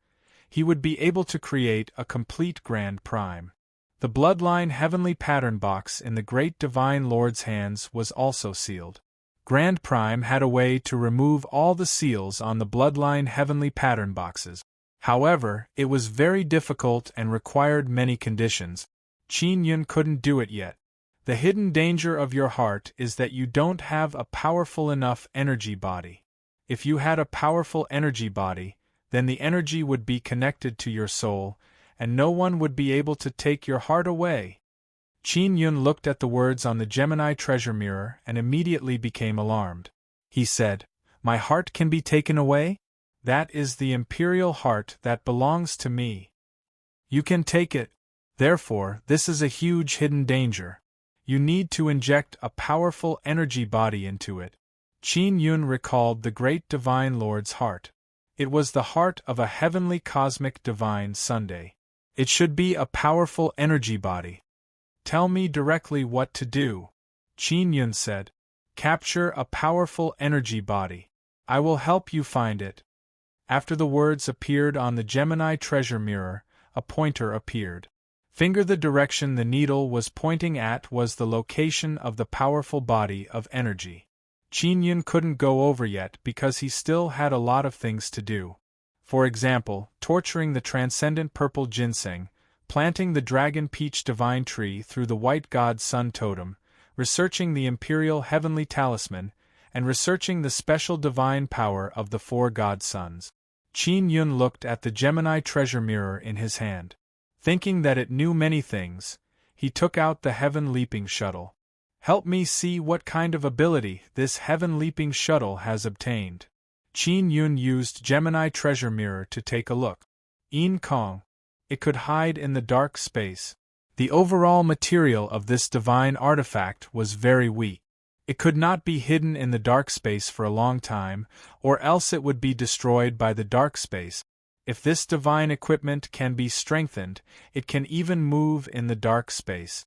he would be able to create a complete Grand Prime. The bloodline heavenly pattern box in the great Divine Lord's hands was also sealed. Grand Prime had a way to remove all the seals on the bloodline heavenly pattern boxes. However, it was very difficult and required many conditions. Qin Yun couldn't do it yet. The hidden danger of your heart is that you don't have a powerful enough energy body. If you had a powerful energy body, then the energy would be connected to your soul, and no one would be able to take your heart away. Qin Yun looked at the words on the Gemini treasure mirror and immediately became alarmed. He said, "My heart can be taken away? That is the imperial heart that belongs to me. You can take it. Therefore, this is a huge hidden danger. You need to inject a powerful energy body into it." Qin Yun recalled the great Divine Lord's heart. It was the heart of a heavenly cosmic divine Sunday. It should be a powerful energy body. Tell me directly what to do. Qin Yun said. Capture a powerful energy body. I will help you find it. After the words appeared on the Gemini treasure mirror, a pointer appeared. Finger the direction the needle was pointing at was the location of the powerful body of energy. Qin Yun couldn't go over yet because he still had a lot of things to do. For example, torturing the transcendent purple ginseng, planting the dragon peach divine tree through the white god sun totem, researching the imperial heavenly talisman, and researching the special divine power of the four god suns. Qin Yun looked at the Gemini treasure mirror in his hand. Thinking that it knew many things, he took out the heaven-leaping shuttle. Help me see what kind of ability this heaven-leaping shuttle has obtained. Qin Yun used Gemini treasure mirror to take a look. In Kong. It could hide in the dark space. The overall material of this divine artifact was very weak. It could not be hidden in the dark space for a long time, or else it would be destroyed by the dark space. If this divine equipment can be strengthened, it can even move in the dark space.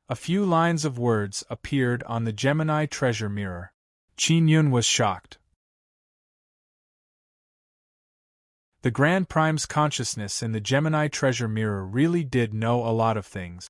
A few lines of words appeared on the Gemini treasure mirror. Qin Yun was shocked. The Grand Prime's consciousness in the Gemini treasure mirror really did know a lot of things.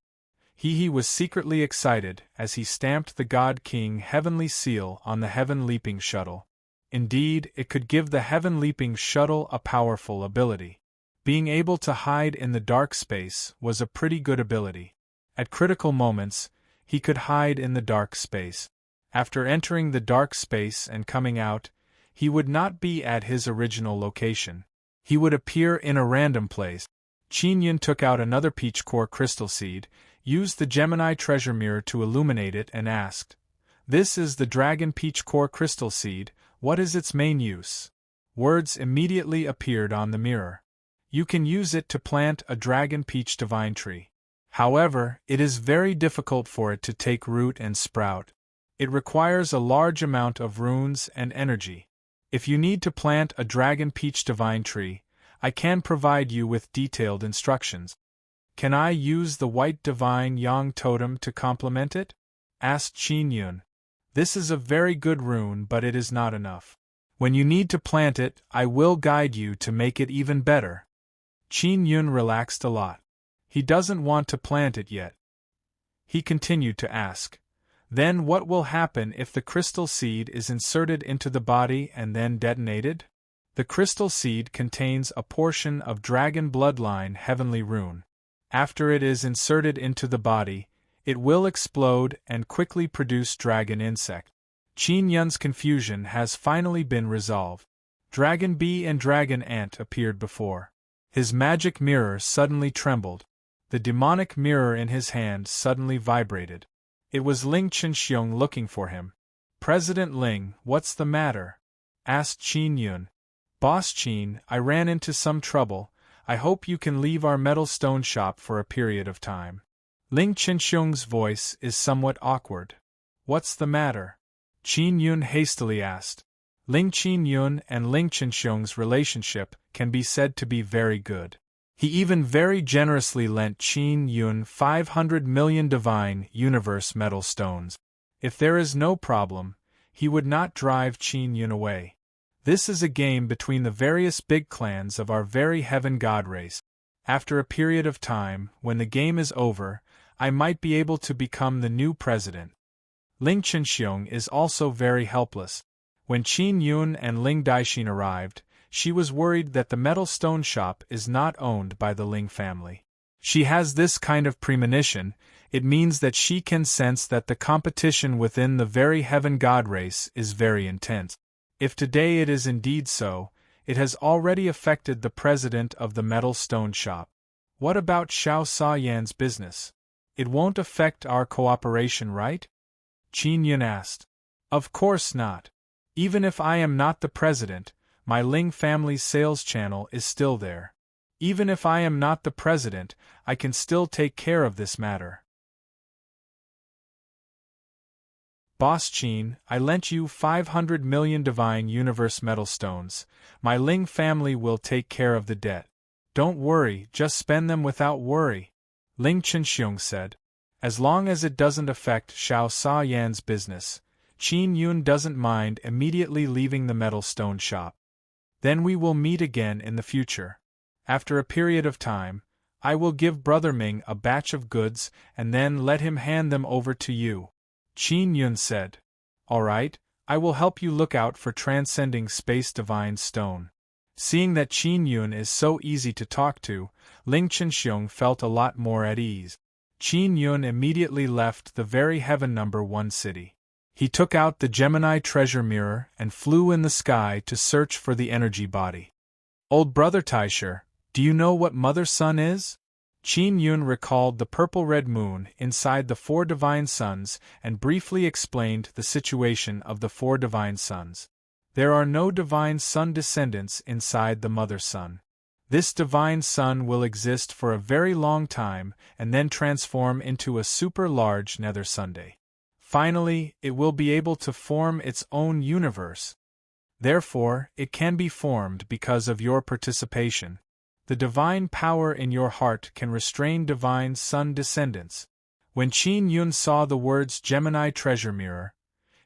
He was secretly excited as he stamped the God King Heavenly Seal on the Heaven Leaping Shuttle. Indeed, it could give the Heaven Leaping Shuttle a powerful ability. Being able to hide in the dark space was a pretty good ability. At critical moments, he could hide in the dark space. After entering the dark space and coming out, he would not be at his original location. He would appear in a random place. Qin Yun took out another peach core crystal seed, used the Gemini treasure mirror to illuminate it and asked, "This is the dragon peach core crystal seed, what is its main use?" Words immediately appeared on the mirror. You can use it to plant a dragon peach divine tree. However, it is very difficult for it to take root and sprout. It requires a large amount of runes and energy. If you need to plant a dragon peach divine tree, I can provide you with detailed instructions. Can I use the white divine yang totem to complement it? Asked Qin Yun. This is a very good rune, but it is not enough. When you need to plant it, I will guide you to make it even better. Qin Yun relaxed a lot. He doesn't want to plant it yet. He continued to ask, "Then what will happen if the crystal seed is inserted into the body and then detonated?" The crystal seed contains a portion of dragon bloodline heavenly rune. After it is inserted into the body, it will explode and quickly produce dragon insect. Qin Yun's confusion has finally been resolved. Dragon bee and dragon ant appeared before. His magic mirror suddenly trembled. The demonic mirror in his hand suddenly vibrated. It was Ling Chenxiong looking for him. "President Ling, what's the matter?" asked Qin Yun. "Boss Qin, I ran into some trouble. I hope you can leave our metal stone shop for a period of time." Ling Chenxiong's voice is somewhat awkward. "What's the matter?" Qin Yun hastily asked. Ling Qin Yun and Ling Chenxiong's relationship can be said to be very good. He even very generously lent Qin Yun 500 million divine universe metal stones. If there is no problem, he would not drive Qin Yun away. This is a game between the various big clans of our very heaven god race. After a period of time, when the game is over, I might be able to become the new president. Ling Chenxiong is also very helpless. When Qin Yun and Ling Daixin arrived, she was worried that the metal stone shop is not owned by the Ling family. She has this kind of premonition. It means that she can sense that the competition within the very heaven god race is very intense. If today it is indeed so, it has already affected the president of the metal stone shop. What about Xiao Sayan's business? It won't affect our cooperation, right? Qin Yun asked. Of course not. Even if I am not the president, my Ling family's sales channel is still there. Even if I am not the president, I can still take care of this matter. Boss Qin, I lent you 500 million divine universe metal stones. My Ling family will take care of the debt. Don't worry, just spend them without worry, Ling Chenxiong said. As long as it doesn't affect Xiao Sayan's business, Qin Yun doesn't mind immediately leaving the metal stone shop. Then we will meet again in the future. After a period of time, I will give Brother Ming a batch of goods and then let him hand them over to you. Qin Yun said. All right, I will help you look out for transcending space divine stone. Seeing that Qin Yun is so easy to talk to, Ling Chenxiong felt a lot more at ease. Qin Yun immediately left the very heaven number 1 city. He took out the Gemini treasure mirror and flew in the sky to search for the energy body. Old brother Taisher, do you know what Mother Sun is? Qin Yun recalled the purple-red moon inside the 4 divine suns and briefly explained the situation of the 4 divine suns. There are no divine sun descendants inside the mother sun. This divine sun will exist for a very long time and then transform into a super large nether Sunday. Finally, it will be able to form its own universe. Therefore, it can be formed because of your participation. The divine power in your heart can restrain divine sun descendants. When Qin Yun saw the words Gemini treasure mirror,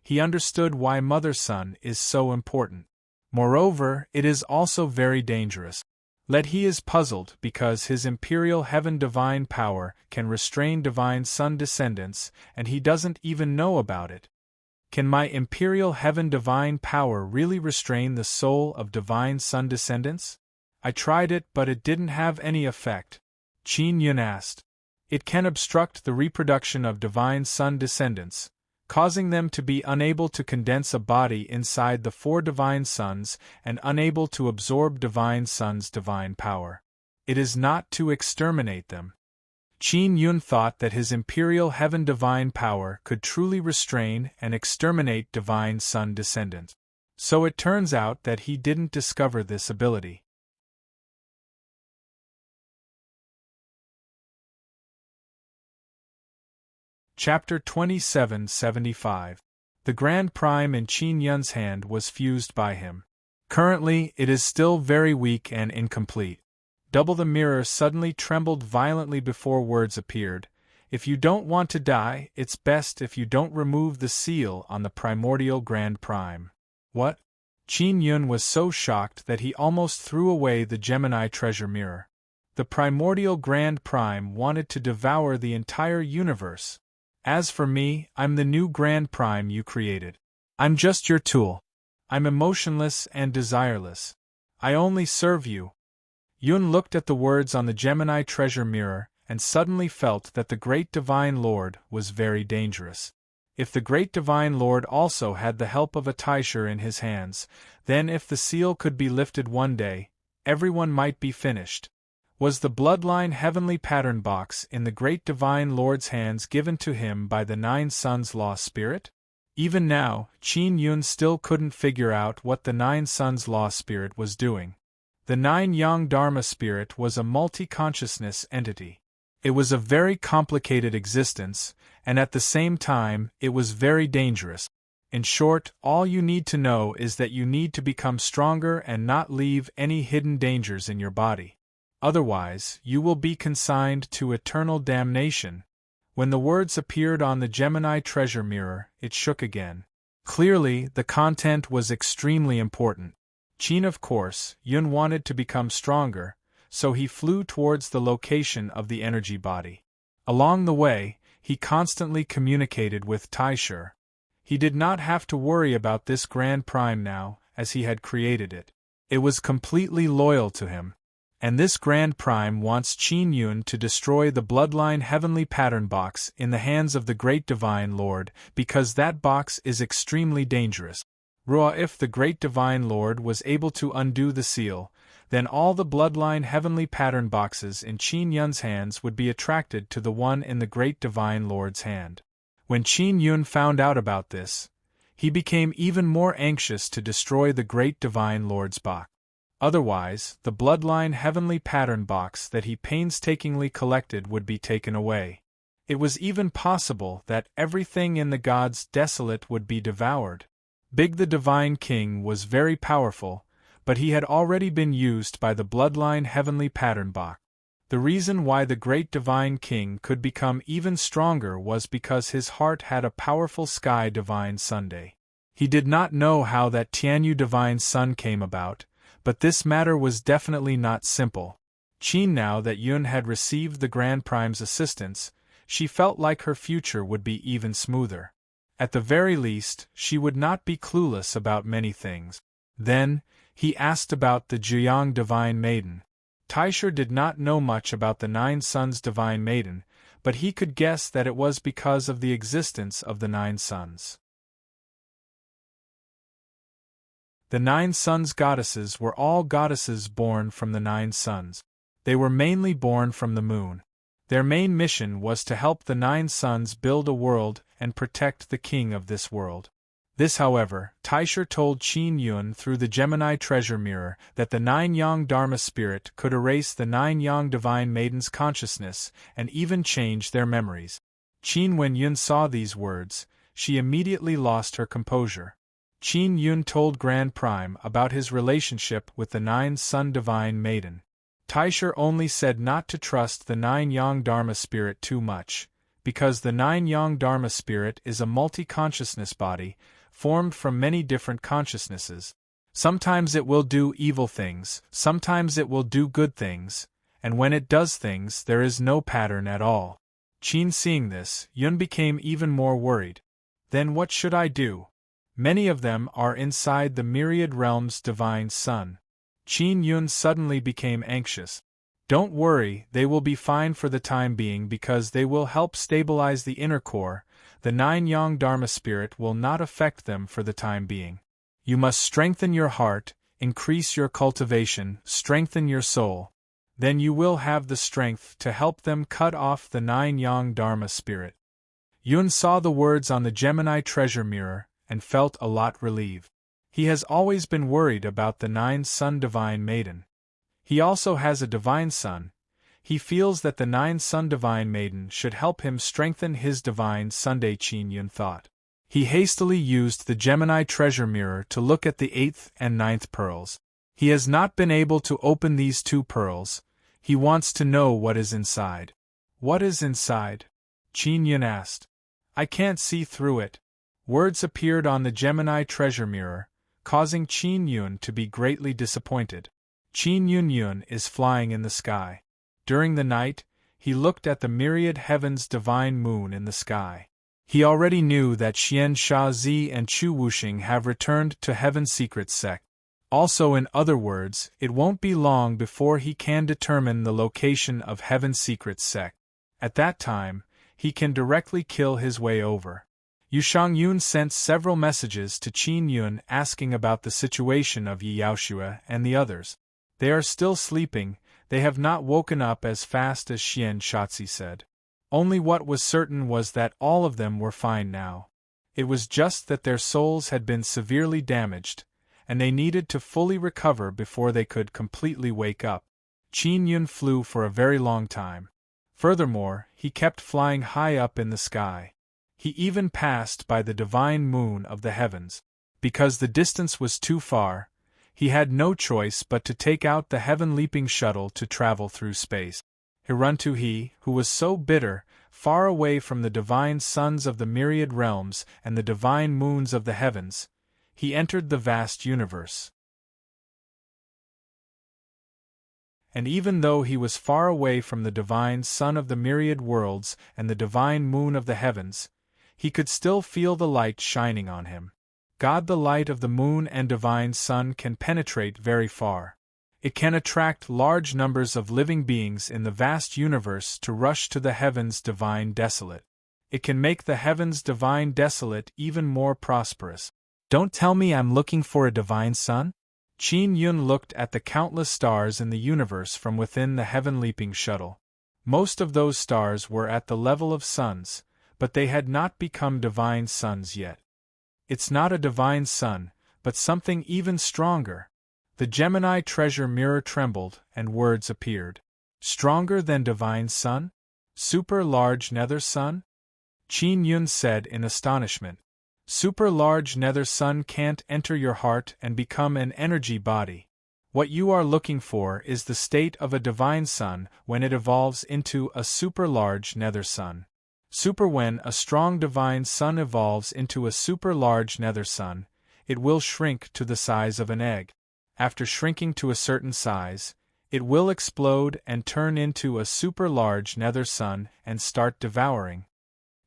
he understood why Mother Sun is so important. Moreover, it is also very dangerous. He is puzzled because his imperial heaven divine power can restrain divine sun descendants and he doesn't even know about it. Can my imperial heaven divine power really restrain the soul of divine sun descendants? I tried it but it didn't have any effect. Qin Yun asked. It can obstruct the reproduction of divine sun descendants, causing them to be unable to condense a body inside the 4 divine suns and unable to absorb divine sun's divine power. It is not to exterminate them. Qin Yun thought that his imperial heaven divine power could truly restrain and exterminate divine sun descendants. So it turns out that he didn't discover this ability. Chapter 2775. The Grand Prime in Qin Yun's hand was fused by him. Currently, it is still very weak and incomplete. Double the mirror suddenly trembled violently before words appeared. If you don't want to die, it's best if you don't remove the seal on the primordial Grand Prime. What? Qin Yun was so shocked that he almost threw away the Gemini treasure mirror. The primordial Grand Prime wanted to devour the entire universe. As for me, I'm the new Grand Prime you created. I'm just your tool. I'm emotionless and desireless. I only serve you. Yun looked at the words on the Gemini treasure mirror and suddenly felt that the Great Divine Lord was very dangerous. If the Great Divine Lord also had the help of a Taisher in his hands, then if the seal could be lifted one day, everyone might be finished. Was the bloodline heavenly pattern box in the Great Divine Lord's hands given to him by the 9 Suns Law Spirit? Even now, Qin Yun still couldn't figure out what the 9 Suns Law Spirit was doing. The 9 Yang Dharma Spirit was a multi-consciousness entity. It was a very complicated existence, and at the same time, it was very dangerous. In short, all you need to know is that you need to become stronger and not leave any hidden dangers in your body. Otherwise, you will be consigned to eternal damnation. When the words appeared on the Gemini treasure mirror, it shook again. Clearly, the content was extremely important. Qin, of course, Yun wanted to become stronger, so he flew towards the location of the energy body. Along the way, he constantly communicated with Taisher. He did not have to worry about this Grand Prime now, as he had created it. It was completely loyal to him. And this Grand Prime wants Qin Yun to destroy the bloodline heavenly pattern box in the hands of the Great Divine Lord, because that box is extremely dangerous. If the Great Divine Lord was able to undo the seal, then all the bloodline heavenly pattern boxes in Qin Yun's hands would be attracted to the one in the Great Divine Lord's hand. When Qin Yun found out about this, he became even more anxious to destroy the Great Divine Lord's box. Otherwise, the bloodline heavenly pattern box that he painstakingly collected would be taken away. It was even possible that everything in the gods desolate would be devoured. Big the Divine King was very powerful, but he had already been used by the bloodline heavenly pattern box. The reason why the great Divine King could become even stronger was because his heart had a powerful Sky Divine Sunday. He did not know how that Tianyu Divine Sun came about, but this matter was definitely not simple. Qin, now that Yun had received the Grand Prime's assistance, she felt like her future would be even smoother. At the very least, she would not be clueless about many things. Then, he asked about the Jiang Divine Maiden. Taisher did not know much about the 9 Suns Divine Maiden, but he could guess that it was because of the existence of the 9 Suns. The 9 Suns goddesses were all goddesses born from the 9 Suns. They were mainly born from the moon. Their main mission was to help the 9 Suns build a world and protect the king of this world. This, however, Taisher told Qin Yun through the Gemini treasure mirror that the 9-yang Dharma spirit could erase the 9-yang divine maidens' consciousness and even change their memories. When Yun saw these words, she immediately lost her composure. Qin Yun told Grand Prime about his relationship with the 9-sun divine maiden. Taisher only said not to trust the 9-yang Dharma spirit too much, because the 9-yang Dharma spirit is a multi-consciousness body, formed from many different consciousnesses. Sometimes it will do evil things, sometimes it will do good things, and when it does things there is no pattern at all. Qin seeing this, Yun became even more worried. Then what should I do? Many of them are inside the myriad realms' divine sun. Qin Yun suddenly became anxious. Don't worry, they will be fine for the time being because they will help stabilize the inner core. The 9-yang Dharma spirit will not affect them for the time being. You must strengthen your heart, increase your cultivation, strengthen your soul. Then you will have the strength to help them cut off the 9-yang Dharma spirit. Yun saw the words on the Gemini treasure mirror and felt a lot relieved. He has always been worried about the 9-sun divine maiden. He also has a divine son. He feels that the 9-sun divine maiden should help him strengthen his divine Sunday. Qin Yun thought. He hastily used the Gemini treasure mirror to look at the 8th and 9th pearls. He has not been able to open these 2 pearls. He wants to know what is inside. What is inside? Qin Yun asked. I can't see through it. Words appeared on the Gemini treasure mirror, causing Qin Yun to be greatly disappointed. Qin Yun is flying in the sky. During the night, he looked at the myriad heavens' divine moon in the sky. He already knew that Xian Shazi and Chu Wuxing have returned to Heaven's Secret Sect. Also, in other words, it won't be long before he can determine the location of Heaven's Secret Sect. At that time, he can directly kill his way over. Yu Shangyun sent several messages to Qin Yun asking about the situation of Yi Yaoshua and the others. They are still sleeping, they have not woken up as fast as Xian Shatzi said. Only what was certain was that all of them were fine now. It was just that their souls had been severely damaged, and they needed to fully recover before they could completely wake up. Qin Yun flew for a very long time. Furthermore, he kept flying high up in the sky. He even passed by the divine moon of the heavens. Because the distance was too far, he had no choice but to take out the heaven-leaping shuttle to travel through space. Hiruntuhi, who was so bitter, far away from the divine suns of the myriad realms and the divine moons of the heavens, he entered the vast universe. And even though he was far away from the divine sun of the myriad worlds and the divine moon of the heavens, he could still feel the light shining on him. God, the light of the moon and divine sun can penetrate very far. It can attract large numbers of living beings in the vast universe to rush to the heavens divine desolate. It can make the heavens divine desolate even more prosperous. Don't tell me I'm looking for a divine sun? Qin Yun looked at the countless stars in the universe from within the heaven-leaping shuttle. Most of those stars were at the level of suns, but they had not become divine suns yet. It's not a divine sun, but something even stronger. The Gemini treasure mirror trembled, and words appeared. Stronger than divine sun? Super large nether sun? Qin Yun said in astonishment. Super large nether sun can't enter your heart and become an energy body. What you are looking for is the state of a divine sun when it evolves into a super large nether sun. When a strong divine sun evolves into a super large nether sun, it will shrink to the size of an egg. After shrinking to a certain size, it will explode and turn into a super large nether sun and start devouring.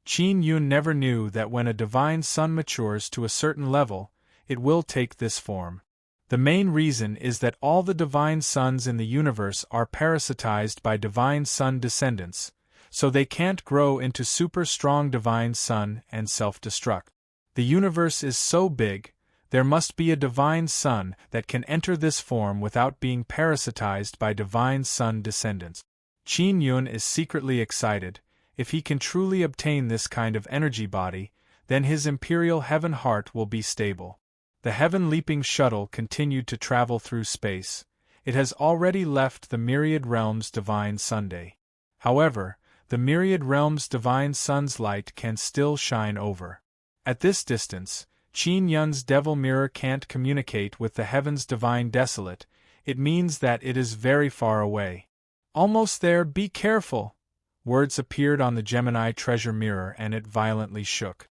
Qin Yun never knew that when a divine sun matures to a certain level, it will take this form. The main reason is that all the divine suns in the universe are parasitized by divine sun descendants, so they can't grow into super strong divine sun and self-destruct. The universe is so big, there must be a divine sun that can enter this form without being parasitized by divine sun descendants. Qin Yun is secretly excited. If he can truly obtain this kind of energy body, then his imperial heaven heart will be stable. The heaven-leaping shuttle continued to travel through space. It has already left the myriad realms' divine Sunday. However, the myriad realms' divine sun's light can still shine over. At this distance, Qin Yun's devil mirror can't communicate with the heaven's divine desolate. It means that it is very far away. Almost there, be careful! Words appeared on the Gemini treasure mirror and it violently shook.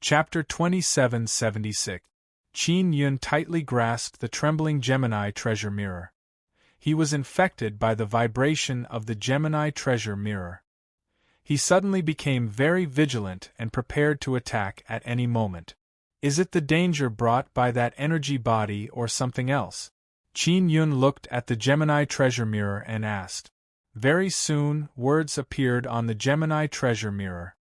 Chapter 2776. Qin Yun tightly grasped the trembling Gemini treasure mirror. He was infected by the vibration of the Gemini treasure mirror. He suddenly became very vigilant and prepared to attack at any moment. Is it the danger brought by that energy body or something else? Qin Yun looked at the Gemini treasure mirror and asked. Very soon, words appeared on the Gemini treasure mirror.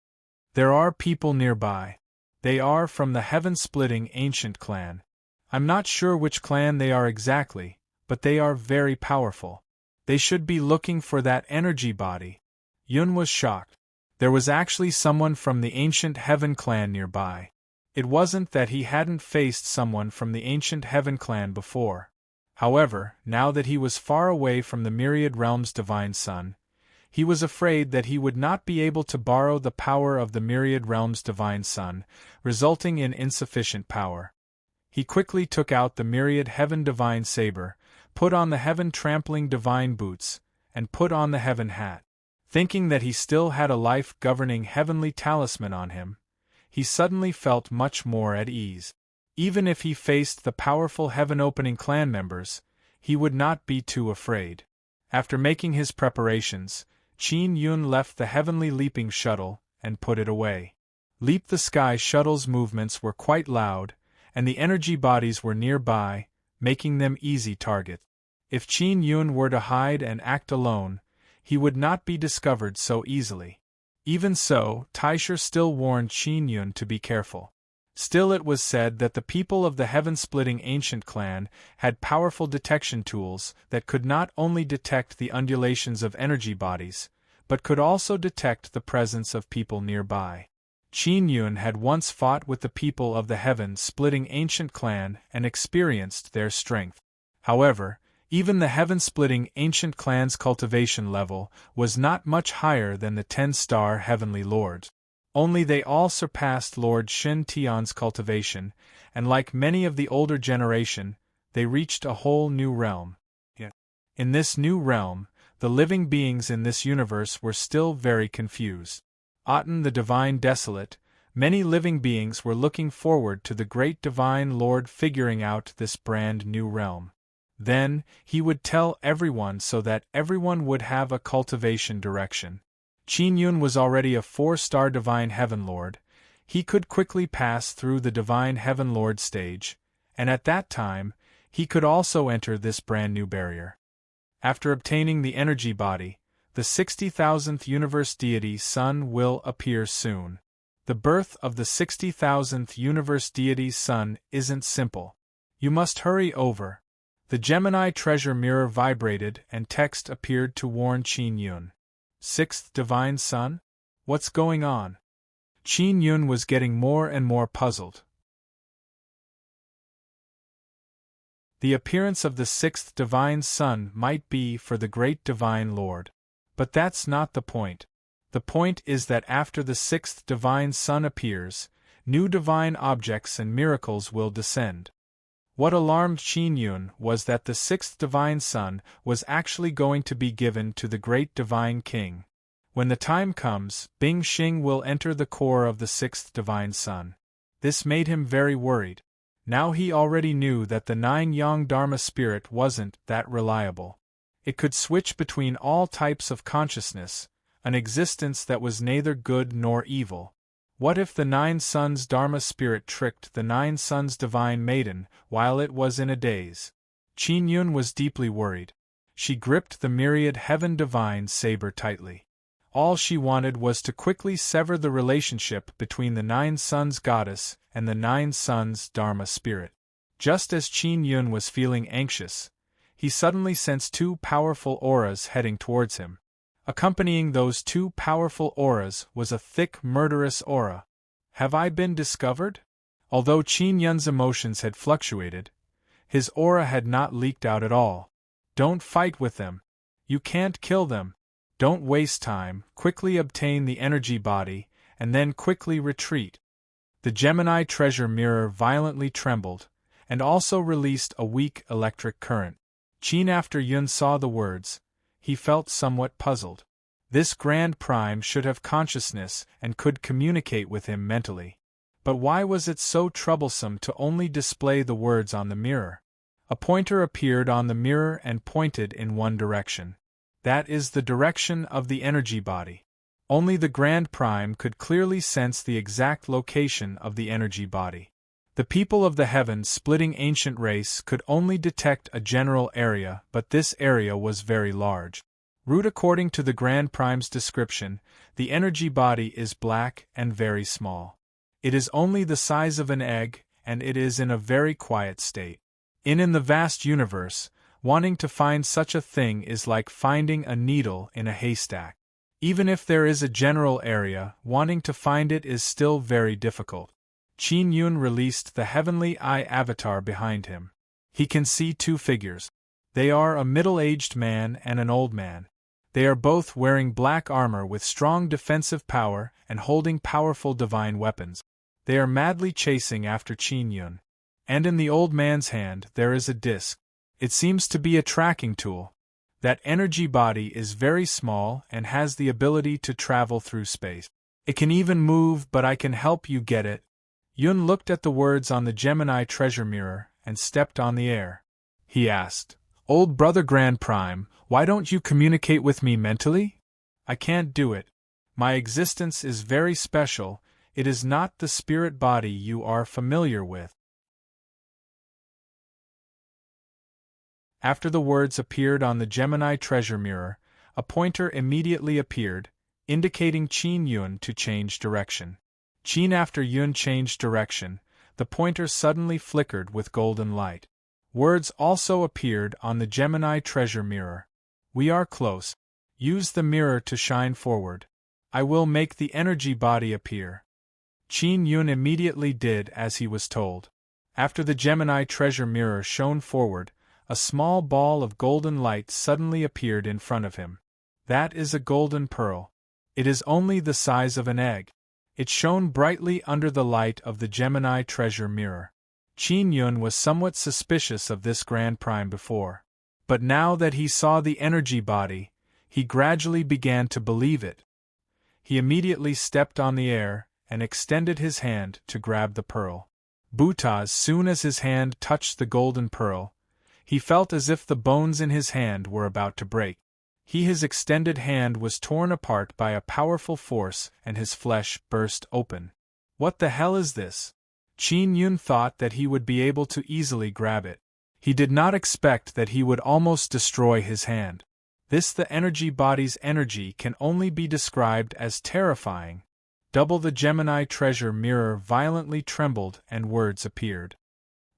There are people nearby. They are from the heaven-splitting ancient clan. I'm not sure which clan they are exactly, but they are very powerful. They should be looking for that energy body. Yun was shocked. There was actually someone from the ancient heaven clan nearby. It wasn't that he hadn't faced someone from the ancient heaven clan before. However, now that he was far away from the myriad realms' divine sun, he was afraid that he would not be able to borrow the power of the myriad realms' divine sun, resulting in insufficient power. He quickly took out the myriad heaven divine saber, put on the heaven trampling divine boots, and put on the heaven hat. Thinking that he still had a life-governing heavenly talisman on him, he suddenly felt much more at ease. Even if he faced the powerful heaven-opening clan members, he would not be too afraid. After making his preparations, Qin Yun left the heavenly leaping shuttle and put it away. Leap the Sky shuttle's movements were quite loud, and the energy bodies were nearby, making them easy targets. If Qin Yun were to hide and act alone, he would not be discovered so easily. Even so, Taisher still warned Qin Yun to be careful. Still, it was said that the people of the heaven-splitting ancient clan had powerful detection tools that could not only detect the undulations of energy bodies, but could also detect the presence of people nearby. Qin Yun had once fought with the people of the heaven-splitting ancient clan and experienced their strength. However, even the heaven-splitting ancient clan's cultivation level was not much higher than the 10-star heavenly lords. Only they all surpassed Lord Shin Tian's cultivation, and like many of the older generation, they reached a whole new realm. In this new realm, the living beings in this universe were still very confused. Aten the Divine Desolate, many living beings were looking forward to the great Divine Lord figuring out this brand new realm. Then, he would tell everyone so that everyone would have a cultivation direction. Qin Yun was already a 4-star Divine Heaven Lord. He could quickly pass through the Divine Heaven Lord stage, and at that time, he could also enter this brand new barrier. After obtaining the energy body, the 60,000th universe deity Sun will appear soon. The birth of the 60,000th universe deity's Sun isn't simple. You must hurry over. The Gemini treasure mirror vibrated and text appeared to warn Qin Yun. 6th Divine Sun? What's going on? Qin Yun was getting more and more puzzled. The appearance of the 6th Divine Sun might be for the great Divine Lord. But that's not the point. The point is that after the 6th Divine Sun appears, new divine objects and miracles will descend. What alarmed Qin Yun was that the 6th Divine Sun was actually going to be given to the great Divine King. When the time comes, Bing Xing will enter the core of the 6th Divine Sun. This made him very worried. Now he already knew that the 9-yang Dharma spirit wasn't that reliable. It could switch between all types of consciousness, an existence that was neither good nor evil. What if the 9 Suns Dharma spirit tricked the 9 Suns Divine Maiden while it was in a daze? Qin Yun was deeply worried. She gripped the myriad heaven divine saber tightly. All she wanted was to quickly sever the relationship between the 9 Suns goddess and the 9 Suns Dharma spirit. Just as Qin Yun was feeling anxious, he suddenly sensed two powerful auras heading towards him. Accompanying those two powerful auras was a thick, murderous aura. Have I been discovered? Although Qin Yun's emotions had fluctuated, his aura had not leaked out at all. Don't fight with them. You can't kill them. Don't waste time, quickly obtain the energy body, and then quickly retreat. The Gemini treasure mirror violently trembled, and also released a weak electric current. Qin, after Yun saw the words, he felt somewhat puzzled. This Grand Prime should have consciousness and could communicate with him mentally. But why was it so troublesome to only display the words on the mirror? A pointer appeared on the mirror and pointed in one direction. That is the direction of the energy body. Only the Grand Prime could clearly sense the exact location of the energy body. The people of the heaven-splitting ancient race could only detect a general area, but this area was very large. Root, according to the Grand Prime's description, the energy body is black and very small. It is only the size of an egg, and it is in a very quiet state. In the vast universe, wanting to find such a thing is like finding a needle in a haystack. Even if there is a general area, wanting to find it is still very difficult. Qin Yun released the heavenly eye avatar behind him. He can see two figures. They are a middle-aged man and an old man. They are both wearing black armor with strong defensive power and holding powerful divine weapons. They are madly chasing after Qin Yun. And in the old man's hand there is a disc. It seems to be a tracking tool. That energy body is very small and has the ability to travel through space. It can even move, but I can help you get it. Yun looked at the words on the Gemini treasure mirror and stepped on the air. He asked, "Old brother Grand Prime, why don't you communicate with me mentally?" "I can't do it. My existence is very special. It is not the spirit body you are familiar with." After the words appeared on the Gemini treasure mirror, a pointer immediately appeared, indicating Qin Yun to change direction. Qin, after Yun changed direction, the pointer suddenly flickered with golden light. Words also appeared on the Gemini treasure mirror. "We are close. Use the mirror to shine forward. I will make the energy body appear." Qin Yun immediately did as he was told. After the Gemini treasure mirror shone forward, a small ball of golden light suddenly appeared in front of him. That is a golden pearl. It is only the size of an egg. It shone brightly under the light of the Gemini treasure mirror. Qin Yun was somewhat suspicious of this Grand Prime before. But now that he saw the energy body, he gradually began to believe it. He immediately stepped on the air and extended his hand to grab the pearl. But as soon as his hand touched the golden pearl, he felt as if the bones in his hand were about to break. His extended hand was torn apart by a powerful force and his flesh burst open. What the hell is this? Qin Yun thought that he would be able to easily grab it. He did not expect that he would almost destroy his hand. The energy body's energy can only be described as terrifying. The Gemini treasure mirror violently trembled and words appeared.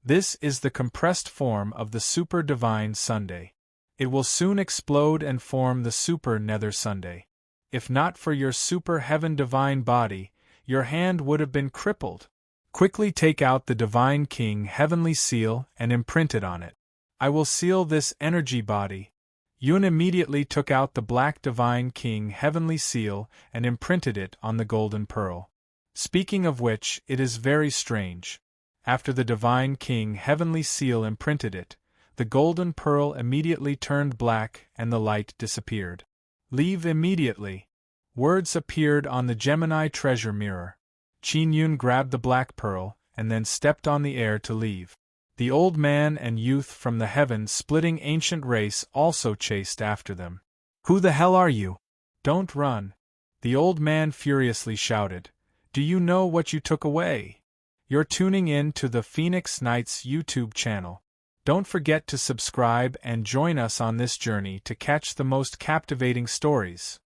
This is the compressed form of the Super Divine Sunday. It will soon explode and form the Super Nether Sunday. If not for your Super Heaven Divine body, your hand would have been crippled. Quickly take out the Divine King Heavenly Seal and imprint it on it. I will seal this energy body. Yun immediately took out the Black Divine King Heavenly Seal and imprinted it on the golden pearl. Speaking of which, it is very strange. After the Divine King Heavenly Seal imprinted it, the golden pearl immediately turned black and the light disappeared. Leave immediately. Words appeared on the Gemini treasure mirror. Qin Yun grabbed the black pearl and then stepped on the air to leave. The old man and youth from the heaven-splitting ancient race also chased after them. "Who the hell are you? Don't run!" the old man furiously shouted. "Do you know what you took away?" You're tuning in to the Phoenix Knights YouTube channel. Don't forget to subscribe and join us on this journey to catch the most captivating stories.